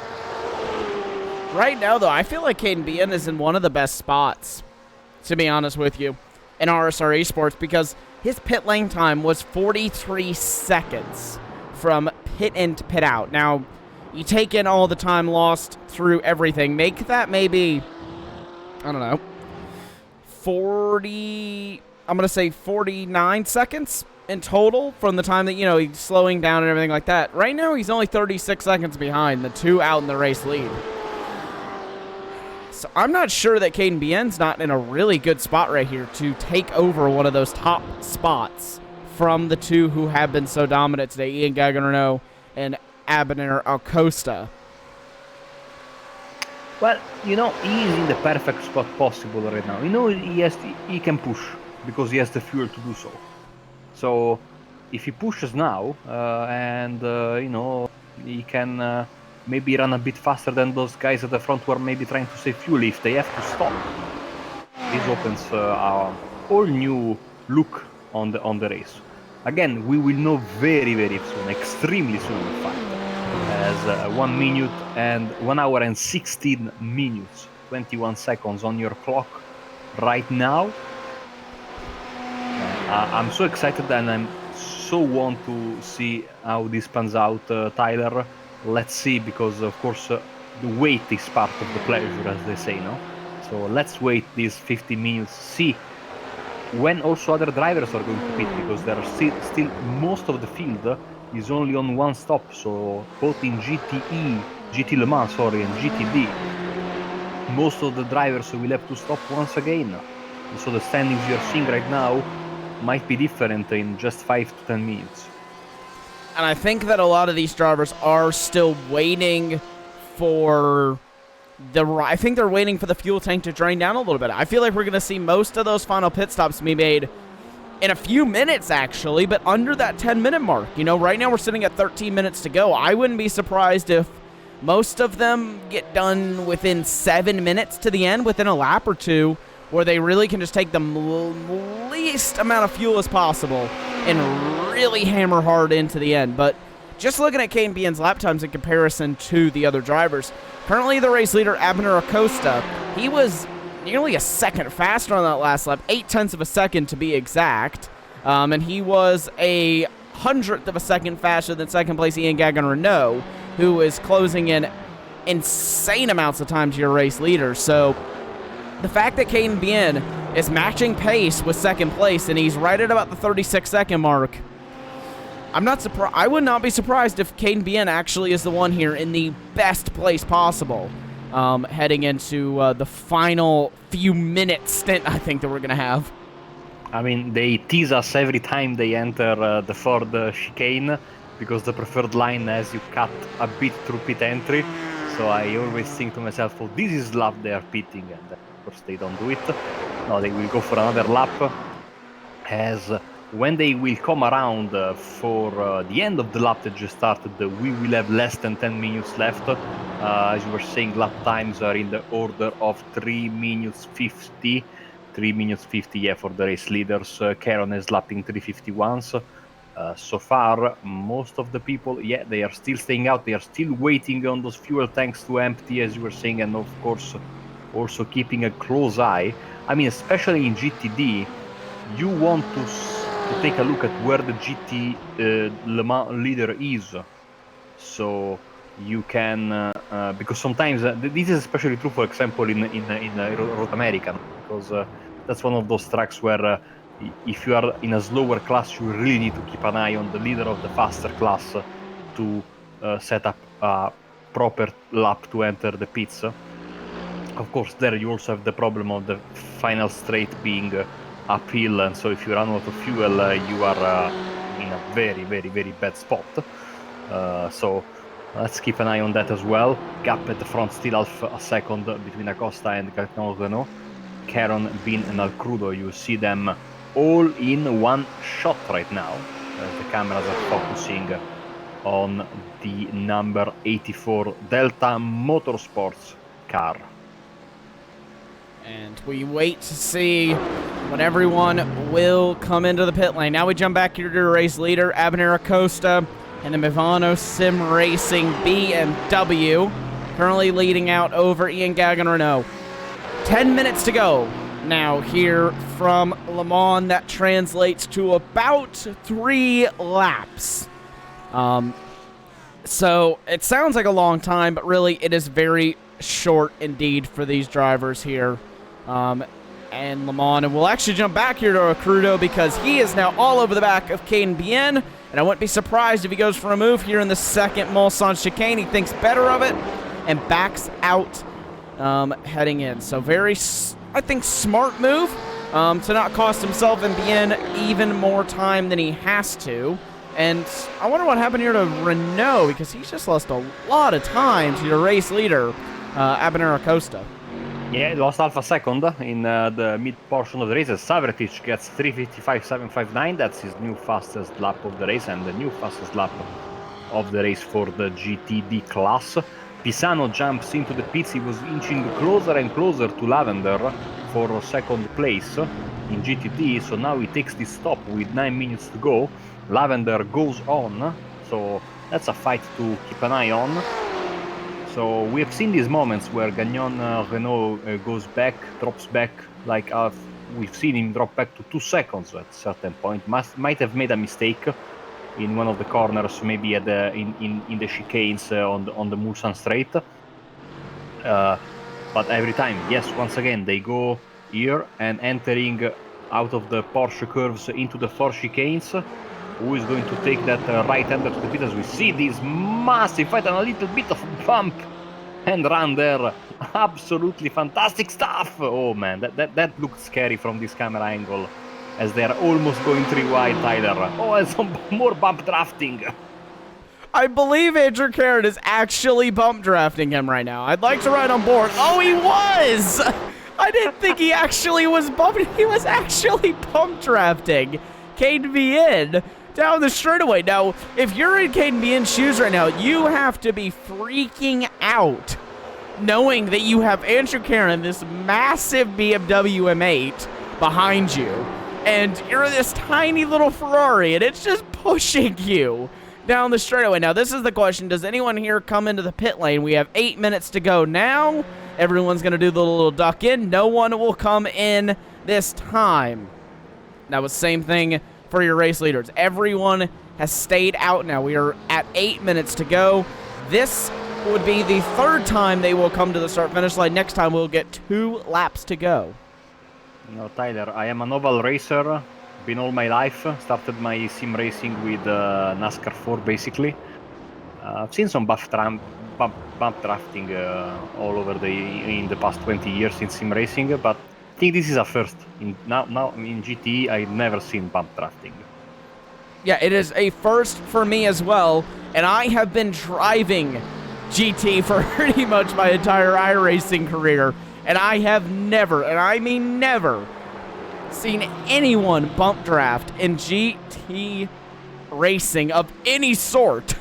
Right now, though, I feel like Caden Bien is in one of the best spots, to be honest with you, in RSR Esports, because his pit lane time was 43 seconds from pit in to pit out. Now, you take in all the time lost through everything, make that maybe, I don't know, I'm going to say 49 seconds in total from the time that, he's slowing down and everything like that. Right now, he's only 36 seconds behind the two out in the race lead. So I'm not sure that Caden Bien's not in a really good spot right here to take over one of those top spots from the two who have been so dominant today, Ian Gagnon and Abner Acosta. Well, he is in the perfect spot possible right now. He can push because he has the fuel to do so. So if he pushes now he can maybe run a bit faster than those guys at the front who are maybe trying to save fuel if they have to stop. This opens a whole new look on the race. Again, we will know very, very soon, extremely soon in fact, as 1 minute and 1 hour and 16 minutes, 21 seconds on your clock right now. I'm so excited and I'm so want to see how this pans out, Tyler. Let's see, because of course the wait is part of the pleasure, as they say, no? So let's wait these 50 minutes, see when also other drivers are going to pit, because there are still most of the field is only on one stop. So both in GT Le Mans, and GTD, most of the drivers will have to stop once again. So the standings you're seeing right now might be different in just 5 to 10 minutes. And I think that a lot of these drivers are still waiting for I think they're waiting for the fuel tank to drain down a little bit. I feel like we're going to see most of those final pit stops be made in a few minutes, actually, but under that 10-minute mark. Right now we're sitting at 13 minutes to go. I wouldn't be surprised if most of them get done within 7 minutes to the end, within a lap or two, where they really can just take the least amount of fuel as possible and really hammer hard into the end. But just looking at Caden Bien's lap times in comparison to the other drivers, currently the race leader, Abner Acosta, he was nearly a second faster on that last lap, 0.8 of a second to be exact, and he was a 100th of a second faster than second place Ian Gagnon, who is closing in insane amounts of time to your race leader. So the fact that Caden Bien is matching pace with second place, and he's right at about the 36-second mark, I'm not surprised. I would not be surprised if Caden Bien actually is the one here in the best place possible, heading into the final few minute stint I think that we're going to have. I mean, they tease us every time they enter the Ford chicane, because the preferred line has you cut a bit through pit entry. So I always think to myself, oh, this is lap they are pitting, and of course they don't do it. No, they will go for another lap, as when they will come around for the end of the lap that just started, we will have less than 10 minutes left. As you were saying, lap times are in the order of 3 minutes 50. 3 minutes 50, yeah, for the race leaders. Caron is lapping 3:51. So far, most of the people, yeah, they are still staying out. They are still waiting on those fuel tanks to empty, as you were saying, and of course, also keeping a close eye. I mean, especially in GTD, you want to take a look at where the GT Le Mans leader is, so you can because sometimes this is especially true, for example, in Road America, because that's one of those tracks where if you are in a slower class, you really need to keep an eye on the leader of the faster class to set up a proper lap to enter the pits. Of course, there you also have the problem of the final straight being uphill, and so if you run out of fuel, you are in a very, very, very bad spot. So let's keep an eye on that as well. Gap at the front, still half a second between Acosta and Gagnon. Caron, Bin, and Alcrudo, you see them all in one shot right now. The cameras are focusing on the number 84 Delta Motorsports car. And we wait to see when everyone will come into the pit lane. Now we jump back here to the race leader, Abner Acosta, and the Movano Sim Racing BMW, currently leading out over Ian Gagnon. 10 minutes to go now here from Le Mans. That translates to about 3 laps. So it sounds like a long time, but really it is very short indeed for these drivers here. and Le Mans. And we'll actually jump back here to Crudo because he is now all over the back of Caden Bien. And I wouldn't be surprised if he goes for a move here in the second Mulsanne chicane. He thinks better of it and backs out heading in. So very, I think, smart move to not cost himself and Bien even more time than he has to. And I wonder what happened here to Renault because he's just lost a lot of time to your race leader, Abner Acosta. Yeah, he lost half a second in the mid portion of the race. Savretich gets 3:55.759. That's his new fastest lap of the race and the new fastest lap of the race for the GTD class. Pisano jumps into the pits. He was inching closer and closer to Lavender for second place in GTD. So now he takes this stop with 9 minutes to go. Lavender goes on, so that's a fight to keep an eye on. So we have seen these moments where Gagnon Renault goes back, drops back, like we've seen him drop back to 2 seconds at a certain point. Might have made a mistake in one of the corners, maybe at the in the chicanes on the Mulsanne straight. But every time, yes, once again they go here and entering out of the Porsche curves into the 4 chicanes. Who is going to take that right-hander to the pit as we see this massive fight and a little bit of bump and run there. Absolutely fantastic stuff. Oh man, that looked scary from this camera angle as they're almost going 3 wide, Tyler. Oh, and some more bump drafting. I believe Andrew Karen is actually bump drafting him right now. I'd like to ride on board. Oh, he was! I didn't think he actually was bumping. He was actually bump drafting Caden Bien down the straightaway. Now, if you're in Caden Bien's shoes right now, you have to be freaking out knowing that you have Andrew Karen, this massive BMW M8 behind you, and you're in this tiny little Ferrari, and it's just pushing you down the straightaway. Now, this is the question. Does anyone here come into the pit lane? We have 8 minutes to go now. Everyone's going to do the little duck in. No one will come in this time. Now, it's the same thing for your race leaders. Everyone has stayed out now. We are at 8 minutes to go. This would be the 3rd time they will come to the start-finish line. Next time, we'll get 2 laps to go. No, Tyler, I am an oval racer. Been all my life. Started my sim racing with NASCAR 4, basically. I've seen some bump drafting all over in the past 20 years in sim racing, but I think this is a first. Now in GT, I've never seen bump drafting. Yeah, it is a first for me as well, and I have been driving GT for pretty much my entire iRacing career, and I have never, and I mean never, seen anyone bump draft in GT racing of any sort.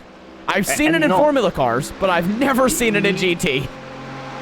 I've seen it in Formula cars, but I've never seen it in GT.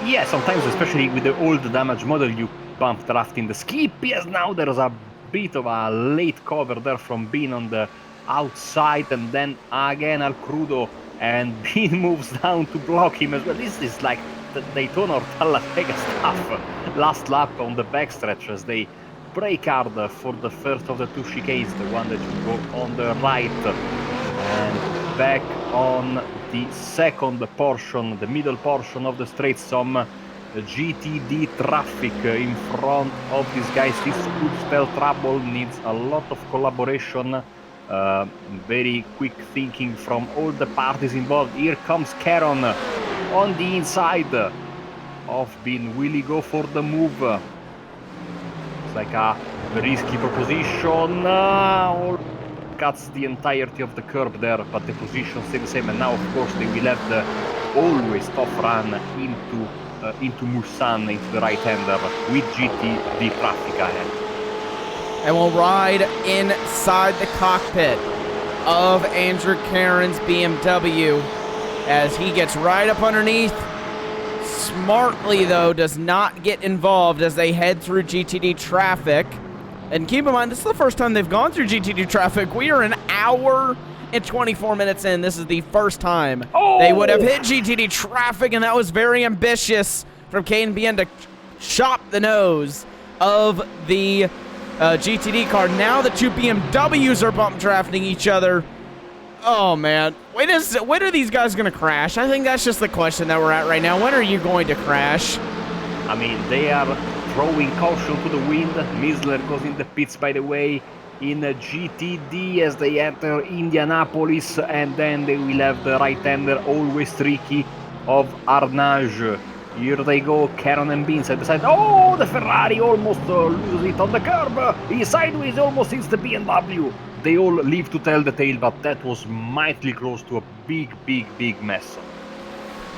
Yeah, sometimes, especially with the old damage model, you bump draft in the skip. Yes, now there's a bit of a late cover there from Bean on the outside, and then again Al Crudo, and Bean moves down to block him as well. This is like the Daytona or Talladega stuff. Last lap on the backstretch as they brake hard for the first of the 2 chicanes, the one that you go on the right, and back on the second portion, the middle portion of the straight. Some GTD traffic in front of these guys. This could spell trouble, needs a lot of collaboration, very quick thinking from all the parties involved. Here comes Caron on the inside of Bean. Will he go for the move? It's like a risky proposition. Cuts the entirety of the curb there, but the position stays the same. And now, of course, they will have the always tough run into Mulsanne, into the right-hander with GTD traffic ahead. And we'll ride inside the cockpit of Andrew Karen's BMW as he gets right up underneath. Smartly, though, does not get involved as they head through GTD traffic. And keep in mind, this is the first time they've gone through GTD traffic. We are an hour and 24 minutes in. This is the first time they would have hit GTD traffic, and that was very ambitious from Caden Bien to chop the nose of the GTD car. Now the 2 BMWs are bump drafting each other. Oh, man. When are these guys going to crash? I think that's just the question that we're at right now. When are you going to crash? I mean, they are throwing caution to the wind. Misler goes in the pits, by the way, in GTD as they enter Indianapolis, and then they will have the right-hander, always tricky, of Arnage. Here they go, Caron and Bean side by side. Oh, the Ferrari almost loses it on the curb. He's sideways, almost hits the BMW. They all live to tell the tale, but that was mightily close to a big mess.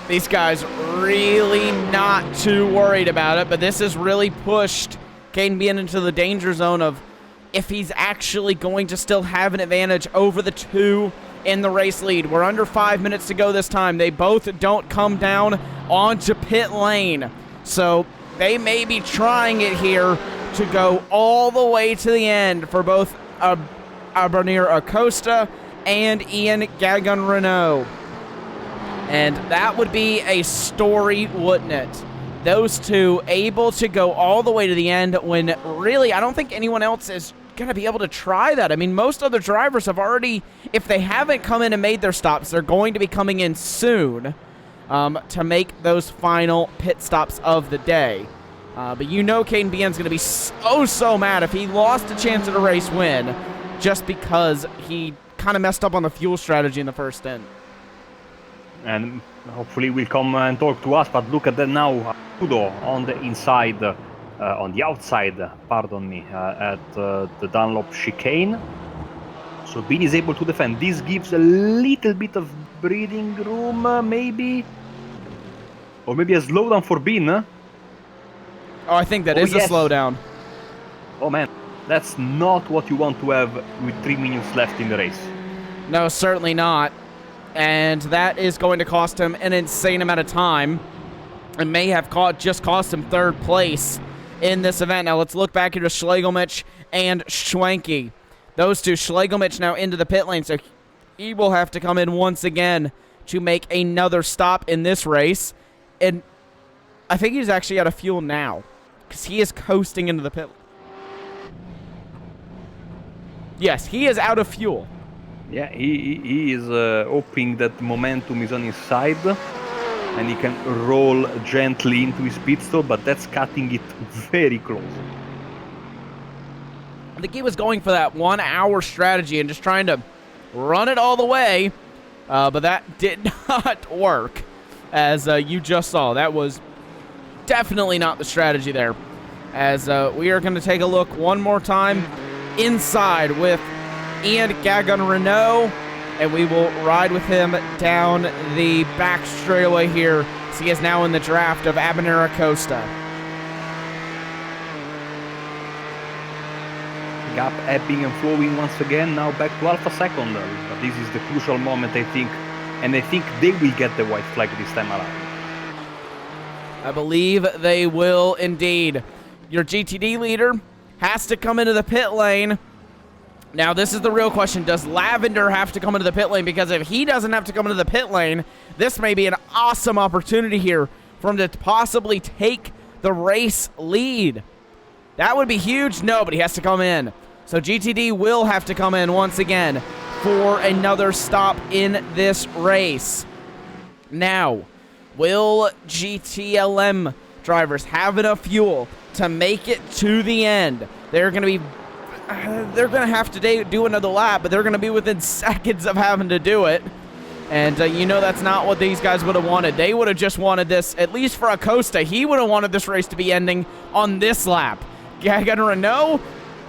These guys really not too worried about it, but this has really pushed Caden Bean into the danger zone of if he's actually going to still have an advantage over the two in the race lead. We're under 5 minutes to go this time. They both don't come down onto pit lane. So they may be trying it here to go all the way to the end for both Abernier Acosta and Ian Gagun Renault. And that would be a story, wouldn't it? Those two able to go all the way to the end when really I don't think anyone else is going to be able to try that. I mean, most other drivers have already, if they haven't come in and made their stops, they're going to be coming in soon to make those final pit stops of the day. But you know Caden Bean's going to be so mad if he lost a chance at a race win just because he kind of messed up on the fuel strategy in the first stint. And hopefully will come and talk to us, but look at that now. Udo on the inside, on the outside, pardon me, at the Dunlop chicane. So Bean is able to defend. This gives a little bit of breathing room, maybe. Or maybe a slowdown for Bean. Oh, I think that is yes. a slowdown. Oh man, that's not what you want to have with 3 minutes left in the race. No, certainly not. And that is going to cost him an insane amount of time. It may have just cost him third place in this event. Now let's look back into Schlegelmich and Schwenke. Those two, Schlegelmich now into the pit lane, so he will have to come in once again to make another stop in this race. And I think he's actually out of fuel now because he is coasting into the pit. Yes, he is out of fuel. Yeah, he is hoping that the momentum is on his side and he can roll gently into his pit stop, but that's cutting it very close. I think he was going for that 1 hour strategy and just trying to run it all the way, but that did not work, as you just saw. That was definitely not the strategy there, as we are going to take a look one more time inside with Ian Gagun Renault, and we will ride with him down the back straightaway here, as he is now in the draft of Abernier Acosta. Gap ebbing and flowing once again, now back to Alpha second, but this is the crucial moment, I think, and I think they will get the white flag this time around. I believe they will indeed. Your GTD leader has to come into the pit lane. Now, this is the real question. Does Lavender have to come into the pit lane? Because if he doesn't have to come into the pit lane, this may be an awesome opportunity here for him to possibly take the race lead. That would be huge. No, but he has to come in. So GTD will have to come in once again for another stop in this race. Now, will GTLM drivers have enough fuel to make it to the end? They're going to have to do another lap, but they're going to be within seconds of having to do it. And you know that's not what these guys would have wanted. They would have just wanted this, at least for Acosta, he would have wanted this race to be ending on this lap. Gagun Renault,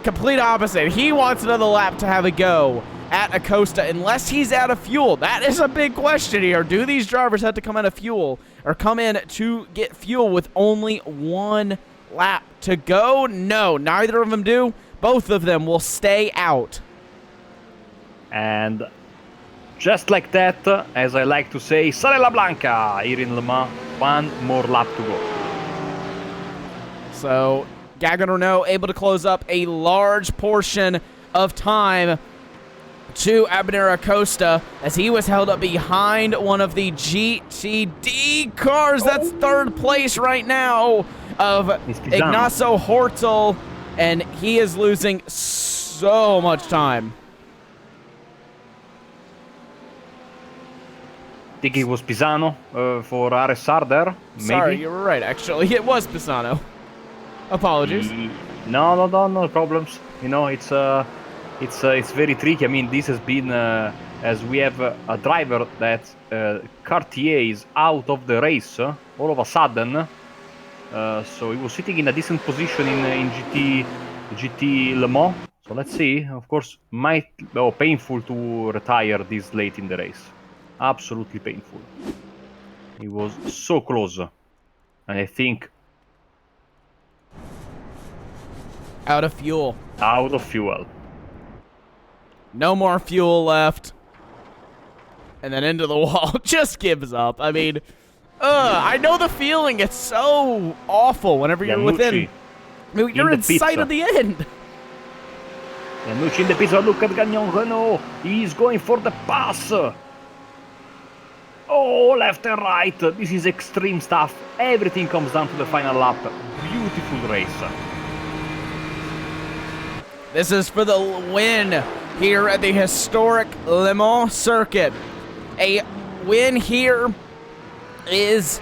complete opposite. He wants another lap to have a go at Acosta, unless he's out of fuel. That is a big question here. Do these drivers have to come out of fuel, or come in to get fuel with only one lap to go? No, neither of them do. Both of them will stay out. And just like that, as I like to say, Sale la Blanca here in Le Mans. One more lap to go. So Gagun Renault able to close up a large portion of time to Abernier Acosta, as he was held up behind one of the GTD cars. That's third place right now of Ignacio Hortel, and he is losing so much time. I think it was Pisano for RSR there, maybe. Sorry, you were right, actually. It was Pisano. Apologies. No problems. You know, it's very tricky. I mean, this has been as we have a driver that Cartier is out of the race all of a sudden. So he was sitting in a decent position in GT Le Mans. So let's see. Of course, painful to retire this late in the race. Absolutely painful. He was so close, and I think Out of fuel. out of fuel. No more fuel left. And then into the wall. Just gives up. I mean, I know the feeling. It's so awful whenever you're within. You're in sight of the end. Iannucci in the pits. Look at Gagnon Renault. He's going for the pass. Oh, left and right. This is extreme stuff. Everything comes down to the final lap. Beautiful race. This is for the win here at the historic Le Mans circuit. A win here is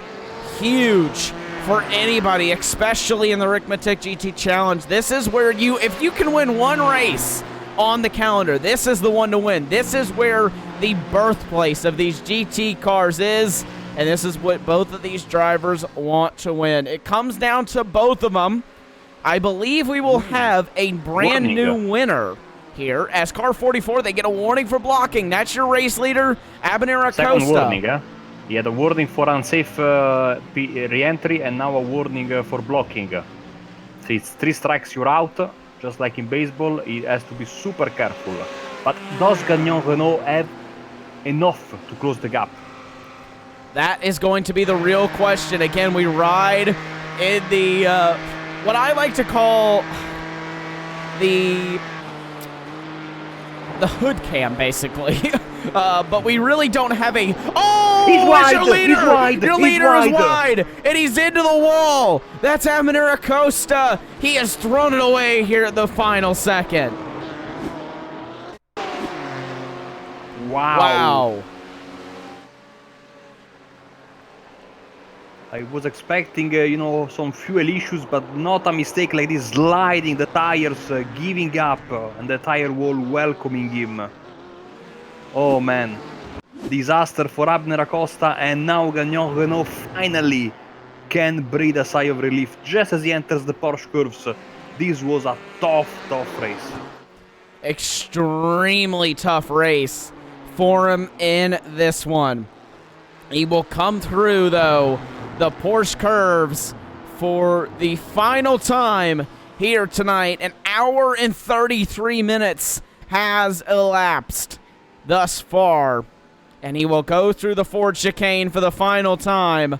huge for anybody, especially in the Ricmotech GT Challenge. This is where if you can win one race on the calendar, this is the one to win. This is where the birthplace of these GT cars is, and this is what both of these drivers want to win. It comes down to both of them. I believe we will have a brand new winner here. As car 44, they get a warning for blocking. That's your race leader, Abanera Costa. Second warning, He had a warning for unsafe re-entry and now a warning for blocking. So it's 3 strikes, you're out. Just like in baseball, he has to be super careful. But does Gagnon Renault have enough to close the gap? That is going to be the real question. Again, we ride in the what I like to call the hood cam, basically. But we really don't have a... Oh, he's wide, your leader! He's wide, your leader is wide, and he's into the wall. That's Abanera Costa. He has thrown it away here at the final second. Wow. I was expecting, some fuel issues, but not a mistake like this, sliding the tires, giving up, and the tire wall welcoming him. Oh man, disaster for Abner Acosta, and now Gagnon Renault finally can breathe a sigh of relief just as he enters the Porsche curves. This was a tough race. Extremely tough race for him in this one. He will come through, though, the Porsche curves for the final time here tonight. An hour and 33 minutes has elapsed thus far, and he will go through the Ford chicane for the final time,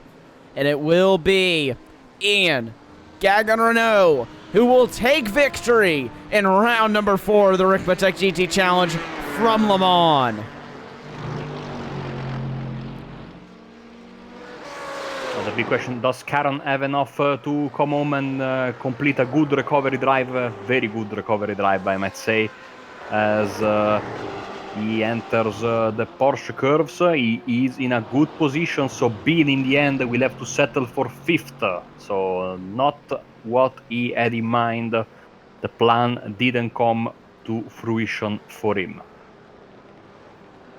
and it will be Ian Gagnon Renault who will take victory in round number 4 of the Ricmotech GT Challenge from Le Mans. The big question, does Karen have enough to come home and complete a good recovery drive? Very good recovery drive, I might say, as he enters the Porsche curves. He is in a good position, so Bean in the end will have to settle for 5th. So not what he had in mind. The plan didn't come to fruition for him.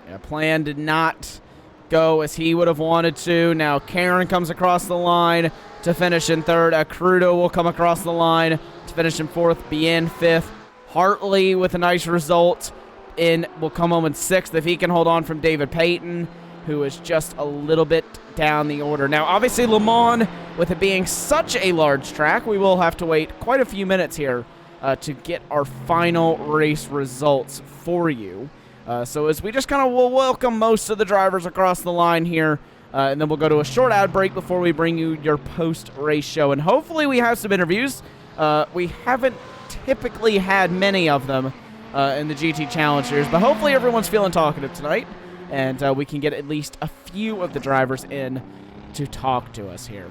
Yeah, plan did not go as he would have wanted to. Now Karen comes across the line to finish in 3rd. Crudo will come across the line to finish in 4th. Bien 5th. Hartley with a nice result will come home in 6th if he can hold on from David Payton, who is just a little bit down the order. Now, obviously, Le Mans, with it being such a large track, we will have to wait quite a few minutes here to get our final race results for you. So as we just kind of will welcome most of the drivers across the line here, and then we'll go to a short ad break before we bring you your post-race show. And hopefully we have some interviews. We haven't typically had many of them in the GT Challenge Series, but hopefully everyone's feeling talkative tonight, and we can get at least a few of the drivers in to talk to us here.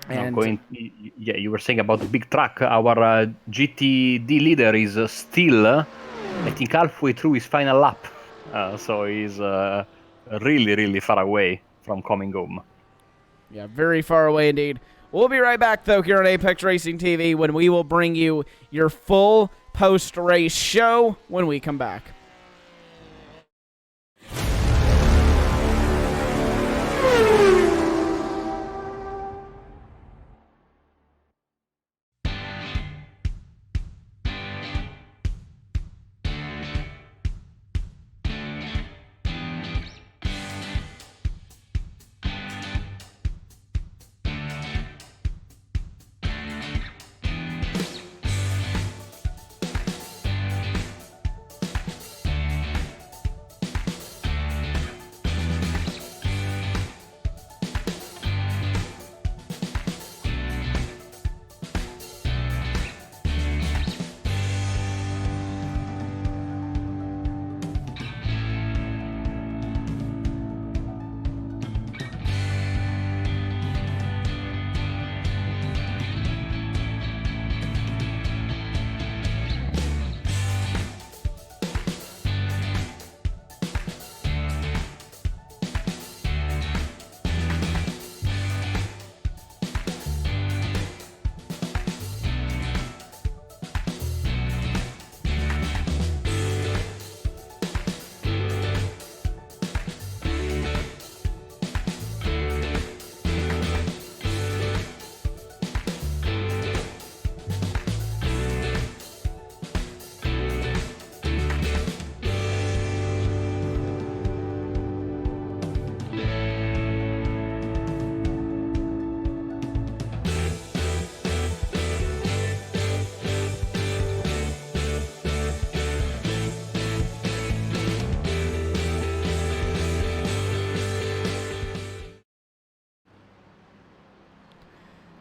And you were saying about the big track. Our GTD leader is still, I think, halfway through his final lap. So he's really far away from coming home. Yeah, very far away indeed. We'll be right back, though, here on Apex Racing TV when we will bring you your full post-race show when we come back.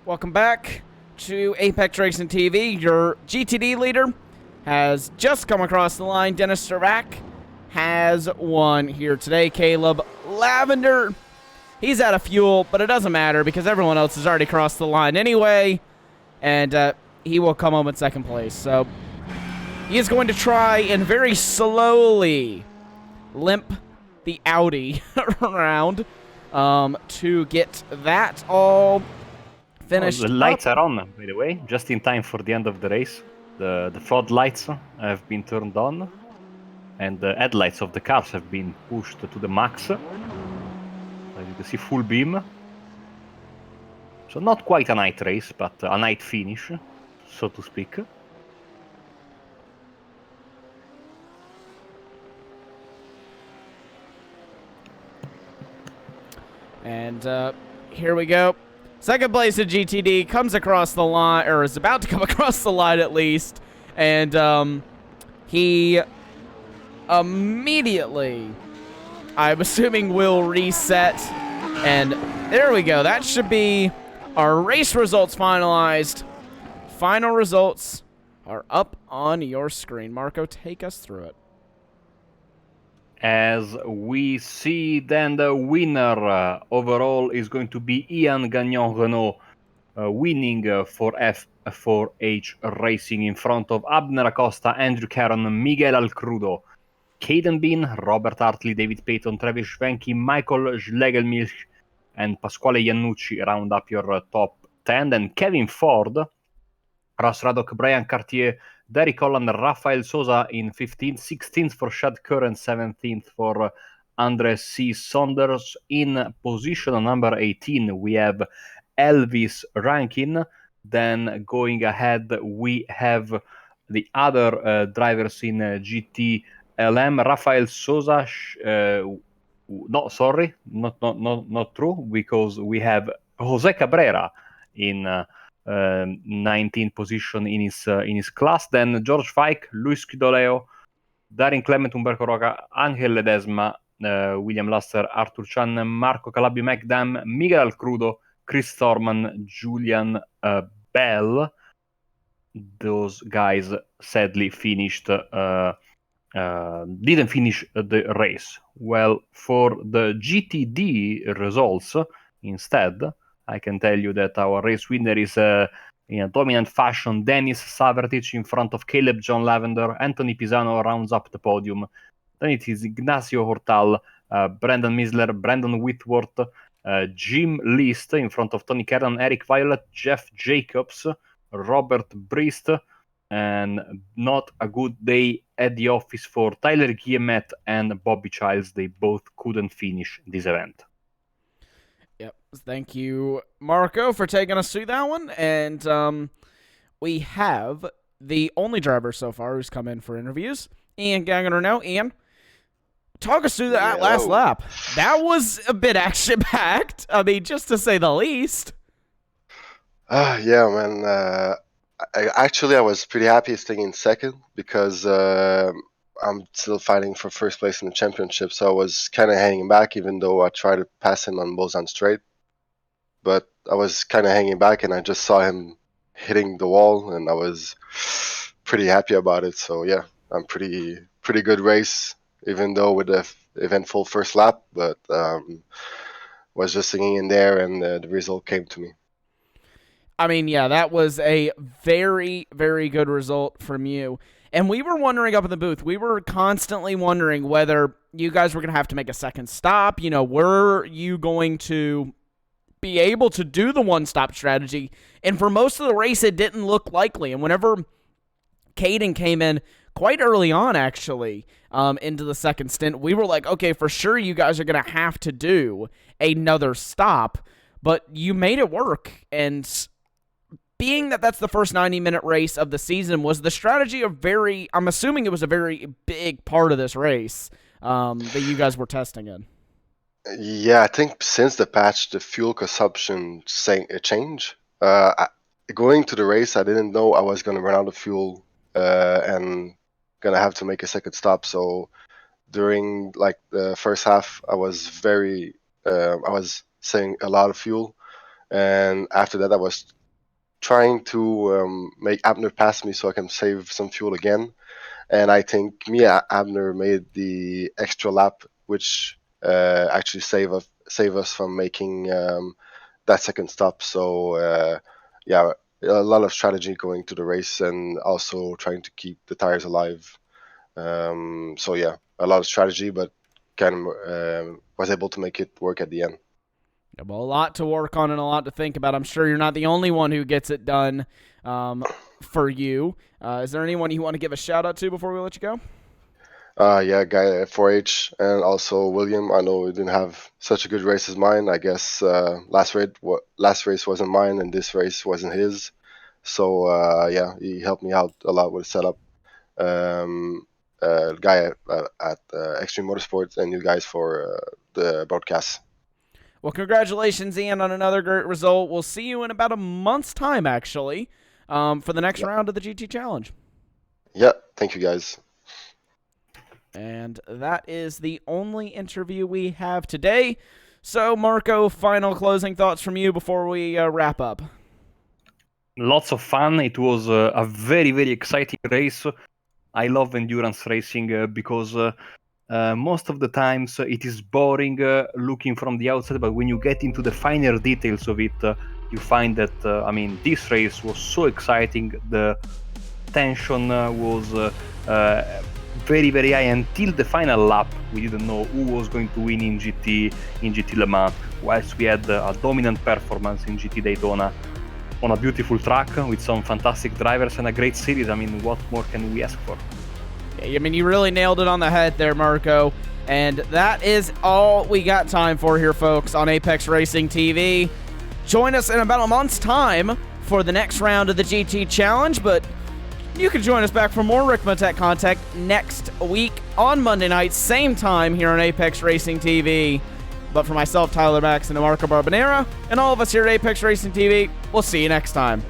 Welcome back to Apex Racing TV. Your GTD leader has just come across the line. Dennis Servac has won here today. Caleb Lavender, he's out of fuel, but it doesn't matter because everyone else has already crossed the line anyway, and he will come home in second place. So he is going to try and very slowly limp the Audi around to get that all finished. The lights are on, by the way, just in time for the end of the race. The floodlights have been turned on, and the headlights of the cars have been pushed to the max. As you can see, full beam. So not quite a night race, but a night finish, so to speak. And here we go. Second place at GTD comes across the line, or is about to come across the line at least. And he immediately, I'm assuming, will reset. And there we go. That should be our race results finalized. Final results are up on your screen. Marco, take us through it. As we see, then the winner overall is going to be Ian Gagnon Renault, winning for F4H Racing in front of Abner Acosta, Andrew Caron, Miguel Alcrudo, Caden Bean, Robert Hartley, David Payton, Travis Schwenke, Michael Schlegelmilch, and Pasquale Iannucci round up your top 10. Then Kevin Ford, Ross Raddock, Brian Cartier, Derek Holland, Rafael Sosa in 15th, 16th for Shad Kerr, and 17th for Andres C. Saunders. In position number 18, we have Elvis Rankin. Then going ahead, we have the other drivers in GT-LM. Rafael Sosa, not true, because we have Jose Cabrera in 19th position in his class. Then George Fike, Luis Quidoleo, Darin Clement, Umberto Roca, Angel Ledesma, William Lasser, Arthur Chan, Marco Calabio, McDam, Miguel Alcrudo, Chris Thorman, Julian Bell. Those guys sadly didn't finish the race. Well, for the GTD results, instead, I can tell you that our race winner is, in a dominant fashion, Denis Savertic in front of Caleb John Lavender. Anthony Pisano rounds up the podium. Then it is Ignacio Hortal, Brendan Misler, Brandon Whitworth, Jim List in front of Tony Kernan, Eric Violet, Jeff Jacobs, Robert Brist, and not a good day at the office for Tyler Guillemette and Bobby Childs. They both couldn't finish this event. Yep. Thank you, Marco, for taking us through that one. And we have the only driver so far who's come in for interviews, Ian Gagnon. Now, Ian, talk us through that last lap. That was a bit action-packed. I mean, just to say the least. Yeah, man. I was pretty happy staying in second because I'm still fighting for first place in the championship. So I was kind of hanging back, even though I tried to pass him on Busan Straight. But I was kind of hanging back, and I just saw him hitting the wall, and I was pretty happy about it. So yeah, I'm pretty good race, even though with the eventful first lap. But was just hanging in there, and the result came to me. I mean, yeah, that was a very, very good result from you. And we were wondering up in the booth, we were constantly wondering whether you guys were going to have to make a second stop. You know, were you going to be able to do the one-stop strategy? And for most of the race, it didn't look likely. And whenever Caden came in quite early on, actually, into the second stint, we were like, okay, for sure you guys are going to have to do another stop. But you made it work, and being that that's the first 90-minute race of the season, was the strategy I'm assuming it was a very big part of this race that you guys were testing in? Yeah, I think since the patch, the fuel consumption changed. Going to the race, I didn't know I was going to run out of fuel and going to have to make a second stop. So during like the first half, I was saving a lot of fuel. And after that, I was trying to make Abner pass me so I can save some fuel again. And I think me and Abner made the extra lap, which actually save us from making that second stop. So yeah, a lot of strategy going to the race, and also trying to keep the tires alive. So yeah, a lot of strategy, but kind of was able to make it work at the end. Well, a lot to work on and a lot to think about. I'm sure you're not the only one who gets it done for you. Is there anyone you want to give a shout out to before we let you go? Yeah, guy at 4H, and also William. I know he didn't have such a good race as mine. I guess last race wasn't mine, and this race wasn't his. So yeah, he helped me out a lot with the setup. Guy at Extreme Motorsports, and you guys for the broadcast. Well, congratulations, Ian, on another great result. We'll see you in about a month's time, actually, for the next round of the GT Challenge. Yeah, thank you, guys. And that is the only interview we have today. So, Marco, final closing thoughts from you before we wrap up. Lots of fun. It was a very, very exciting race. I love endurance racing because most of the times it is boring looking from the outside, but when you get into the finer details of it, you find that, this race was so exciting. The tension was very, very high until the final lap. We didn't know who was going to win in GT Le Mans, whilst we had a dominant performance in GT Daytona on a beautiful track with some fantastic drivers and a great series. I mean, what more can we ask for? I mean, you really nailed it on the head there, Marco. And that is all we got time for here, folks, on Apex Racing TV. Join us in about a month's time for the next round of the GT Challenge, but you can join us back for more Ricmotech content next week on Monday night, same time here on Apex Racing TV. But for myself, Tyler Max, and Marco Barbanera, and all of us here at Apex Racing TV, we'll see you next time.